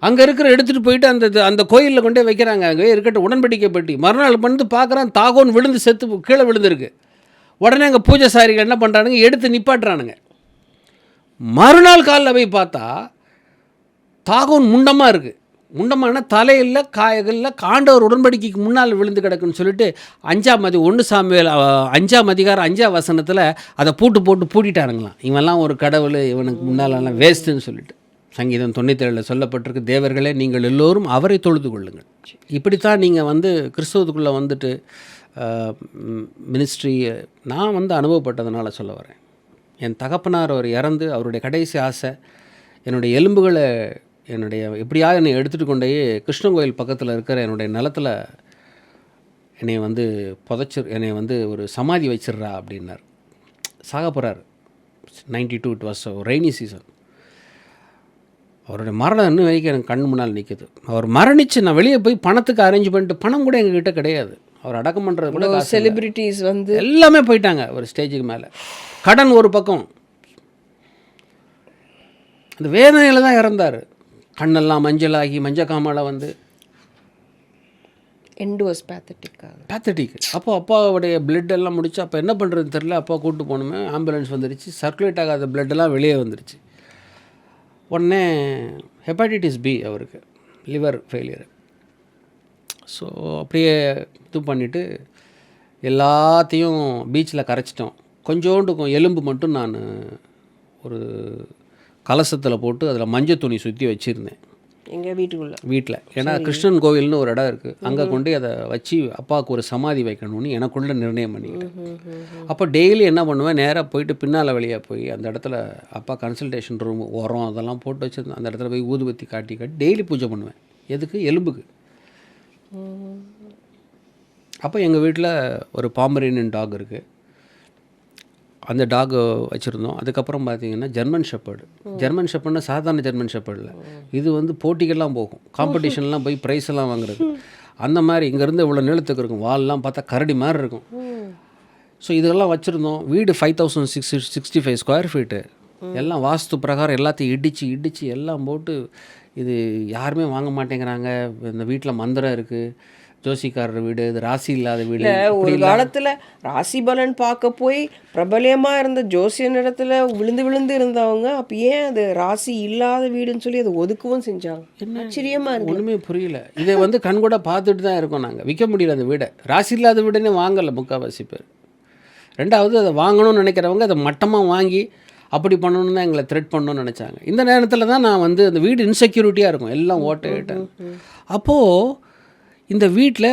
அங்கே இருக்கிற எடுத்துகிட்டு போயிட்டு அந்த கோயிலில் கொண்டே வைக்கிறாங்க. அங்கே இருக்கட்டும் உடன்படிக்கை பெட்டி. மறுநாள் வந்து பார்க்குறான், தாகோன் விழுந்து செத்து கீழே விழுந்திருக்கு. உடனே அங்கே பூஜைசாரிகள் என்ன பண்ணுறானுங்க, எடுத்து நிப்பாட்டுறானுங்க. மறுநாள் காலில் போய் பார்த்தா தாகோன் முண்டமாக இருக்குது. முண்டமான தலையில் காயங்களில் ஆண்டவர் உடன்படிக்கைக்கு முன்னால் விழுந்து கிடக்குன்னு சொல்லிட்டு 1 சாமுவேல் 5ஆம் அதிகாரம் 5ஆம் வசனத்தில் அதை போட்டு பூட்டிட்டானுங்களாம். இவெல்லாம் ஒரு கடவுள், இவனுக்கு முன்னாலெல்லாம் வேஸ்ட்டுன்னு சொல்லிட்டு. சங்கீதம் 97 சொல்லப்பட்டிருக்கு, தேவர்களே நீங்கள் எல்லோரும் அவரை தொழுது கொள்ளுங்கள். இப்படித்தான் நீங்கள் வந்து கிறிஸ்தவத்துக்குள்ளே வந்துட்டு மினிஸ்ட்ரி நான் வந்து அனுபவப்பட்டதுனால சொல்ல வரேன். என் தகப்பனார் அவர் இறந்து, அவருடைய கடைசி ஆசை என்னுடைய எலும்புகளை எப்படியாவது என்னை எடுத்துகிட்டு கொண்டே கிருஷ்ணங்கோயில் பக்கத்தில் இருக்கிற என்னுடைய நிலத்தில் என்னை வந்து என்னை வந்து ஒரு சமாதி வச்சிட்றா அப்படின்னார். சாக போகிறார். 92, இட் வாஸ் ரெய்னி சீசன். அவருடைய மரணம் இன்னும் வரைக்கும் எனக்கு கண் முன்னால் நிற்குது. அவர் மரணித்து நான் வெளியே போய் பணத்துக்கு அரேஞ்ச் பண்ணிட்டு, பணம் கூட எங்ககிட்ட கிடையாது. அவர் அடக்கம் பண்ணுறது கூட
செலிபிரிட்டிஸ் வந்து
எல்லாமே போயிட்டாங்க ஒரு ஸ்டேஜுக்கு மேலே. கடன் ஒரு பக்கம். அந்த வேதனையில் தான் இறந்தார். கண்ணெல்லாம் மஞ்சளாகி மஞ்சக்காமலை வந்து பேத்தட்டிக். அப்போ அப்பாவுடைய பிளட் எல்லாம் முடிச்சு, அப்போ என்ன பண்ணுறதுன்னு தெரில. அப்பா கூப்பிட்டு போகணுமே, ஆம்புலன்ஸ் வந்துருச்சு. சர்க்குலேட் ஆகாத பிளட்டெல்லாம் வெளியே வந்துருச்சு. உடனே ஹெப்பாட்டிட்டிஸ் பி, அவருக்கு லிவர் ஃபெயிலியர். ஸோ அப்படியே இது பண்ணிவிட்டு எல்லாத்தையும் பீச்சில் கரைச்சிட்டோம். கொஞ்சோண்டு எலும்பு மட்டும் நான் ஒரு கலசத்தில் போட்டு அதில் மஞ்சள் துணி சுற்றி வச்சுருந்தேன்.
எங்கள் வீட்டுக்குள்ளே
வீட்டில். ஏன்னா கிருஷ்ணன் கோவில்னு ஒரு இடம் இருக்குது, அங்கே கொண்டு அதை வச்சு அப்பாவுக்கு ஒரு சமாதி வைக்கணும்னு எனக்குள்ளே நிர்ணயம் பண்ணிக்கிட்டேன். அப்போ டெய்லி என்ன பண்ணுவேன், நேராக போயிட்டு பின்னால் வழியாக போய் அந்த இடத்துல அப்பா கன்சல்டேஷன் ரூம் உரம் அதெல்லாம் போட்டு வச்சுருந்தேன், அந்த இடத்துல போய் ஊதுபத்தி காட்டி டெய்லி பூஜை பண்ணுவேன். எதுக்கு? எலும்புக்கு. அப்போ எங்கள் வீட்டில் ஒரு பாமரேனியன் டாக் இருக்குது, அந்த டாக் வச்சுருந்தோம். அதுக்கப்புறம் பார்த்தீங்கன்னா ஜெர்மன் ஷெப்பர்டுனா சாதாரண ஜெர்மன் ஷெப்பர்டு இல்லை, இது வந்து போட்டிக்கெல்லாம் போகும், காம்படிஷன்லாம் போய் ப்ரைஸ் எல்லாம் வாங்குறது. அந்த மாதிரி இங்கேருந்து இவ்வளோ நீளத்துக்கு இருக்கும், வால்லாம் பார்த்தா கரடி மாதிரி இருக்கும். ஸோ இதெல்லாம் வச்சுருந்தோம். வீடு 5665 ஸ்கொயர் ஃபீட்டு. எல்லாம் வாஸ்து பிரகாரம் எல்லாத்தையும் இடித்து எல்லாம் போட்டு, இது யாருமே வாங்க மாட்டேங்கிறாங்க, இந்த வீட்டில் மந்திரம் இருக்குது, ஜோசிக்காரர் வீடு, இது ராசி இல்லாத வீடு.
ஒரு காலத்தில் ராசி பலன் பார்க்க போய் பிரபலியமாக இருந்த ஜோசியன் இடத்துல விழுந்து இருந்தவங்க அப்போ ஏன் அது ராசி இல்லாத வீடுன்னு சொல்லி அதை ஒதுக்கவும் செஞ்சாங்க? என்ன ஆச்சரியமாக இருக்கு,
ஒன்றுமே புரியல. இதை வந்து கண்கூட பார்த்துட்டு தான் இருக்கோம் நாங்கள். விற்க முடியல அந்த வீடை, ராசி இல்லாத வீடுன்னே வாங்கலை முக்கால்வாசி பேர். ரெண்டாவது அதை வாங்கணும்னு நினைக்கிறவங்க அதை மட்டமாக வாங்கி அப்படி பண்ணணுன்னு தான் எங்களை த்ரெட் பண்ணணும்னு நினச்சாங்க. இந்த நேரத்தில் தான் நான் வந்து அந்த வீடு இன்செக்யூரிட்டியாக இருக்கும், எல்லாம் ஓட்டையிட்டேன். அப்போது இந்த வீட்டில்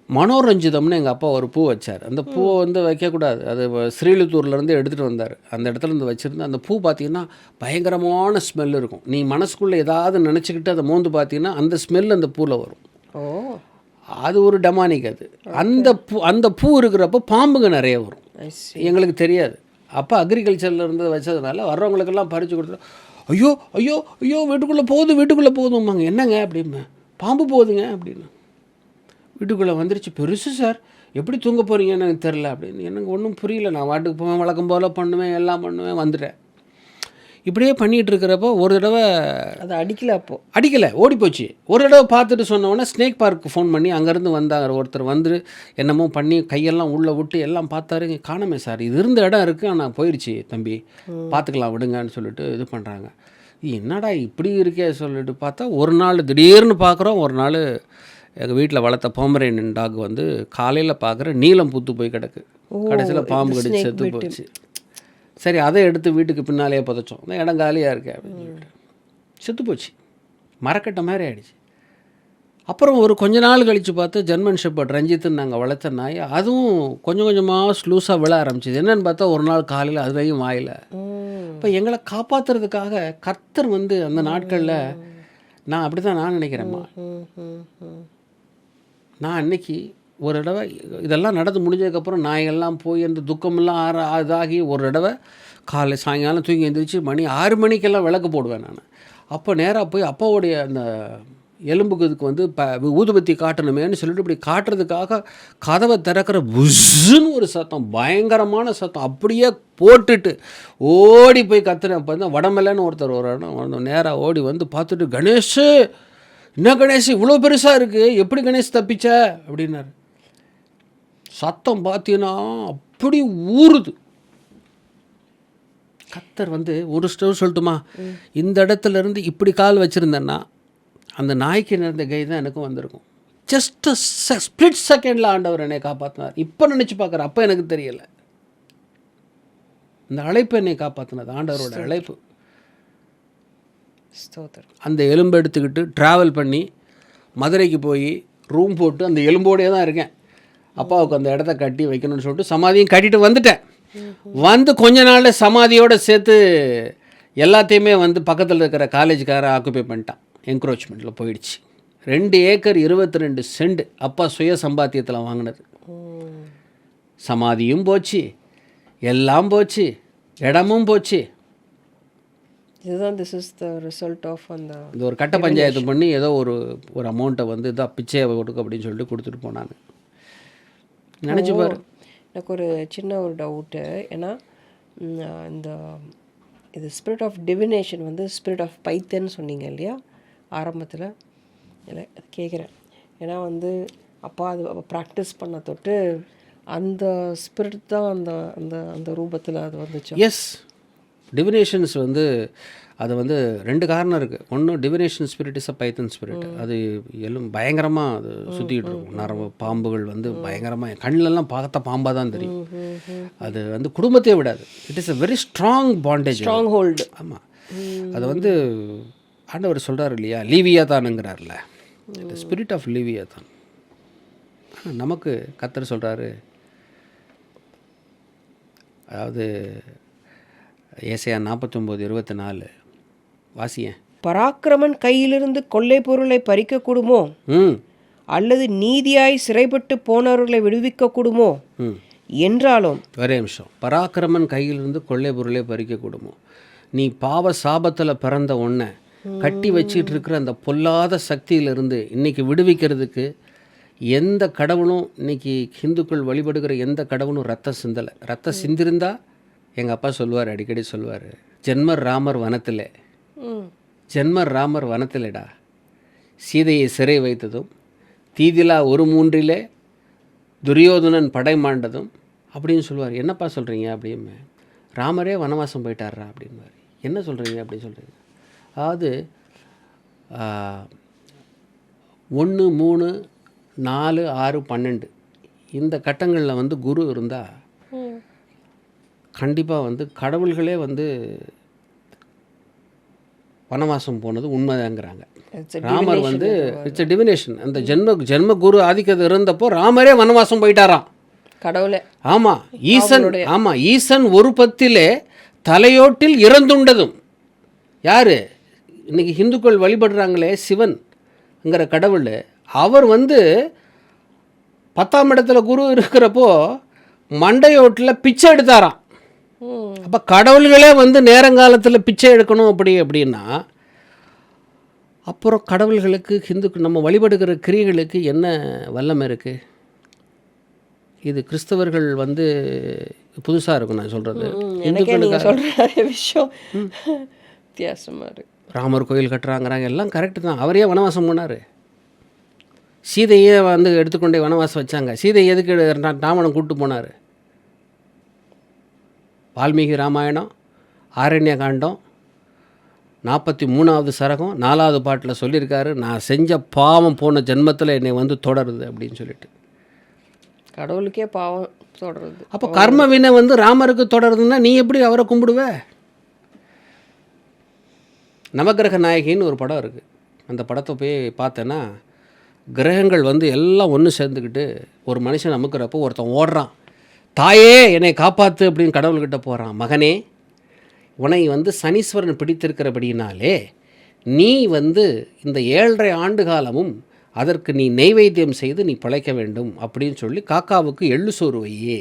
மனோரஞ்சிதம்னு எங்கள் அப்பா ஒரு பூ வச்சார். அந்த பூவை வந்து வைக்கக்கூடாது, அது ஸ்ரீலித்தூர்லேருந்து எடுத்துகிட்டு வந்தார், அந்த இடத்துல இருந்து வச்சுருந்து. அந்த பூ பார்த்திங்கன்னா பயங்கரமான ஸ்மெல் இருக்கும். நீ மனசுக்குள்ளே ஏதாவது நினச்சிக்கிட்டு அதை மோந்து பார்த்தீங்கன்னா அந்த ஸ்மெல் அந்த பூவில் வரும். அது ஒரு டெமானிக். அது அந்த பூ இருக்கிறப்போ பாம்புங்க நிறைய வரும், எங்களுக்கு தெரியாது. அப்போ அக்ரிகல்ச்சரில் இருந்து வச்சதுனால வர்றவங்களுக்கெல்லாம் பறித்து கொடுத்துட்டு, ஐயோ ஐயோ ஐயோ வீட்டுக்குள்ளே போகுதும்பாங்க. என்னங்க அப்படிம்பேன், பாம்பு போகுதுங்க அப்படின்னு. வீட்டுக்குள்ளே வந்துருச்சு, பெருசு சார், எப்படி தூங்க போகிறீங்கன்னு எனக்கு தெரில அப்படின்னு. எனக்கு ஒன்றும் புரியல. நான் வாட்டுக்கு போவேன், வழக்கம் போல் பண்ணுவேன், எல்லாம் பண்ணுவேன், வந்துட்டேன். இப்படியே பண்ணிகிட்டு இருக்கிறப்போ ஒரு தடவை
அதை அடிக்கலை,
ஓடி போச்சு. ஒரு தடவை பார்த்துட்டு சொன்னோன்னே ஸ்னேக் பார்க்கு ஃபோன் பண்ணி அங்கேருந்து வந்தாங்க ஒருத்தர். வந்து என்னமோ பண்ணி கையெல்லாம் உள்ளே விட்டு எல்லாம் பார்த்தாரு, காணமே சார், இது இருந்த இடம் இருக்குது ஆனால் போயிடுச்சு தம்பி, பார்த்துக்கலாம் விடுங்கன்னு சொல்லிட்டு இது பண்ணுறாங்க. என்னடா இப்படி இருக்கே சொல்லிட்டு பார்த்தா ஒரு நாள் திடீர்னு பார்க்குறோம். ஒரு நாள் எங்கள் வீட்டில் வளர்த்த பாமரேனியன் டாக் வந்து காலையில் பார்க்குற நீலம் பூத்து போய் கிடக்கு. கடைசியில் பாம்பு கடிச்சு செத்து போச்சு. சரி, அதை எடுத்து வீட்டுக்கு பின்னாலேயே புதைச்சோம். அந்த இடம் காலியாக இருக்கே அப்படின்னு சொல்லிட்டு செத்து போச்சு, மரக்கட்டை மாதிரி ஆகிடுச்சு. அப்புறம் ஒரு கொஞ்ச நாள் கழித்து பார்த்து ஜெர்மன் ஷெப்பர்ட் ரஞ்சித்துன்னு நாங்கள் வளர்த்த நாய், அதுவும் கொஞ்சம் கொஞ்சமாக ஸ்லூஸாக விழ ஆரம்பிச்சிது. என்னென்னு பார்த்தா ஒரு நாள் காலையில் அதுலேயும் வாயில். இப்போ எங்களை காப்பாற்றுறதுக்காக கர்த்தர் வந்து அந்த நாட்களில், நான் அப்படி தான் நான் நினைக்கிறேம்மா. நான் அன்னைக்கு ஒரு தடவை இதெல்லாம் நடந்து முடிஞ்சதுக்கப்புறம் நாயெல்லாம் போய் அந்த துக்கமெல்லாம் இதாகி ஒரு தடவை காலை சாயங்காலம் தூங்கி எழுந்திரிச்சு மணி 6 மணிக்கெல்லாம் விளக்கு போடுவேன் நான். அப்போ நேராக போய் அப்பாவுடைய அந்த எலும்புக்கு இதுக்கு வந்து ஊதுபத்தி காட்டணுமேன்னு சொல்லிட்டு இப்படி காட்டுறதுக்காக கதவை திறக்கிற புஷ்ஷுன்னு ஒரு சத்தம், பயங்கரமான சத்தம். அப்படியே போட்டுட்டு ஓடி போய் கத்துறேன். அப்போ தான் வடமலைன்னு ஒருத்தர் ஒரு இடம் நேராக ஓடி வந்து பார்த்துட்டு, கணேஷ் என்ன கணேஷ் இவ்வளோ பெருசாக இருக்குது, எப்படி கணேஷ் தப்பிச்ச அப்படின்னாரு. சத்தம் பார்த்தீங்கன்னா அப்படி ஊறுது. கத்தர் வந்து ஒரு ஸ்டவ் சொல்லட்டுமா, இந்த இடத்துல இருந்து இப்படி கால் வச்சுருந்தேன்னா அந்த நாய்க்கு நடந்த கை தான் எனக்கும் வந்திருக்கும். ஜஸ்ட் ஸ்பிளிட் செகண்டில் ஆண்டவர் என்னை காப்பாற்றினார். இப்போ நினச்சி பார்க்குறேன், அப்போ எனக்கு தெரியலை. இந்த அழைப்பு என்னை காப்பாற்றினது, ஆண்டவரோட அழைப்பு. அந்த எலும்பு எடுத்துக்கிட்டு ட்ராவல் பண்ணி மதுரைக்கு போய் ரூம் போட்டு அந்த எலும்போடே தான் இருக்கேன். அப்பாவுக்கு அந்த இடத்த கட்டி வைக்கணும்னு சொல்லிட்டு சமாதியும் கட்டிட்டு வந்துட்டேன். வந்து கொஞ்ச நாளில் சமாதியோடு சேர்த்து எல்லாத்தையுமே வந்து பக்கத்தில் இருக்கிற காலேஜுக்கார ஆக்குப்பை பண்ணிட்டான். என்க்ரோச்மெண்ட்டில் போயிடுச்சு. 2 ஏக்கர் 22 சென்ட் அப்பா சுய சம்பாத்தியத்தில் வாங்கினது. சமாதியும் போச்சு, எல்லாம் போச்சு, இடமும் போச்சு.
இதுதான் this is the result of அந்த
இது ஒரு கட்ட பஞ்சாயத்து பண்ணி ஏதோ ஒரு அமௌண்ட்டை வந்து இதாக பிச்சையை கொடுக்க அப்படின்னு சொல்லிட்டு கொடுத்துட்டு போனாங்க. நினச்சி பாரு.
எனக்கு ஒரு சின்ன ஒரு டவுட்டு. ஏன்னா இந்த இது ஸ்பிரிட் ஆஃப் டிவினேஷன் வந்து ஸ்பிரிட் ஆஃப் பைத்தன்னு சொன்னீங்க இல்லையா ஆரம்பத்தில்? இல்லை கேட்குறேன். ஏன்னா வந்து அப்பா அது ப்ராக்டிஸ் பண்ண தொட்டு அந்த ஸ்பிரிட் தான் அந்த அந்த அந்த ரூபத்தில் அது வந்துச்சு.
எஸ், டிவினேஷன்ஸ் வந்து அது வந்து 2 காரணம் இருக்குது. ஒன்று, divination spirit is a Python spirit. அது எல்லாம் பயங்கரமாக அது சுற்றிக்கிட்டு இருக்கும். நரம்பு பாம்புகள் வந்து பயங்கரமாக கண்ணிலெல்லாம் பார்த்தா பாம்பாக தான் தெரியும். அது வந்து குடும்பத்தையே விடாது. It is a very strong bondage,
strong hold.
ஆமாம், அது வந்து ஆண்டவர் சொல்கிறார் இல்லையா, லீவியா தானுங்கிறார்ல, ஸ்பிரிட் ஆஃப் லீவியா தான். ஆனால் நமக்கு கர்த்தர் சொல்கிறாரு, அதாவது ஏசாயா 49:24 வாசியேன்.
பராக்கிரமன் கையிலிருந்து கொள்ளை பொருளை பறிக்கக்கூடுமோ, அல்லது நீதியாய் சிறைப்பட்டு போனவர்களை விடுவிக்கக்கூடுமோ என்றாலும்.
ஒரே நிமிஷம். பராக்கிரமன் கையிலிருந்து கொள்ளை பொருளை பறிக்கக்கூடுமோ. நீ பாவ சாபத்தில் பிறந்த ஒன்றை கட்டி வச்சிட்டு இருக்கிற அந்த பொல்லாத சக்தியிலிருந்து இன்னைக்கு விடுவிக்கிறதுக்கு எந்த கடவுளும், இன்னைக்கு ஹிந்துக்கள் வழிபடுகிற எந்த கடவுளும் ரத்தம் சிந்தலை. ரத்தம் சிந்திருந்தா எங்கள் அப்பா சொல்லுவார், அடிக்கடி சொல்லுவார், ஜென்மர் ராமர் வனத்தில், ஜென்மர் ராமர் வனத்திலடா சீதையை சிறை வைத்ததும், தீதிலா 1/3 துரியோதனன் படை மாண்டதும் அப்படின்னு சொல்லுவார். என்னப்பா சொல்கிறீங்க அப்படின்னு. ராமரே வனவாசம் போயிட்டாரா அப்படின்வார். என்ன சொல்கிறீங்க அப்படின்னு சொல்கிறீங்க. அதாவது 1, 3, 4, 6, 12 இந்த கட்டங்களில் வந்து குரு இருந்தால் கண்டிப்பாக வந்து கடவுள்களே வந்து வனவாசம் போனது உண்மைதாங்கிறாங்க. ராமர் வந்து இட்ஸ் எ டிவினேஷன். அந்த ஜென்ம குரு ஆதிக்கத்தில் இருந்தப்போ ராமரே வனவாசம் போயிட்டாராம்.
கடவுளே.
ஆமாம், ஈசன். ஆமாம், ஈசன் ஒரு பத்திலே தலையோட்டில் இறந்துண்டதும். யார் இன்னைக்கு ஹிந்துக்கள் வழிபடுறாங்களே சிவன்ங்கிற கடவுள், அவர் வந்து 10ஆம் இடத்துல குரு இருக்கிறப்போ மண்டையோட்டில் பிச்சை எடுத்தாராம். அப்போ கடவுள்களே வந்து நேரங்காலத்தில் பிச்சை எடுக்கணும் அப்படின்னா அப்புறம் கடவுள்களுக்கு ஹிந்துக்கு நம்ம வழிபடுகிற கிரியைகளுக்கு என்ன வல்லமை இருக்குது? இது கிறிஸ்தவர்கள் வந்து புதுசாக இருக்கும் நான் சொல்கிறது.
சொல்கிற விஷயம் வித்தியாசமாக இருக்கு.
ராமர் கோயில் கட்டுறாங்கிறாங்க, எல்லாம் கரெக்டு தான். அவரே வனவாசம் போனார். சீதையே வந்து எடுத்துக்கொண்டே வனவாசம் வச்சாங்க. சீதை எதுக்கு ராமனை கூப்பிட்டு போனார்? வால்மீகி ராமாயணம், ஆரண்ய காண்டம் 43வது சரகம் 4வது பாட்டில் சொல்லியிருக்காரு, நான் செஞ்ச பாவம் போன ஜென்மத்தில் என்னை வந்து தொடருது அப்படின்னு சொல்லிட்டு.
கடவுளுக்கே பாவம் தொடருது.
அப்போ கர்ம வினை வந்து ராமருக்கு தொடருதுன்னா நீ எப்படி அவரை கும்பிடுவ? நவகிரக நாயகின்னு ஒரு படம் இருக்குது. அந்த படத்தை போய் பார்த்தேன்னா கிரகங்கள் வந்து எல்லாம் ஒன்று சேர்ந்துக்கிட்டு ஒரு மனுஷன் அமுக்கிறப்போ ஒருத்தன் ஓடுறான், தாயே என்னை காப்பாற்று அப்படின்னு கடவுள்கிட்ட போகிறான். மகனே, உன்னை வந்து சனீஸ்வரன் பிடித்திருக்கிறபடினாலே நீ வந்து இந்த 7.5 ஆண்டு காலமும் அதற்கு நீ நெய்வேத்தியம் செய்து நீ பிழைக்க வேண்டும் அப்படின்னு சொல்லி காக்காவுக்கு எள்ளு சோறு வையே.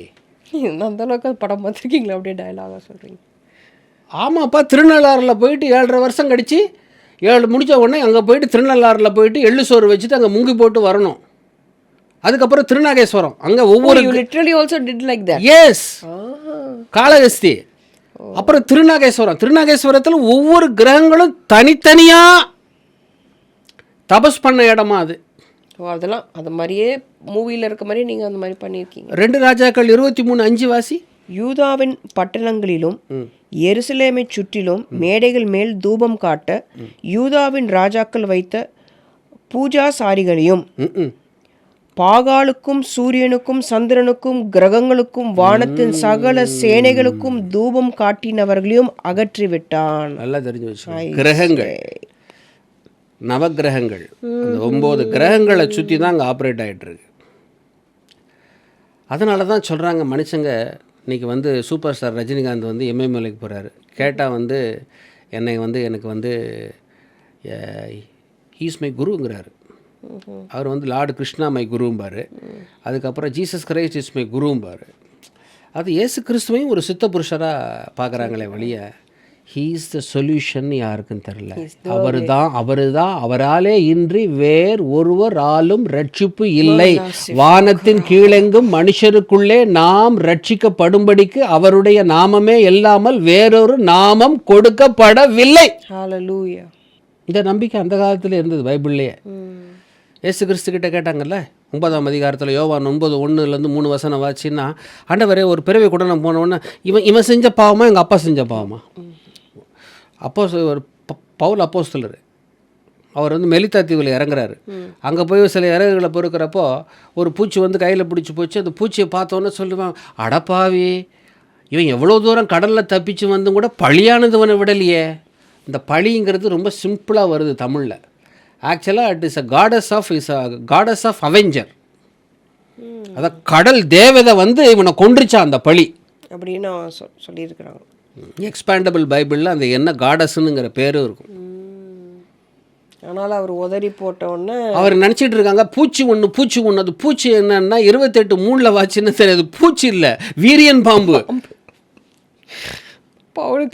அந்த அளவுக்கு படம் பார்த்துருக்கீங்களா? அப்படியே டயலாகாக சொல்கிறீங்க.
ஆமாப்பா, திருநள்ளாறில் போயிட்டு 7.5 வருஷம் கழிச்சு 7 முடித்த உடனே அங்கே போயிட்டு திருநள்ளாறில் போயிட்டு எள்ளு சோறு வச்சுட்டு அங்கே முங்கி போட்டு வரணும். அதுக்கப்புறம் திருநாகேஸ்வரம், அங்கே ஒவ்வொரு
literally also did like that.
Yes, Kalahasti. அப்புறம் திருநாகேஸ்வரத்தில் ஒவ்வொரு கிரகங்களும் தனித்தனியாக தபஸ் பண்ண இடமா அது.
அதெல்லாம் அது மாதிரியே மூவியில் இருக்க மாதிரி நீங்கள் அந்த மாதிரி பண்ணியிருக்கீங்க.
2 ராஜாக்கள் 23:5 வாசி.
யூதாவின் பட்டணங்களிலும் எருசலேமை சுற்றிலும் மேடைகள் மேல் தூபம் காட்ட யூதாவின் ராஜாக்கள் வைத்த பூஜாசாரிகளையும் பாகாலுக்கும் சூரியனுக்கும் சந்திரனுக்கும் கிரகங்களுக்கும் வானத்தின் சகல சேனைகளுக்கும் தூபம் காட்டினவர்களையும் அகற்றிவிட்டான்.
நல்லா தெரிஞ்சு வச்சு. கிரகங்கள், நவகிரகங்கள், அந்த 9 கிரகங்களை சுற்றி தான் அங்கே ஆப்ரேட் ஆகிட்டுருக்கு. அதனால தான் சொல்கிறாங்க மனுஷங்க இன்றைக்கி வந்து சூப்பர் ஸ்டார் ரஜினிகாந்த் வந்து எம்எம்எல்ஏக்கு போகிறாரு. கேட்டால் வந்து எனக்கு வந்து ஹீஸ் மை குருங்கிறாரு. அவர் வந்து லார்டு கிருஷ்ணா மை குரும்பார். அதுக்கப்புறம் ஜீசஸ் கிரைஸ்ட் இஸ் மை குரும்பார். அது இயேசு கிறிஸ்துவையும் ஒரு சித்த புருஷராக பார்க்குறாங்களே வழிய ஹீ இஸ் த சொல்யூஷன் யாருக்குன்னு தெரில. அவருதான் அவராலே இன்றி வேறு ஒருவர் ஆளும் ரட்சிப்பு இல்லை. வானத்தின் கீழெங்கும் மனுஷருக்குள்ளே நாம் ரட்சிக்கப்படும்படிக்கு அவருடைய நாமமே இல்லாமல் வேறொரு நாமம் கொடுக்கப்படவில்லை.
ஹல்லேலூயா.
இந்த நம்பிக்கை அந்த காலத்தில் இருந்தது பைபிள்லேயே. ஏசு கிறிஸ்து கிட்ட கேட்டாங்கல்ல 9ஆம் அதிகாரத்தில் யோவான் 9:1-3 வசனம் வாச்சின்னா, ஆண்டவரே ஒரு பிறவி கூட நான் போனோன்னே இவன் செஞ்ச பாவமா எங்கள் அப்பா செஞ்ச பாவமா? ஒரு பவுல் அப்போஸ்தலர் அவர் வந்து மெலித்தா தீவில் இறங்குறாரு. அங்கே போய் சில இறகுகளை பொறுக்கிறப்போ ஒரு பூச்சி வந்து கையில் பிடிச்சி போச்சு. அந்த பூச்சியை பார்த்தோன்னே சொல்லுவான், அடப்பாவி, இவன் எவ்வளோ தூரம் கடலில் தப்பிச்சு வந்தும் கூட பழியானது இவனை விடலையே, இந்த பழிங்கிறது ரொம்ப சிம்பிளாக வருது தமிழில். ஆக்சுவலாக it is a goddess of avenger. அதான் கடல் தேவதை வந்து இவனை கொன்றுச்சான் அந்த பழி
அப்படின்னு சொல்லியிருக்கிறாங்க.
எக்ஸ்பேண்டபிள் பைபிளில் அந்த என்ன காடஸ்னுங்கிற பேரும் இருக்கும்.
அதனால் அவர் உதறி போட்ட உடனே
அவர் நினச்சிட்டு இருக்காங்க பூச்சி ஒன்று அது பூச்சி என்னன்னா 28:3 வாட்சின்னு தெரியாது. பூச்சி இல்லை, வீரியன் பாம்பு.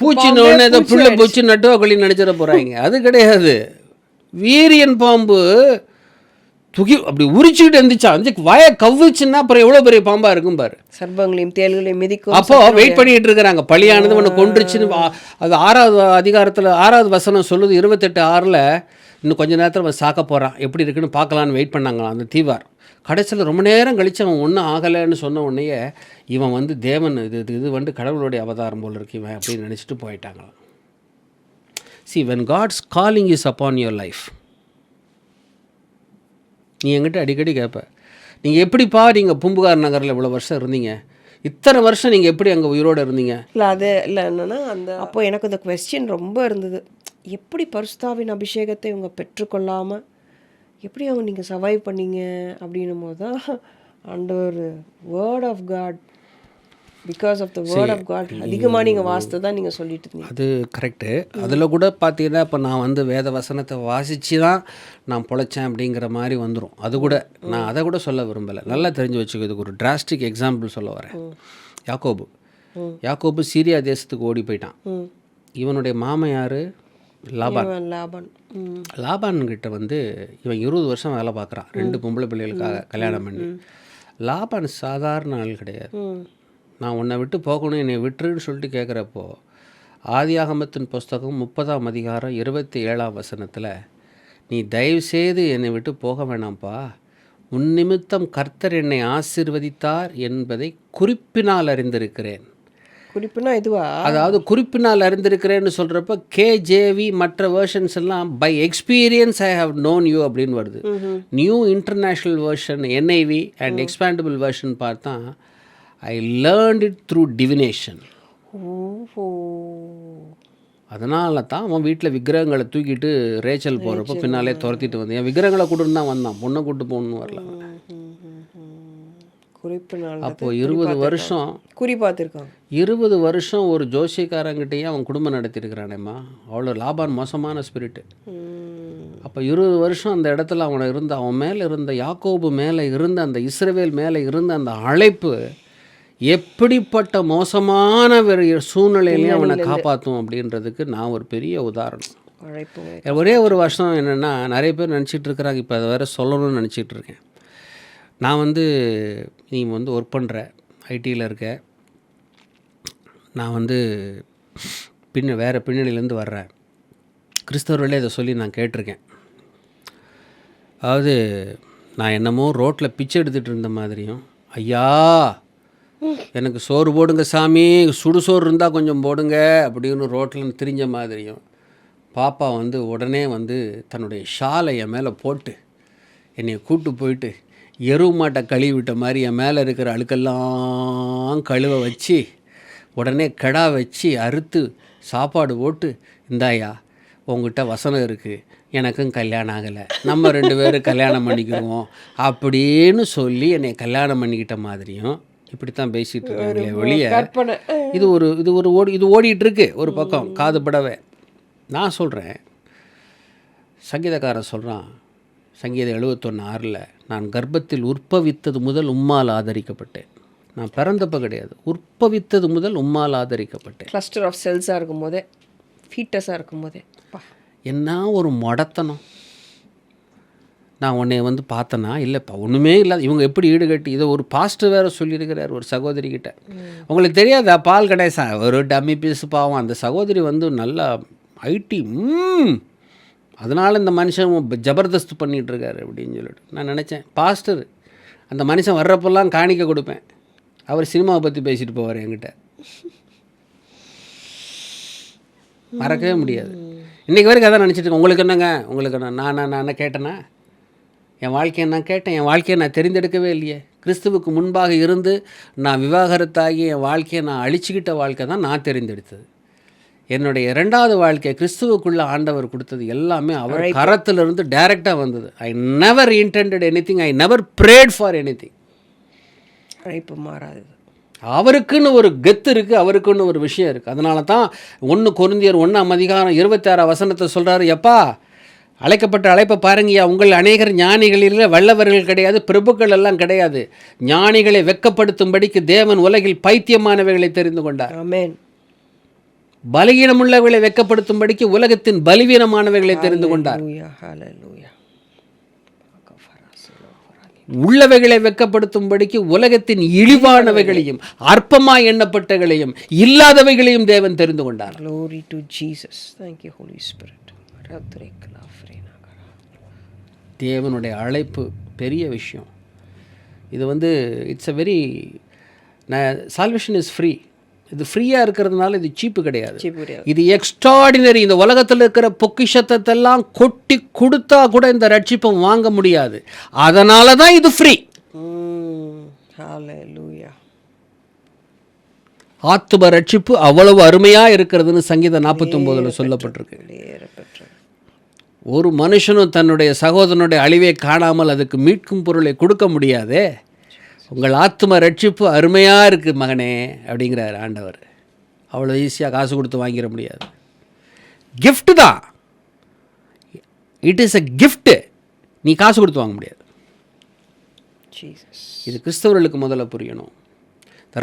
பூச்சின்னு ஒன்று ஏதோ புள்ள பூச்சி நட்டுவாக்களி நினச்சிட போகிறாங்க. அது கிடையாது, வீரியன் பாம்பு. அப்படி உரிச்சுக்கிட்டு இருந்துச்சா, அந்த வாயை கவ்விச்சுன்னா அப்புறம் எவ்வளோ பெரிய பாம்பாக இருக்கும் பாரு.
சர்ப்பங்களையும் தேள்களையும் மிதிக்கும்.
அப்போ வெயிட் பண்ணிட்டு இருக்கிறாங்க, பழியானது ஒன்று கொன்றுச்சுன்னு. அது 6வது அதிகாரத்தில் 6வது வசனம் சொல்லுது 28:6. இன்னும் கொஞ்ச நேரத்தில் அவன் சாக்க போகிறான், எப்படி இருக்குன்னு பார்க்கலான்னு வெயிட் பண்ணாங்களாம் அந்த தீவார். கடைசியில் ரொம்ப நேரம் கழித்து அவன் ஒன்றும் ஆகலைன்னு சொன்ன உடனேயே இவன் வந்து தேவன், இது வந்து கடவுளுடைய அவதாரம் போல் இருக்கு இவன் அப்படின்னு நினச்சிட்டு போயிட்டாங்களாம். See, when God's calling is upon your life, நீ என்கிட்ட அடிக்கடி கேட்ப, நீங்கள் எப்படிப்பா நீங்கள் பூம்புகார் நகரில் இவ்வளோ வருஷம் இருந்தீங்க, இத்தனை வருஷம் நீங்கள் எப்படி அங்கே உயிரோடு இருந்தீங்க?
இல்லை அது இல்லை என்னென்னா அப்போ எனக்கு இந்த கொஸ்டின் ரொம்ப இருந்தது. எப்படி பரிசுத்தாவின் அபிஷேகத்தை இவங்க பெற்றுக்கொள்ளாமல் எப்படி அவங்க நீங்கள் சர்வைவ் பண்ணீங்க அப்படின்னும் போது தான் ஆண்டவர் word of God, because of the word of God அதிகமாக நீங்கள் வாசித்து தான் நீங்கள் சொல்லிட்டு இருந்தீங்க.
அது கரெக்டு. அதில் கூட பார்த்தீங்கன்னா இப்போ நான் வந்து வேத வசனத்தை வாசித்து தான் நான் பொழைச்சேன் அப்படிங்கிற மாதிரி வந்துடும். அது கூட நான் அதை கூட சொல்ல விரும்பலை, நல்லா தெரிஞ்சு வச்சுக்கோ. இதுக்கு ஒரு டிராஸ்டிக் எக்ஸாம்பிள் சொல்ல வரேன். யாக்கோபு சீரியா தேசத்துக்கு ஓடி போயிட்டான். இவனுடைய மாமன் யார்? லாபான்கிட்ட வந்து இவன் 20 வருஷம் வேலை பார்க்குறான், 2 பொம்பளை பிள்ளைகளுக்காக கல்யாணம் பண்ணி. லாபான் சாதாரண ஆள் கிடையாது. நான் உன்னை விட்டு போகணும், என்னை விட்டுருன்னு சொல்லிட்டு கேட்குறப்போ ஆதியாகமத்தின் புஸ்தகம் 30ஆம் அதிகாரம் 27ஆம் வசனத்தில், நீ தயவுசெய்து என்னை விட்டு போக வேணாம்ப்பா, உன் நிமித்தம் கர்த்தர் என்னை ஆசீர்வதித்தார் என்பதை குறிப்பினால் அறிந்திருக்கிறேன்.
குறிப்புனா இதுவா?
அதாவது குறிப்பினால் அறிந்திருக்கிறேன்னு சொல்கிறப்ப கேஜேவி மற்ற வேர்ஷன்ஸ் எல்லாம் by experience I have known you அப்படின்னு வருது. New International Version NIV and expandable version பார்த்தா I learned it through divination. அதனால தான் அவன் வீட்டில் விக்கிரகங்களை தூக்கிட்டு ரேச்சல் போகிறப்போ பின்னாலே துரத்திட்டு வந்தேன். என் விக்கிரகங்களை கூட்டு தான் வந்தான், பொண்ணை கூட்டு போகணுன்னு வரல. அப்போ 20 வருஷம்
குறி பார்த்துருக்கான்.
20 வருஷம் ஒரு ஜோசியக்காரங்கிட்டையே அவன் குடும்பம் நடத்திருக்கிறானேம்மா. அவ்வளோ லாபான் மோசமான ஸ்பிரிட்டு. அப்போ 20 வருஷம் அந்த இடத்துல அவனை இருந்த, அவன் மேலே இருந்த, யாக்கோபு மேலே இருந்த அந்த இஸ்ரவேல் மேலே இருந்த அந்த அழைப்பு எப்படிப்பட்ட மோசமான சூழ்நிலையிலையும் அவனை காப்பாற்றும் அப்படின்றதுக்கு நான் ஒரு பெரிய உதாரணம். ஒரே ஒரு வருஷம் என்னென்னா, நிறைய பேர் நினச்சிட்டு இருக்கிறாங்க, இப்போ அதை வேறு சொல்லணும்னு நினச்சிட்டு இருக்கேன். நான் வந்து நீ வந்து ஒர்க் பண்ணுற ஐடியில் இருக்க, நான் வந்து வேறு பின்னணியிலேருந்து வர்றேன். கிறிஸ்தவர்களே இதை சொல்லி நான் கேட்டிருக்கேன். அதாவது நான் என்னமோ ரோட்டில் பிச்சை எடுத்துகிட்டு இருந்த மாதிரியும், ஐயா எனக்கு சோறு போடுங்க சாமி, சுடுசோறு இருந்தால் கொஞ்சம் போடுங்க அப்படின்னு ரோட்டில் திரிஞ்ச மாதிரியும், பாப்பா வந்து உடனே வந்து தன்னுடைய ஷாலை என் மேலே போட்டு என்னை கூட்டு போயிட்டு எருவு மாட்டை கழுவி விட்ட மாதிரி என் மேலே இருக்கிற அழுக்கெல்லாம் கழுவ வச்சு உடனே கடா வச்சு அறுத்து சாப்பாடு போட்டு, இந்தாயா உங்ககிட்ட வசனம் இருக்குது, எனக்கும் கல்யாணம் ஆகலை, நம்ம 2 பேரும் கல்யாணம் பண்ணிக்குவோம் அப்படின்னு சொல்லி என்னை கல்யாணம் பண்ணிக்கிட்ட மாதிரியும் இப்படித்தான் பேசிகிட்டு இருக்காங்களே வெளியே. இது ஓடிட்டு இருக்கு ஒரு பக்கம் காது படவே. நான் சொல்கிறேன், சங்கீதக்காரன் சொல்கிறான், சங்கீதம் 71:6, நான் கர்ப்பத்தில் உற்பவித்தது முதல் உம்மால் ஆதரிக்கப்பட்டேன். நான் பிறந்தப்போ கிடையாது, உற்பவித்தது முதல் உம்மால் ஆதரிக்கப்பட்டேன்.
கிளஸ்டர் ஆஃப் செல்ஸாக இருக்கும் போதே, ஃபீட்டஸாக இருக்கும் போதே.
என்ன ஒரு மொடத்தனம். நான் உன்னை வந்து பார்த்தேன்னா இல்லைப்பா ஒன்றுமே இல்லை, இவங்க எப்படி ஈடுகட்டி, இதை ஒரு பாஸ்டர் வேறு சொல்லியிருக்கிறார் ஒரு சகோதரிக்கிட்ட. உங்களுக்கு தெரியாதா, பால் கடை ஒரு டம்மி பீஸ் பாவம். அந்த சகோதரி வந்து நல்லா ஐடி, அதனால் இந்த மனுஷன் ஜபர்தஸ்து பண்ணிகிட்ருக்காரு அப்படின்னு சொல்லிட்டு நான் நினச்சேன். பாஸ்டர் அந்த மனுஷன் வர்றப்பெல்லாம் காணிக்க கொடுப்பேன், அவர் சினிமாவை பற்றி பேசிட்டு போவார் என்கிட்ட, மறக்கவே முடியாது. இன்றைக்கி வரைக்கும் அதான் நினச்சிட்டு இருக்கேன். உங்களுக்கு என்னங்க, உங்களுக்கு நான் என்ன கேட்டேன்னா, என் வாழ்க்கையை நான் கேட்டேன், என் வாழ்க்கையை நான் தெரிந்தெடுக்கவே இல்லையே. கிறிஸ்துவுக்கு முன்பாக இருந்து நான் விவாகரத்தாகி என் வாழ்க்கையை நான் அழிச்சிக்கிட்ட வாழ்க்கை தான் நான் தெரிந்தெடுத்தது. என்னுடைய 2வது வாழ்க்கை கிறிஸ்துவுக்குள்ள ஆண்டவர் கொடுத்தது எல்லாமே அவர் கரத்திலிருந்து டைரெக்டாக வந்தது. I never intended anything, I never prayed for anything.
அழைப்பு மாறாது.
அவருக்குன்னு ஒரு கெத்து இருக்குது, அவருக்குன்னு ஒரு விஷயம் இருக்குது. அதனால தான் 1 கொரிந்தியர் 1:26 சொல்கிறாரு, எப்பா அழைக்கப்பட்ட அழைப்பை பாருங்கய்யா, உங்கள் அநேகர் ஞானிகளில் வல்லவர்கள் கிடையாது, பிரபுக்கள் எல்லாம் கிடையாது. ஞானிகளை வெட்கப்படுத்தும்படிக்கு தேவன் உலகில் பைத்தியமானவைகளை தெரிந்து கொண்டார்.
ஆமென்.
பலகீனமுள்ளவர்களை வெட்கப்படுத்தும்படிக்கு உலகத்தின் பலவீனமானவைகளை தெரிந்து கொண்டார்.
ஹalleluya, ஹalleluya.
உள்ளவைகளை வெட்கப்படுத்தும்படிக்கு உலகத்தின் இழிவானவைகளையும் அற்பமாய் எண்ணப்பட்டவைகளையும் இல்லாதவைகளையும் தேவன் தெரிந்து கொண்டார்.
Glory to Jesus. Thank you, Holy Spirit.
தேவனுடைய அழைப்பு பெரிய விஷயம். இது வந்து it's a very salvation is free. இது ஃப்ரீயாக இருக்கிறதுனால இது சீப்பு கிடையாது, இது எக்ஸ்ட்ராடினரி. இந்த உலகத்தில் இருக்கிற பொக்கிஷத்தெல்லாம் கொட்டி கொடுத்தா கூட இந்த ரட்சிப்பை வாங்க முடியாது. அதனால தான் இது ஃப்ரீ.
ஹalleluya.
ஆத்தும ரட்சிப்பு அவ்வளவு அருமையாக இருக்கிறதுன்னு சங்கீதம் 49 சொல்லப்பட்டிருக்கு. ஒரு மனுஷனும் தன்னுடைய சகோதரனுடைய அழிவை காணாமல் அதுக்கு மீட்கும் பொருளை கொடுக்க முடியாதே. உங்கள் ஆத்தும ரட்சிப்பு அருமையாக இருக்குது மகனே அப்படிங்கிறார் ஆண்டவர். அவ்வளோ ஈஸியாக காசு கொடுத்து வாங்கிட முடியாது. கிஃப்ட்டு தான், இட் இஸ் எ கிஃப்ட்டு. நீ காசு கொடுத்து வாங்க முடியாது. இது கிறிஸ்தவர்களுக்கு முதல்ல புரியணும்.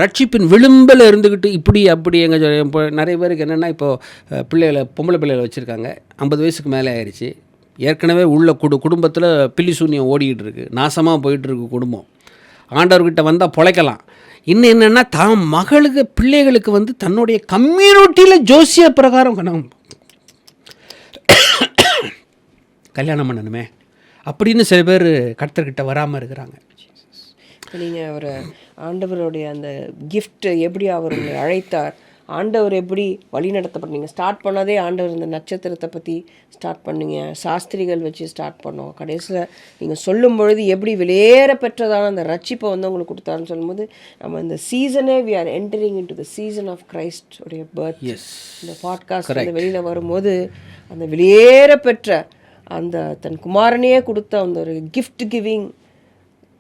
ரட்சிப்பின் விளிம்பில் இருந்துக்கிட்டு இப்படி அப்படி இப்போ நிறைய பேருக்கு என்னென்னா, இப்போது பொம்பளை பிள்ளைகளை வச்சுருக்காங்க, 50 வயசுக்கு மேலே ஆயிடுச்சு, ஏற்கனவே உள்ள குடும்பத்தில் பில்லி சூன்யம் ஓடிக்கிட்டு இருக்குது, நாசமாக போயிட்டுருக்கு குடும்பம். ஆண்டவர்கிட்ட வந்தால் பொழைக்கலாம். இன்னும் என்னென்னா, தான் மகளுக்கு பிள்ளைகளுக்கு வந்து தன்னுடைய கம்யூனிட்டியில் ஜோசிய பிரகாரம் கல்யாணம் பண்ணணுமே அப்படின்னு சில பேர் கர்த்தர்கிட்ட வராமல் இருக்கிறாங்க.
நீங்கள் அவர் ஆண்டவருடைய அந்த கிஃப்ட் எப்படி அவர் உங்களை அழைத்தார், ஆண்டவர் எப்படி வழி நடத்தப்பட்டீங்க. ஸ்டார்ட் பண்ணதே ஆண்டவர் இந்த நட்சத்திரத்தை பற்றி ஸ்டார்ட் பண்ணீங்க, சாஸ்திரிகள் வச்சு ஸ்டார்ட் பண்ணோம். கடைசியில் நீங்கள் சொல்லும் பொழுது எப்படி வெளியேற பெற்றதான அந்த ரட்சிப்பை வந்து உங்களுக்கு கொடுத்தாருன்னு சொல்லும்போது, நம்ம இந்த சீசனே we are entering in to the season of Christ உடைய பர்த். இந்த பாட்காஸ்ட் அந்த வெளியில் வரும்போது அந்த வெளியேற பெற்ற அந்த தன் குமாரனையே கொடுத்த அந்த ஒரு கிஃப்ட் கிவிங்,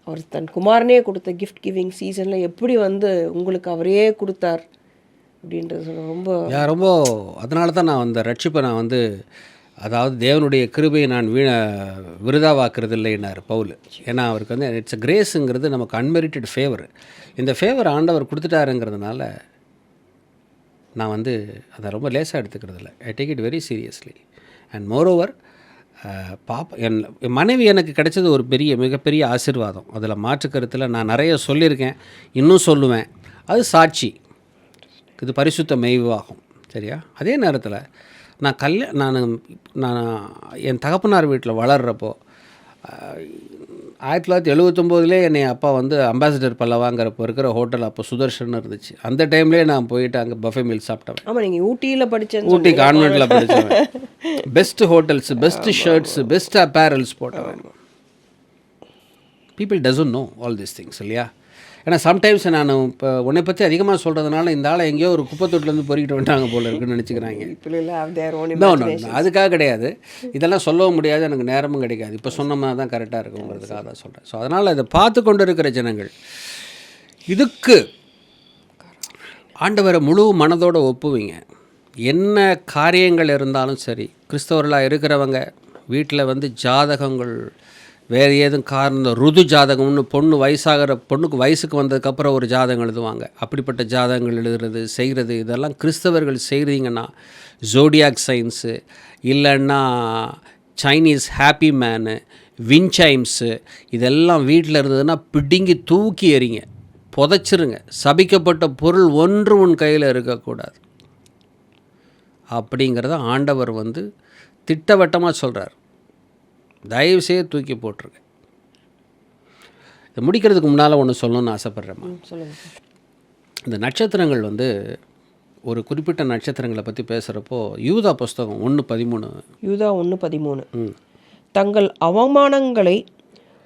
அவர் தன் குமாரனே கொடுத்த கிஃப்ட் கிவிங் சீசனில் எப்படி வந்து உங்களுக்கு அவரையே கொடுத்தார் அப்படின்றது ரொம்ப
அதனால தான் நான் அந்த ரட்சிப்பை நான் வந்து, அதாவது தேவனுடைய கிருபையை நான் விருதாவாக்குறது இல்லைன்னார் பவுல். ஏன்னா அவருக்கு வந்து இட்ஸ் அ கிரேஸுங்கிறது நமக்கு அன்மெரிட்டட் ஃபேவர். இந்த ஃபேவர் ஆண்டவர் கொடுத்துட்டாருங்கிறதுனால நான் வந்து அதை ரொம்ப லேசாக எடுத்துக்கிறது இல்லை. I take it very seriously. And moreover என் மனைவி எனக்கு கிடைச்சது ஒரு மிகப்பெரிய ஆசீர்வாதம். அதில் மாற்று கருத்தில் நான் நிறைய சொல்லியிருக்கேன், இன்னும் சொல்லுவேன். அது சாட்சி, இது பரிசுத்த மெய்வாகும். சரியா? அதே நேரத்தில் நான் என் தகப்பனார் வீட்டில் வளர்கிறப்போ 1979 என்னை அப்பா வந்து அம்பாசிடர் பல்லவாங்கிறப்போ இருக்கிற ஹோட்டல், அப்போ சுதர்ஷன் இருந்துச்சு. அந்த டைம்லேயே நான் போயிட்டு அங்கே பஃபே மீல் சாப்பிட்டேன்.
ஆமாம், நீங்கள் ஊட்டியில் படித்தேன்.
ஊட்டி கான்வெண்ட்டில் படித்தேன். Best hotels, best shirts, best apparels போட்டவன். People doesn't know all these things இல்லையா? ஏன்னா சம்டைம்ஸ் நான் இப்போ உன்னை பற்றி அதிகமாக சொல்கிறதுனால இந்த ஆளை எங்கேயோ ஒரு குப்பை தொட்டிலேருந்து பொறிக்கிட்டு வந்துட்டாங்க போல இருக்குன்னு நினச்சிக்கிறாங்க. அதுக்காக கிடையாது, இதெல்லாம் சொல்லவும் முடியாது, எனக்கு நேரமும் கிடைக்காது. இப்போ சொன்னோம்னா தான் கரெக்டாக இருக்குங்கிறதுக்காக தான் சொல்கிறேன். ஸோ அதனால் இதை பார்த்து கொண்டு இருக்கிற ஜனங்கள் இதுக்கு ஆண்டவரை முழு மனதோடு ஒப்புவீங்க. என்ன காரியங்கள் இருந்தாலும் சரி, கிறிஸ்தவர்களாக இருக்கிறவங்க வீட்டில் வந்து ஜாதகங்கள் வேறு ஏதும் காரணம், ருது ஜாதகம்னு பொண்ணுக்கு வயசுக்கு வந்ததுக்கப்புறம் ஒரு ஜாதகம் எழுதுவாங்க. அப்படிப்பட்ட ஜாதகங்கள் எழுதுறது செய்கிறது இதெல்லாம் கிறிஸ்தவர்கள் செய்கிறீங்கன்னா, ஜோடியாக் சயின்ஸு இல்லைன்னா சைனீஸ் ஹாப்பி மேனு, வின்சைம்ஸு இதெல்லாம் வீட்டில் இருந்ததுன்னா பிடுங்கி தூக்கி எறிங்க, புதைச்சிருங்க. சபிக்கப்பட்ட பொருள் ஒன்று உன் கையில் இருக்கக்கூடாது அப்படிங்கிறத ஆண்டவர் வந்து திட்டவட்டமாக சொல்கிறார். தயவுசெய்து தூக்கி போட்டிருங்க. இதை முடிக்கிறதுக்கு முன்னால் ஒன்று சொல்லணும்னு ஆசைப்பட்றேம்மா. இந்த நட்சத்திரங்கள் வந்து ஒரு குறிப்பிட்ட நட்சத்திரங்களை பற்றி பேசுகிறப்போ யூதா புஸ்தகம் 1:13
யூதா 1:13 தங்கள் அவமானங்களை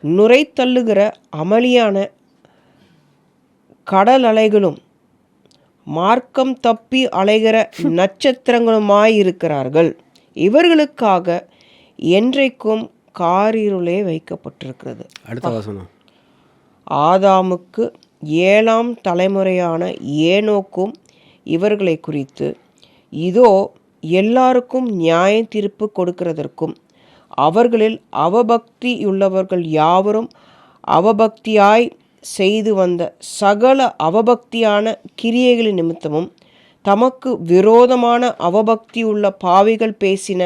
நுரைத்தள்ளுகிற அமளியான கடல் அலைகளும் மார்க்கம் தப்பி அலைகிற நட்சத்திரங்களுமாயிருக்கிறார்கள். இவர்களுக்காக என்றைக்கும் காரிருளே வைக்கப்பட்டிருக்கிறது.
அடுத்த வசனம்.
ஆதாமுக்கு 7ஆம் தலைமுறையான ஏனோக்கும் இவர்களை குறித்து, இதோ எல்லாருக்கும் நியாய தீர்ப்பு கொடுக்கிறதற்கும் அவர்களில் அவபக்தியுள்ளவர்கள் யாவரும் அவபக்தியாய் செய்து வந்த சகல அவபக்தியான கிரியைகளின் நிமித்தமும் தமக்கு விரோதமான அவபக்தியுள்ள பாவிகள் பேசின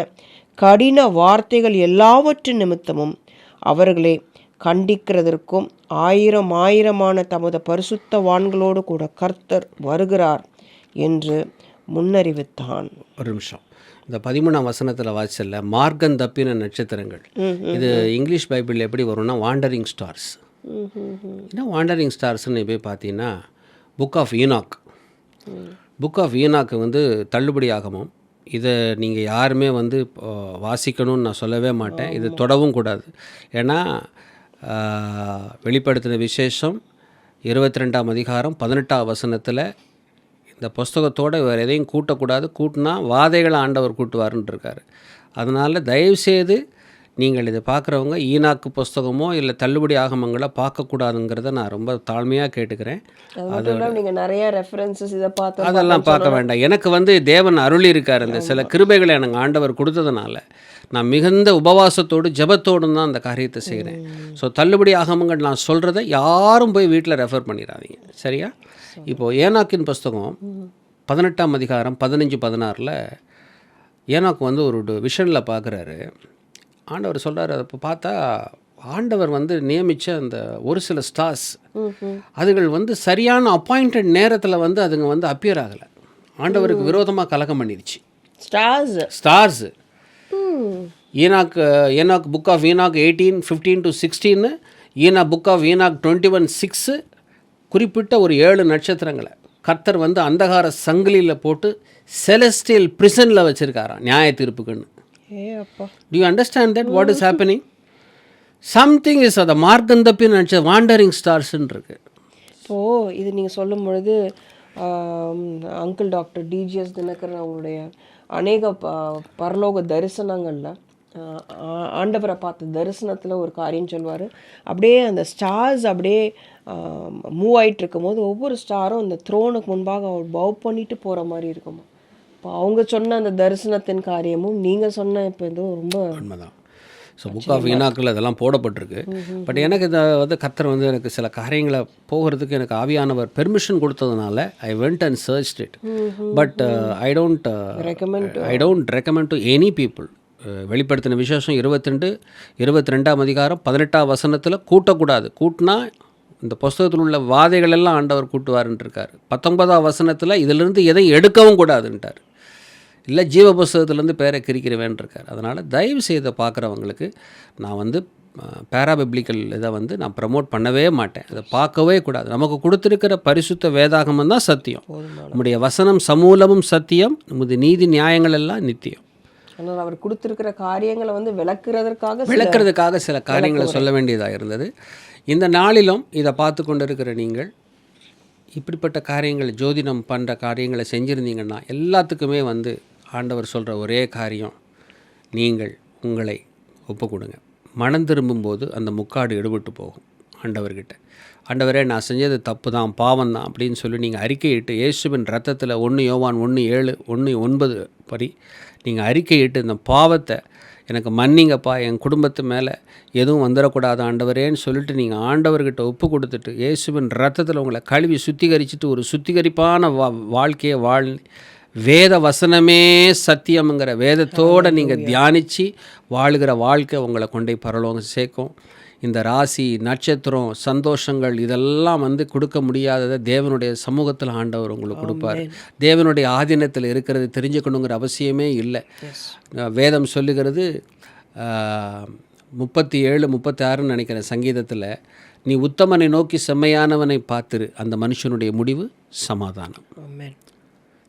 கடின வார்த்தைகள் எல்லாவற்றின் நிமித்தமும் அவர்களை கண்டிக்கிறதற்கும் ஆயிரமான தமது பரிசுத்தவான்களோடு கூட கர்த்தர் வருகிறார் என்று முன்னறிவித்தான்.
ஒரு நிமிஷம். இந்த 13ஆம் வசனத்தில் வாசிச்சல மார்க்கம் தப்பின நட்சத்திரங்கள், இது இங்கிலீஷ் பைபிளில் எப்படி வரும்னா வாண்டரிங் ஸ்டார்ஸ். ஏன்னா வாண்டரிங் ஸ்டார்ஸ்ன்னு போய் பார்த்தீங்கன்னா book of Enoch. Book of ஈனாக்கு வந்து தள்ளுபடி ஆகமும். இதை நீங்கள் யாருமே வந்து வாசிக்கணும்னு நான் சொல்லவே மாட்டேன். இது தொடவும் கூடாது. ஏன்னா வெளிப்படுத்தின விசேஷம் 22ஆம் அதிகாரம் 18ஆம் வசனத்தில் இந்த புஸ்தகத்தோடு வேறு எதையும் கூட்டக்கூடாது, கூட்டினா வாதைகளை ஆண்டவர் கூட்டுவாருன்னு இருக்கார். அதனால் தயவுசெய்து நீங்கள் இதை பார்க்குறவங்க ஈனாக்கு புஸ்தகமோ இல்லை தள்ளுபடி ஆகமங்களை பார்க்கக்கூடாதுங்கிறத நான் ரொம்ப தாழ்மையாக கேட்டுக்கிறேன்.
நீங்கள் நிறைய ரெஃபரன்சஸ் இதை பார்த்து
அதெல்லாம் பார்க்க வேண்டாம். எனக்கு வந்து தேவன் அருளி இருக்கார். இந்த சில கிருபைகளை எனக்கு ஆண்டவர் கொடுத்ததுனால நான் மிகுந்த உபவாசத்தோடு ஜபத்தோடு தான் அந்த காரியத்தை செய்கிறேன். ஸோ தள்ளுபடி ஆகமங்கள் நான் சொல்கிறத யாரும் போய் வீட்டில் ரெஃபர் பண்ணிடாதீங்க, சரியா? இப்போது ஏனாக்கின் புஸ்தகம் 18ஆம் அதிகாரம் 15-16 ஏனாக்கு வந்து ஒரு விஷனில் பார்க்குறாரு. ஆண்டவர் சொல்கிறார், அதை இப்போ பார்த்தா ஆண்டவர் வந்து நியமித்த அந்த ஒரு சில ஸ்டார்ஸ் அதுகள் வந்து சரியான அப்பாயிண்டட் நேரத்தில் வந்து அதுங்க வந்து அப்பியர் ஆகலை. ஆண்டவருக்கு விரோதமாக கலக்கம் பண்ணிடுச்சு. Stars Enoch book of Enoch 18:15-16, book of Enoch 21:6 குறிப்பிட்ட ஒரு 7 நட்சத்திரங்களை கர்த்தர் வந்து அந்தகார சங்கிலியில் போட்டு செலஸ்டியல் பிரிசனில் வச்சுருக்காராம் நியாய தீர்ப்புக்குன்னு. Do you understand that what is happening? Something is the மார்க்கம் தப்பின வாண்டரிங் ஸ்டார்ஸ்ன்னு இருக்கு.
இப்போது இது நீங்கள் சொல்லும் பொழுது அங்கிள் டாக்டர் டிஜிஎஸ் தினகரன் அவங்களுடைய அநேக பரலோக தரிசனங்களில் ஆண்டவரை பார்த்த தரிசனத்தில் ஒரு காரியம் சொல்வார். அப்படியே அந்த ஸ்டார்ஸ் அப்படியே மூவ் ஆகிட்டு இருக்கும் போது ஒவ்வொரு ஸ்டாரும் அந்த த்ரோனுக்கு முன்பாக அவர் பவ் பண்ணிட்டு போகிற மாதிரி இருக்குமா. இப்போ அவங்க சொன்ன அந்த தரிசனத்தின் காரியமும் நீங்கள் சொன்ன இப்போ இதுவும் ரொம்ப
உண்மைதான். ஸோ புக் ஆஃப் ஈனாக்கில் இதெல்லாம் போடப்பட்டிருக்கு. பட் எனக்கு இதை வந்து கர்த்தர் வந்து எனக்கு சில காரியங்களை போகிறதுக்கு எனக்கு ஆவியானவர் பெர்மிஷன் கொடுத்ததுனால I went and searched it. But I don't recommend to any people. வெளிப்படுத்தின விசேஷம் 22ஆம் அதிகாரம் 18ஆம் வசனத்தில் கூட்டக்கூடாது. கூட்டினா இந்த புஸ்தகத்தில் உள்ள வாதைகள் எல்லாம் ஆண்டவர் கூட்டுவாருன்ட்டு இருக்கார். 19ஆம் வசனத்தில் இதிலிருந்து எதையும் எடுக்கவும் கூடாதுன்ட்டார். இல்லை ஜீவ புஸ்தகத்துலேருந்து பேரை கிரிக்கிறவேன் இருக்கார். அதனால் தயவு செய்து பார்க்குறவங்களுக்கு நான் வந்து பேராபிப்ளிக்கல் இதை வந்து நான் ப்ரமோட் பண்ணவே மாட்டேன். அதை பார்க்கவே கூடாது. நமக்கு கொடுத்துருக்கிற பரிசுத்த வேதாகமம் தான் சத்தியம். நம்முடைய வசனம் சமூலமும் சத்தியம், நமது நீதி நியாயங்கள் எல்லாம் நித்தியம்.
ஆனால் அவர் கொடுத்துருக்கிற காரியங்களை வந்து
விளக்குறதுக்காக சில காரியங்களை சொல்ல வேண்டியதாக இருந்தது. இந்த நாளிலும் இதை பார்த்து கொண்டு இருக்கிற நீங்கள் இப்படிப்பட்ட காரியங்கள் ஜோதிடம் பண்ணுற காரியங்களை செஞ்சுருந்தீங்கன்னா எல்லாத்துக்குமே வந்து ஆண்டவர் சொல்கிற ஒரே காரியம், நீங்கள் உங்களை ஒப்பு கொடுங்க. மனம் திரும்பும்போது அந்த முக்காடு எடுபட்டு போகும் ஆண்டவர்கிட்ட. ஆண்டவரே நான் செஞ்சது தப்பு தான், பாவம் தான் அப்படின்னு சொல்லி நீங்கள் அறிக்கையிட்டு இயேசுவின் ரத்தத்தில் 1 யோவான் 1:7 1:9 படி நீங்கள் அறிக்கையிட்டு இந்த பாவத்தை எனக்கு மன்னிங்கப்பா, என் குடும்பத்து மேலே எதுவும் வந்துடக்கூடாது ஆண்டவரேன்னு சொல்லிட்டு நீங்கள் ஆண்டவர்கிட்ட ஒப்பு கொடுத்துட்டு இயேசுவின் ரத்தத்தில் உங்களை கழுவி சுத்திகரிச்சுட்டு ஒரு சுத்திகரிப்பான வாழ்க்கையை வேத வசனமே சத்தியம்ங்கிற வேதத்தோடு நீங்கள் தியானித்து வாழுகிற வாழ்க்கை உங்களை கொண்டே பரலோகம் சேர்க்கும். இந்த ராசி நட்சத்திரம் சந்தோஷங்கள் இதெல்லாம் வந்து கொடுக்க முடியாததை தேவனுடைய சமூகத்தில் ஆண்டவர் உங்களுக்கு கொடுப்பார். தேவனுடைய ஆதீனத்தில் இருக்கிறது தெரிஞ்சுக்கணுங்கிற அவசியமே இல்லை. வேதம் சொல்லுகிறது 37-36 நினைக்கிறேன் சங்கீதத்தில், நீ உத்தமனை நோக்கி செம்மையானவனை பார்த்துரு, அந்த மனுஷனுடைய முடிவு சமாதானம்.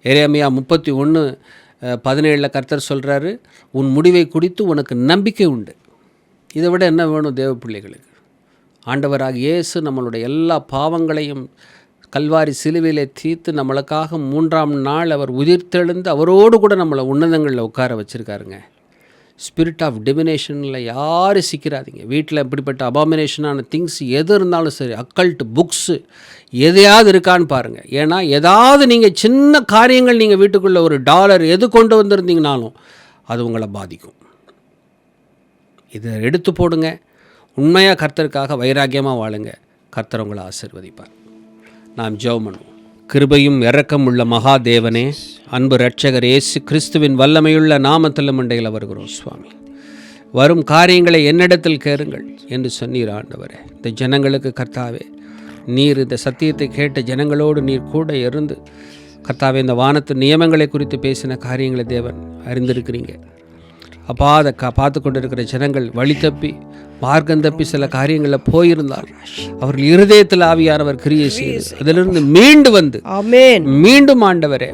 எரேமியா 31:17 கர்த்தர் சொல்கிறாரு, உன் முடிவை குறித்து உனக்கு நம்பிக்கை உண்டு. இதை விட என்ன வேணும் தேவ பிள்ளைகளுக்கு? ஆண்டவராக இயேசு நம்மளுடைய எல்லா பாவங்களையும் கல்வாரி சிலுவையிலே தீர்த்து நம்மளுக்காக 3ஆம் நாள் அவர் உயிர்த்தெழுந்து அவரோடு கூட நம்மளை உன்னதங்களில் உட்கார வச்சுருக்காருங்க. ஸ்பிரிட் ஆஃப் டிவினேஷனில் யாரும் சிக்கிறாதீங்க. வீட்டில் இப்படிப்பட்ட அபாமினேஷனான திங்ஸ் எது இருந்தாலும் சரி, அக்கல்ட் புக்ஸு எதையாவது இருக்கான்னு பாருங்கள். ஏன்னா ஏதாவது நீங்கள் சின்ன காரியங்கள் நீங்கள் வீட்டுக்குள்ளே ஒரு டாலர் எது கொண்டு வந்திருந்தீங்கனாலும் அது உங்களை பாதிக்கும். இதை எடுத்து போடுங்க. உண்மையாக கர்த்தருக்காக வைராக்கியமாக வாழுங்க. கர்த்தர் உங்களை ஆசீர்வதிப்பார். நாம் ஜெபம் பண்ணுவோம். கிருபையும் இரக்கம் உள்ள மகாதேவனே, அன்பு இரட்சகர் இயேசு கிறிஸ்துவின் வல்லமையுள்ள நாமத்தில் மண்டையில் வருகிறோம் சுவாமி. வரும் காரியங்களை என்னிடத்தில் கேளுங்கள் என்று சொன்னீர் ஆண்டவரே. இந்த ஜனங்களுக்கு கர்த்தாவே, நீர் இந்த சத்தியத்தை கேட்ட ஜனங்களோடு நீர் கூட இருந்து கர்த்தாவே இந்த வானத்து நியமங்களை குறித்து பேசின காரியங்களை தேவன் அறிந்திருக்கிறீங்க. அப்பா, அதை பார்த்து கொண்டு இருக்கிற ஜனங்கள் வழி தப்பி மார்க்கம் தப்பி சில காரியங்களில் போயிருந்தால் அவர்கள் இருதயத்தில் ஆவியானவர் கிரியை செய்து அதிலிருந்து மீண்டு வந்து மீண்டும் ஆண்டவரே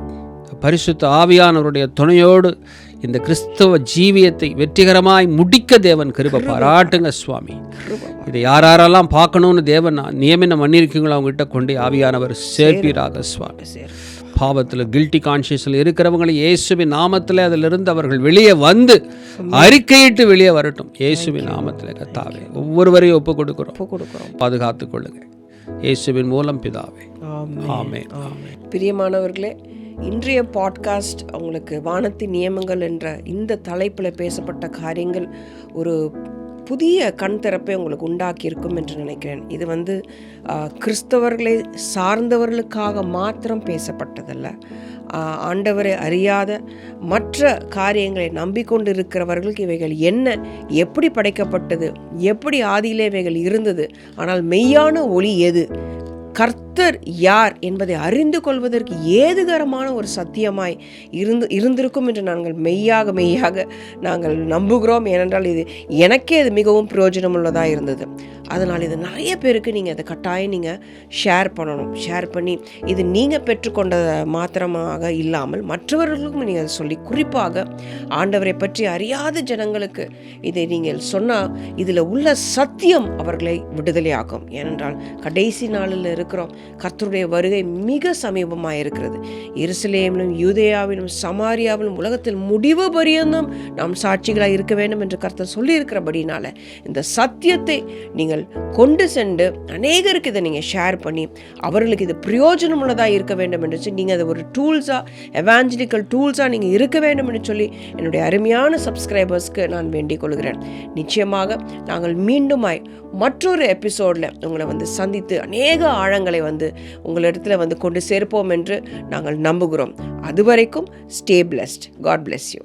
பரிசுத்த ஆவியானவருடைய துணையோடு இந்த கிறிஸ்தவ ஜீவியத்தை வெற்றிகரமாய் முடிக்க தேவன் கிருபை பாராட்டுங்க சுவாமி. இதை யாரெல்லாம் பார்க்கணும்னு தேவன் நியமனம் பண்ணியிருக்கீங்களோ அவங்ககிட்ட கொண்டு ஆவியானவர் சேர்ப்பீராக சுவாமி. பாவத்தில் கில்ட்டி கான்ஷியஸில் இருக்கிறவங்களை இயேசுவின் நாமத்தில் அதிலிருந்து அவர்கள் வெளியே வந்து அறிக்கையிட்டு வெளியே வரட்டும். இயேசுவின் நாமத்தில் கர்த்தாவே ஒவ்வொருவரையும் ஒப்பு கொடுக்கிறோம். பாதுகாத்துக் கொள்ளுங்க இயேசுவின் மூலம் பிதாவே. ஆமென்.
பிரியமானவர்களே, இன்றைய பாட்காஸ்ட் உங்களுக்கு வானத்தின் நியமங்கள் என்ற இந்த தலைப்பில் பேசப்பட்ட காரியங்கள் ஒரு புதிய கண் திறப்பை உங்களுக்கு உண்டாக்கியிருக்கும் என்று நினைக்கிறேன். இது கிறிஸ்தவர்களை சார்ந்தவர்களுக்காக மாத்திரம் பேசப்பட்டதல்ல. ஆண்டவரை அறியாத மற்ற காரியங்களை நம்பிக்கொண்டு இருக்கிறவர்களுக்கு இவைகள் என்ன, எப்படி படைக்கப்பட்டது, எப்படி ஆதியிலே இவைகள் இருந்தது, ஆனால் மெய்யான ஒளி எது, கர்த்தர் யார் என்பதை அறிந்து கொள்வதற்கு ஏதுகரமான ஒரு சத்தியமாய் இருந்திருக்கும் என்று நாங்கள் மெய்யாக நாங்கள் நம்புகிறோம். ஏனென்றால் இது எனக்கே அது மிகவும் பிரயோஜனமுள்ளதாக இருந்தது. அதனால் இது நிறைய பேருக்கு நீங்கள் அதை கட்டாயம் நீங்கள் ஷேர் பண்ணணும். ஷேர் பண்ணி இது நீங்கள் பெற்றுக்கொண்ட மாத்திரமாக இல்லாமல் மற்றவர்களுக்கும் நீங்கள் அதை சொல்லி, குறிப்பாக ஆண்டவரை பற்றி அறியாத ஜனங்களுக்கு இதை நீங்கள் சொன்னால் இதில் உள்ள சத்தியம் அவர்களை விடுதலையாக்கும். ஏனென்றால் கடைசி நாளில் இருக்கிறோம். கர்த்தருடைய வருகை மிக சமீபமாக இருக்கிறது. எருசலேமிலும் யூதேயாவிலும் சமாரியாவிலும் உலகத்தில் முடிவு பரியந்தம் நாம் சாட்சிகளாக இருக்க வேண்டும் என்று கர்த்தர் சொல்லியிருக்கிறபடினால இந்த சத்தியத்தை நீங்கள் கொண்டு சென்று அநேகருக்கு இதை நீங்கள் ஷேர் பண்ணி அவர்களுக்கு இது பிரயோஜனம் உள்ளதாக இருக்க வேண்டும் என்று நீங்கள் அதை ஒரு டூல்ஸாக, எவாஞ்சலிக்கல் டூல்ஸாக நீங்கள் இருக்க வேண்டும் என்று சொல்லி என்னுடைய அருமையான சப்ஸ்கிரைபர்ஸ்க்கு நான் வேண்டிக் கொள்கிறேன். நிச்சயமாக நாங்கள் மீண்டுமாய் மற்றொரு எபிசோடில் உங்களை சந்தித்து அநேக ஆழங்களை உங்களிடத்தில் கொண்டு சேர்ப்போம் என்று நாங்கள் நம்புகிறோம். அதுவரைக்கும் stay blessed. God bless you.